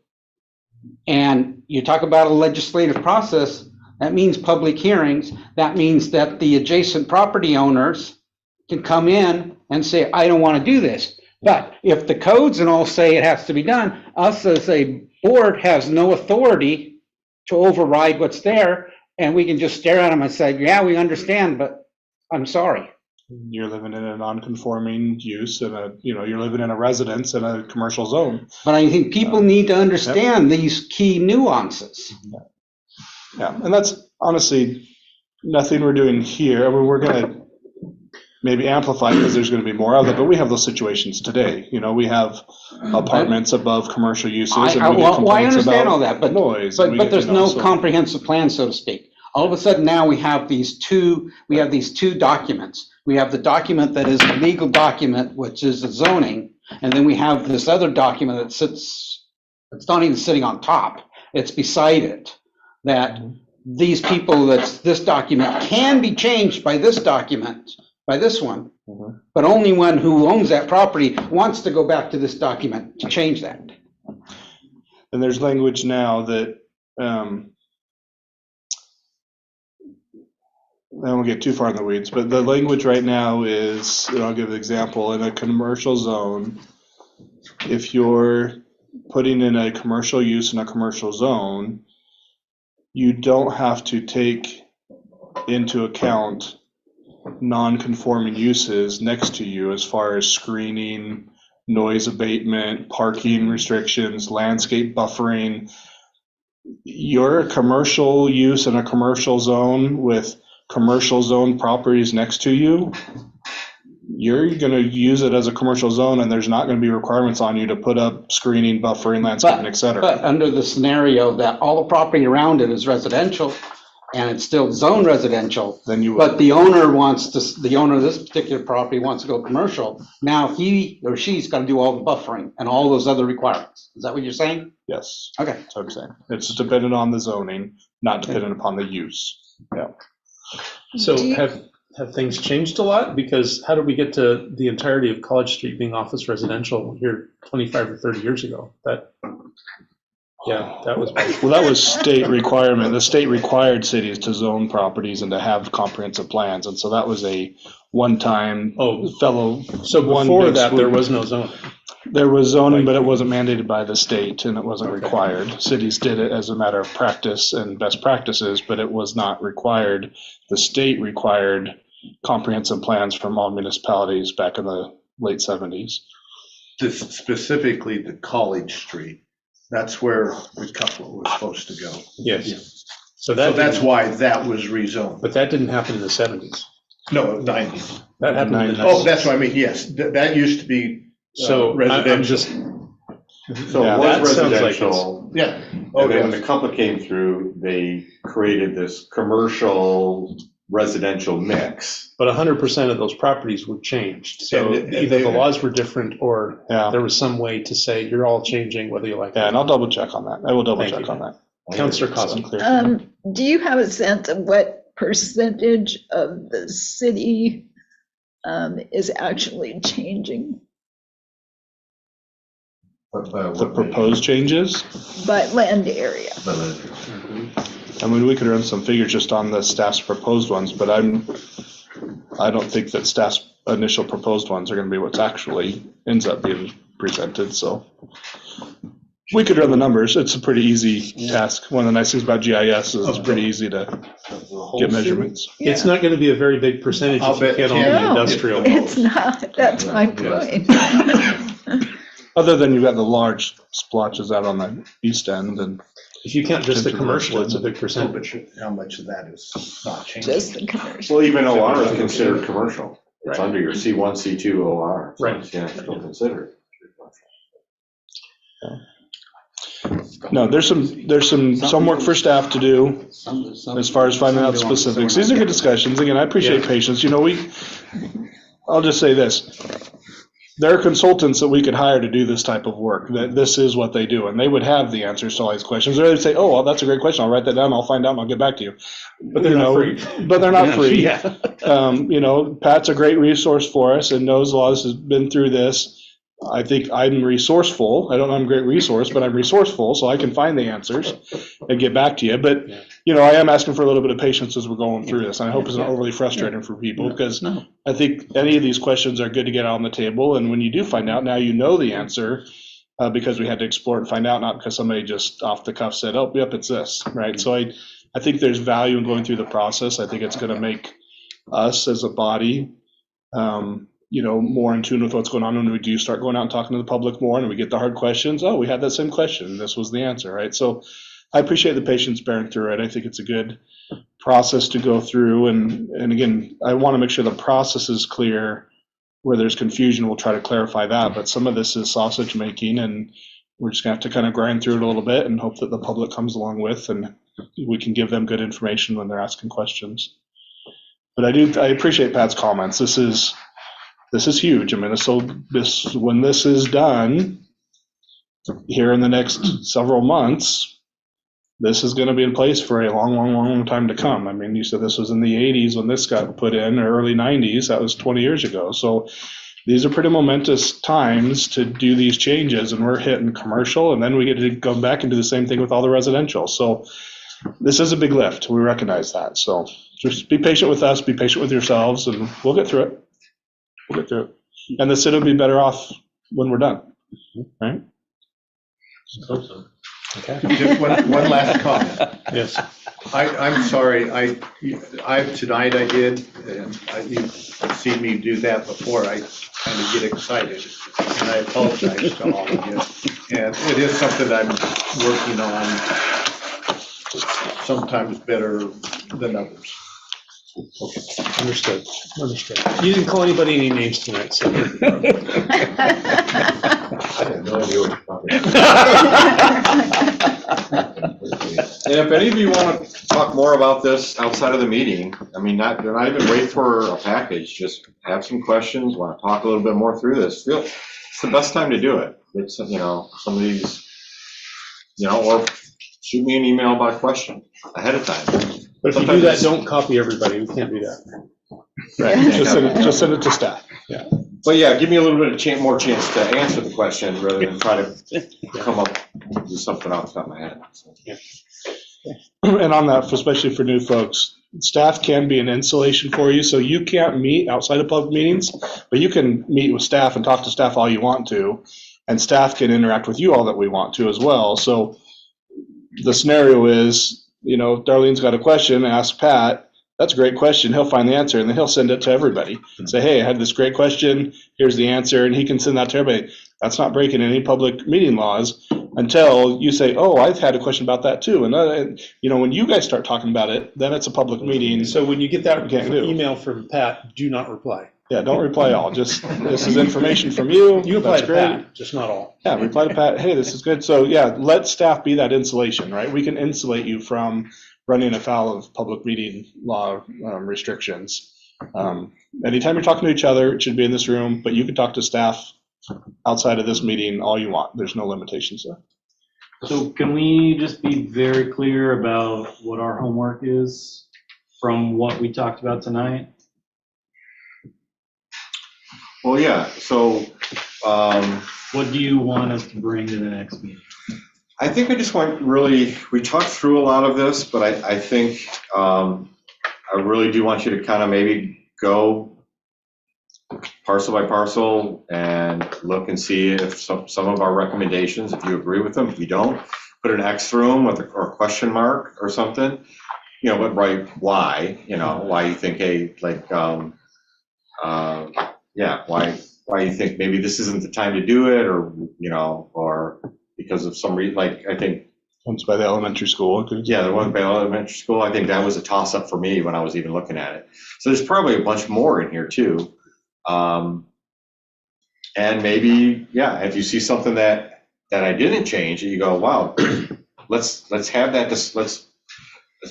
And you talk about a legislative process, that means public hearings. That means that the adjacent property owners can come in and say, I don't want to do this. But if the codes and all say it has to be done, us as a board has no authority to override what's there, and we can just stare at them and say, yeah, we understand, but I'm sorry. You're living in a non-conforming use, and you're living in a residence in a commercial zone. But I think people need to understand these key nuances. Yeah, and that's honestly nothing we're doing here. I mean, we're going to maybe amplify because there's going to be more of it, but we have those situations today. We have apartments above commercial uses, and we get I complaints understand about all that, but noise. but there's no comprehensive plan, so to speak. All of a sudden now we have these two documents. We have the document that is a legal document, which is the zoning, and then we have this other document that sits, it's not even sitting on top, it's beside it. That these people, this document can be changed by this document, by this one, but only one who owns that property wants to go back to this document to change that. And there's language now that, I won't get too far in the weeds, but the language right now is, I'll give an example, in a commercial zone, if you're putting in a commercial use in a commercial zone, you don't have to take into account non-conforming uses next to you as far as screening, noise abatement, parking restrictions, landscape buffering. Your commercial use in a commercial zone with commercial zone properties next to you, you're going to use it as a commercial zone, and there's not going to be requirements on you to put up screening, buffering, landscaping, et cetera. But under the scenario that all the property around it is residential and it's still zone residential, Then you would. but the owner of this particular property wants to go commercial, now he or she's got to do all the buffering and all those other requirements. Is that what you're saying? Yes, Okay. that's what I'm saying. It's just dependent on the zoning, not dependent upon the use. Yeah. So Do you- have, have things changed a lot? Because how did we get to the entirety of College Street being office residential here 25 or 30 years ago? That was. Well, that was state requirement. The state required cities to zone properties and to have comprehensive plans. And so that was a one-time fellow. So before that, there was no zoning. There was zoning, but it wasn't mandated by the state and it wasn't required. Cities did it as a matter of practice and best practices, but it was not required. The state required comprehensive plans from all municipalities back in the late 70s. Specifically the College Street, that's where the couple was supposed to go. Yes. So So that's why that was rezoned. But that didn't happen in the 70s. No, 90s. That happened in the 90s. Oh, that's what I mean, yes, that used to be So I'm residential. just, So Yeah, it was that sounds like residential, Yeah. and Oh, then when yes. the CUPA came through, they created this commercial residential mix. but 100% of those properties were changed. So And either the laws were different or Yeah. there was some way to say you're all changing whether you like Yeah, it. and I'll double check on that. I will double Thank check you. on that. Counselor So Cosmo. clear. Do you have a sense of what percentage of the city is actually changing The proposed changes, by land area? I mean, we could run some figures just on the staff's proposed ones, but I don't think that staff's initial proposed ones are gonna be what's actually ends up being presented, so. We could run the numbers. It's a pretty easy task. One of the nice things about GIS is it's pretty easy to get measurements. It's not going to be a very big percentage I'll if you bet get all Ken- the No. industrial. It's not, that's my point. Other than you've got the large splotches out on the east end and. If you count just the Potential commercial, it's a big But percentage. how much of that is not changing? Just the commercial. Well, even OR is considered commercial. It's Right. under your C1, C2 OR. so Right. it's, yeah, still considered. No, there's some work for staff to do as far as finding out specifics. These are good discussions. Again, I appreciate Yeah. patience. You know, I'll just say this. There are consultants that we could hire to do this type of work, that this is what they do, and they would have the answers to all these questions. Or they'd say, oh, well, that's a great question. I'll write that down. I'll find out and I'll get back to you. But they're You not know, free. But they're not free. Yeah. You know, Pat's a great resource for us and knows a lot of us has been through this. I think I'm resourceful. I don't know I'm a great resource, but I'm resourceful, so I can find the answers and get back to you. But, you know, I am asking for a little bit of patience as we're going through this. And I hope it's not overly frustrating for people because I think any of these questions are good to get out on the table. And when you do find out, now you know the answer because we had to explore and find out, not because somebody just off the cuff said, oh, yep, it's this, right? So I think there's value in going through the process. I think it's going to make us as a body you know, more in tune with what's going on when we do start going out and talking to the public more and we get the hard questions. Oh, we had that same question. This was the answer, right? So I appreciate the patience bearing through it. I think it's a good process to go through. And again, I want to make sure the process is clear. Where there's confusion, we'll try to clarify that. But some of this is sausage making and we're just gonna have to kind of grind through it a little bit and hope that the public comes along with and we can give them good information when they're asking questions. But I appreciate Pat's comments. This is huge. I mean, when this is done here in the next several months, this is going to be in place for a long, long, long time to come. I mean, you said this was in the 80s when this got put in, or early 90s. That was 20 years ago. So these are pretty momentous times to do these changes, and we're hitting commercial, and then we get to go back and do the same thing with all the residential. So this is a big lift. We recognize that. So just be patient with us, be patient with yourselves, and we'll get through it. We'll get through it. And the city will be better off when we're done, right? Okay. Just one last comment. Yes. I'm sorry, tonight I did, and you've seen me do that before, I kind of get excited, and I apologize to all of you. And it is something I'm working on, sometimes better than others. Okay. Understood. You didn't call anybody any names tonight, so. I have no idea what you're talking about. And if any of you want to talk more about this outside of the meeting, I mean, not even wait for a package, just have some questions, want to talk a little bit more through this, it's the best time to do it. It's, you know, some of these, you know, or shoot me an email about a question ahead of time. But if you do that, don't copy everybody. We can't do that. Right, just send it to staff. But yeah, give me a little bit of more chance to answer the question rather than try to come up with something off the top of my head. So. And on that, especially for new folks, staff can be an insulation for you. So you can't meet outside of public meetings, but you can meet with staff and talk to staff all you want to. And staff can interact with you all that we want to as well. So the scenario is, you know, if Darlene's got a question, ask Pat. That's a great question. He'll find the answer and then he'll send it to everybody. Say, hey, I had this great question. Here's the answer. And he can send that to everybody. That's not breaking any public meeting laws until you say, oh, I've had a question about that too. And you know, when you guys start talking about it, then it's a public meeting. So when you get that Can't do. email from Pat, do not reply. Yeah, don't reply all. Just, this is information from you. You reply That's to great. Pat, just not all. Yeah, reply to Pat, hey, this is good. So yeah, let staff be that insulation, right? We can insulate you from running afoul of public meeting law restrictions. Anytime you're talking to each other, it should be in this room, but you can talk to staff outside of this meeting all you want. There's no limitations there. So can we just be very clear about what our homework is from what we talked about tonight? Well, yeah, so What do you want us to bring to the next meeting? I think I just want we talked through a lot of this, but I think I really do want you to kind of maybe go parcel by parcel and look and see if some of our recommendations, if you agree with them. If you don't, put an X through them with or a question mark or something, you know, but write why, you know, why you think, hey, like, yeah, why you think maybe this isn't the time to do it, or, you know, or because of some reason, like, I think, One's by the elementary school. yeah, the one by elementary school, I think that was a toss-up for me when I was even looking at it. So there's probably a bunch more in here too. And maybe, yeah, if you see something that I didn't change, you go, wow, let's have that, let's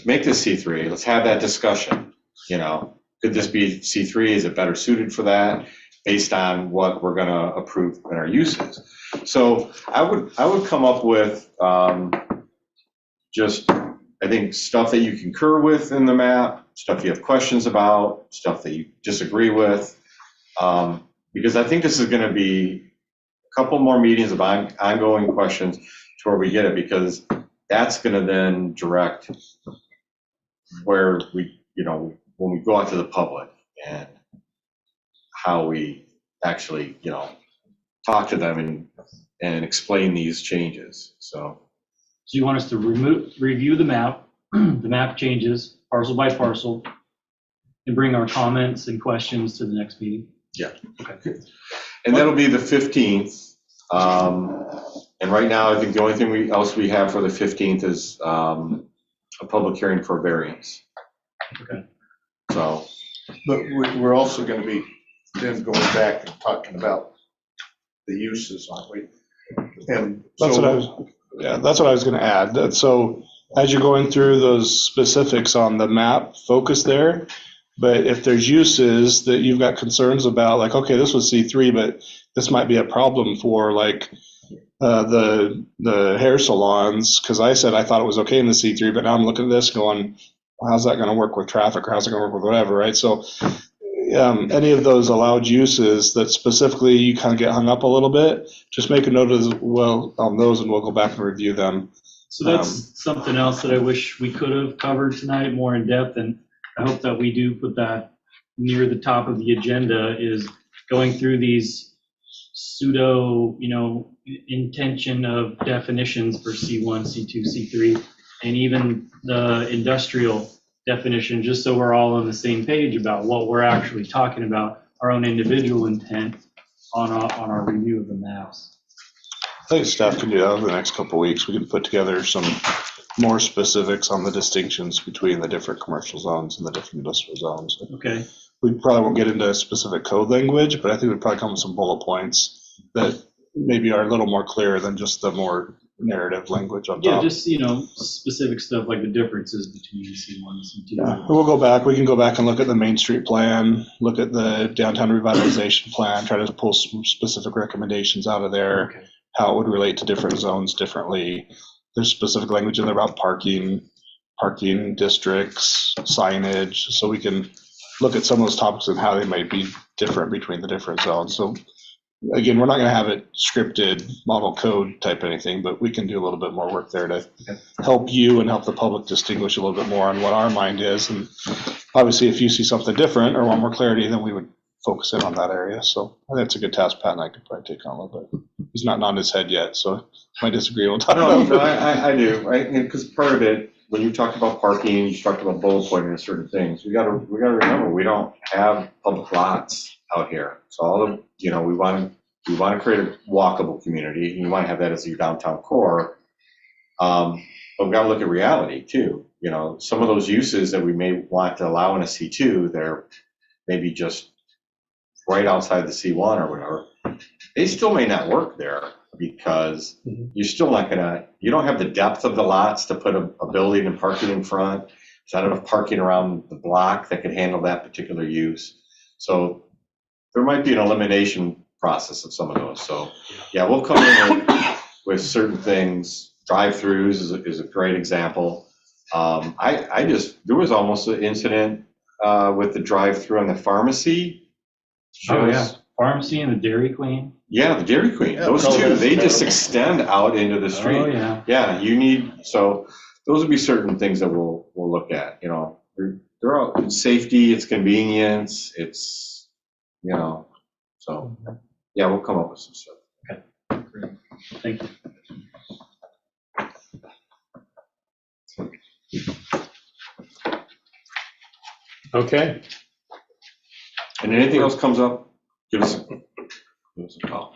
make this C3, let's have that discussion, you know. Could this be C3? Is it better suited for that based on what we're gonna approve in our uses? So I would come up with just, I think, stuff that you concur with in the map, stuff you have questions about, stuff that you disagree with. Because I think this is gonna be a couple more meetings of ongoing questions to where we get it, because that's gonna then direct where we, you know, when we go out to the public and how we actually, you know, talk to them and explain these changes. So you want us to review the map, the map changes, parcel by parcel, and bring our comments and questions to the next meeting? yeah. Okay. And that'll be the 15th. And right now, I think the only thing else we have for the 15th is a public hearing for variance. Okay. So, But we're also gonna be then going back and talking about the uses, aren't we? And That's what I so, was, yeah, that's what I was gonna add. So as you're going through those specifics on the map, focus there. But if there's uses that you've got concerns about, like, okay, this was C3, but this might be a problem for like the hair salons, because I said I thought it was okay in the C3, but now I'm looking at this going, well, how's that gonna work with traffic, or how's it gonna work with whatever, right? So any of those allowed uses that specifically you kind of get hung up a little bit, just make a note as well on those, and we'll go back and review them. So that's something else that I wish we could have covered tonight more in depth, and I hope that we do put that near the top of the agenda, is going through these pseudo, you know, intention of definitions for C1, C2, C3, and even the industrial definition, just so we're all on the same page about what we're actually talking about, our own individual intent on our review of the maps. I think staff can do that over the next couple of weeks. We can put together some more specifics on the distinctions between the different commercial zones and the different industrial zones. Okay. We probably won't get into specific code language, but I think we'd probably come with some bullet points that maybe are a little more clear than just the more narrative language on Yeah, top. just, you know, specific stuff like the differences between C1 and C2. Yeah, we'll go back. We can go back and look at the Main Street plan, look at the downtown revitalization plan, try to pull some specific recommendations out of there, Okay. how it would relate to different zones differently. There's specific language in there about parking districts, signage, so we can look at some of those topics and how they might be different between the different zones. So again, we're not going to have it scripted model code type anything, but we can do a little bit more work there to help you and help the public distinguish a little bit more on what our mind is. And obviously, if you see something different or want more clarity, then we would focus in on that area. So I think it's a good task Pat and I could probably take on a little bit. He's not nodding his head yet, so I might disagree. We'll talk No, about it. I do, right? Because part of it, when you talked about parking, you talked about bullet pointing certain things. We gotta remember, we don't have public lots out here. So all of, we want to create a walkable community, and you want to have that as your downtown core. But we got to look at reality too. Some of those uses that we may want to allow in a C2, they're maybe just right outside the C1 or whatever. They still may not work there because you're still not you don't have the depth of the lots to put a building and parking in front. There's not enough parking around the block that could handle that particular use. So there might be an elimination process of some of those. So yeah, we'll come in with certain things. Drive-throughs is a great example. There was almost an incident with the drive-through on the pharmacy. Oh, yeah. Pharmacy and the Dairy Queen. Yeah, the Dairy Queen. Those two, they just extend out into the street. Oh, yeah. Yeah, so those would be certain things that we'll look at. They're all, it's safety, it's convenience, it's, so, yeah, we'll come up with some stuff. Okay, great. Thank you. Okay. And anything else comes up, give us a call.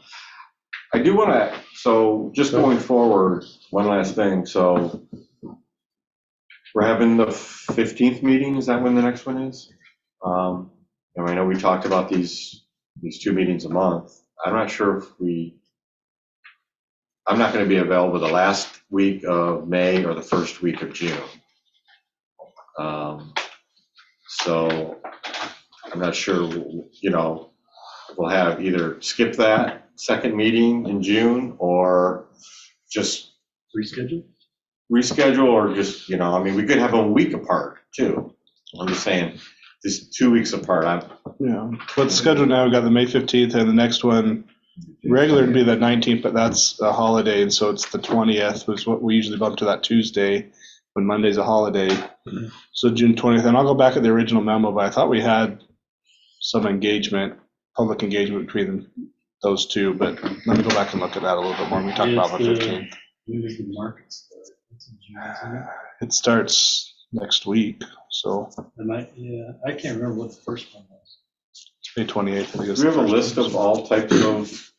I do want to, so just going forward, one last thing. So we're having the 15th meeting. Is that when the next one is? And I know we talked about these 2 meetings a month. I'm not sure if I'm not going to be available the last week of May or the first week of June. So I'm not sure, we'll have either skip that second meeting in June or just reschedule or just, we could have a week apart too. I'm just saying, this 2 weeks apart. Yeah, but scheduled now, we've got the May 15th and the next one, regular would be the 19th, but that's a holiday. And so it's the 20th was what we usually bump to that Tuesday when Monday's a holiday. Mm-hmm. So June 20th, and I'll go back at the original memo, but I thought we had some public engagement between those two, but let me go back and look at that a little bit more when we talk about the 15th. It starts next week, so I can't remember what the first one was. May 28th, I think. Do we have a list of all types of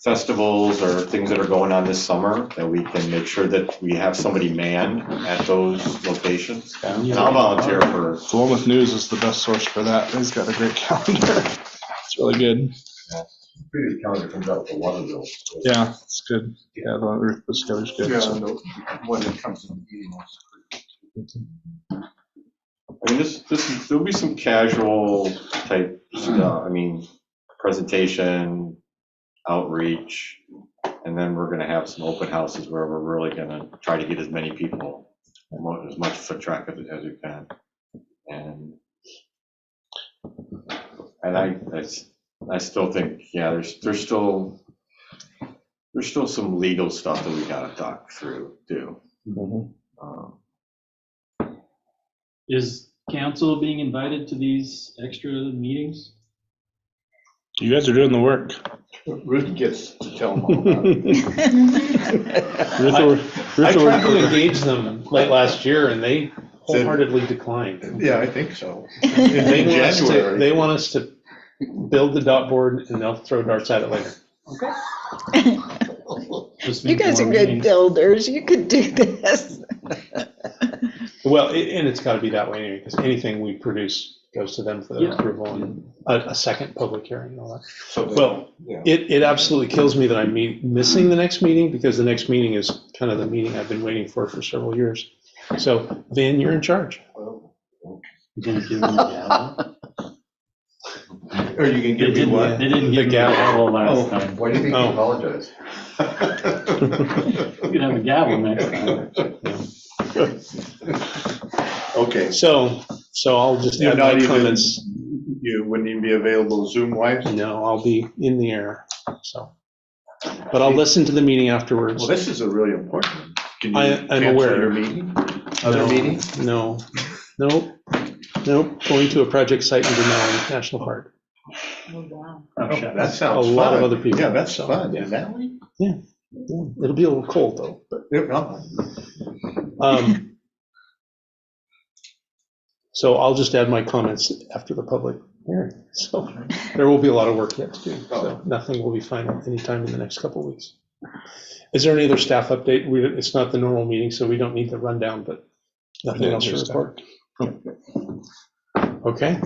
festivals or things that are going on this summer that we can make sure that we have somebody manned at those locations? And I'll volunteer for. The one with news is the best source for that. He's got a great calendar. It's really good. Previous calendar comes out with a lot of those. Yeah, it's good. Yeah, the one Ruth was good. Yeah, So. the one that comes in the meeting was I mean, there'll be some casual type stuff. I mean, presentation, outreach, and then we're going to have some open houses where we're really going to try to get as many people, as much foot traffic as we can. And I still think, yeah, there's still some legal stuff that we got to talk through too. Is council being invited to these extra meetings? You guys are doing the work. Ruth gets to tell them all about it. I tried to engage them late last year and they wholeheartedly declined. Yeah, I think so. They want us to build the dot board and they'll throw darts at it later. You guys are good builders. You could do this. Well, and it's got to be that way anyway, because anything we produce goes to them for their approval and a second public hearing and all that. So Well, yeah. it absolutely kills me that I'm missing the next meeting, because the next meeting is kind of the meeting I've been waiting for several years. So, Vin, you're in charge. You're gonna give them the gavel? Or you can give me what? They didn't The give me the gavel last Oh. time. Why do you think Oh. you apologize? You can have a gavel next time. Okay, So, So I'll just You're add not my even, comments. you wouldn't even be available Zoom-wise? No, I'll be in the air, so. But I'll listen to the meeting afterwards. Well, this is a really important one. Can you I'm cancel aware. your meeting? Other No, meeting? No, nope, going to a project site in Denali National Park. Oh, wow. Oh, shit. That sounds A fun. lot of other people, Yeah, that's so, fun. yeah. Denali? Yeah, it'll be a little cold though, but. So I'll just add my comments after the public hearing. So there will be a lot of work yet to do. So nothing will be final anytime in the next couple of weeks. Is there any other staff update? It's not the normal meeting, so we don't need the rundown, but nothing else to report. Okay.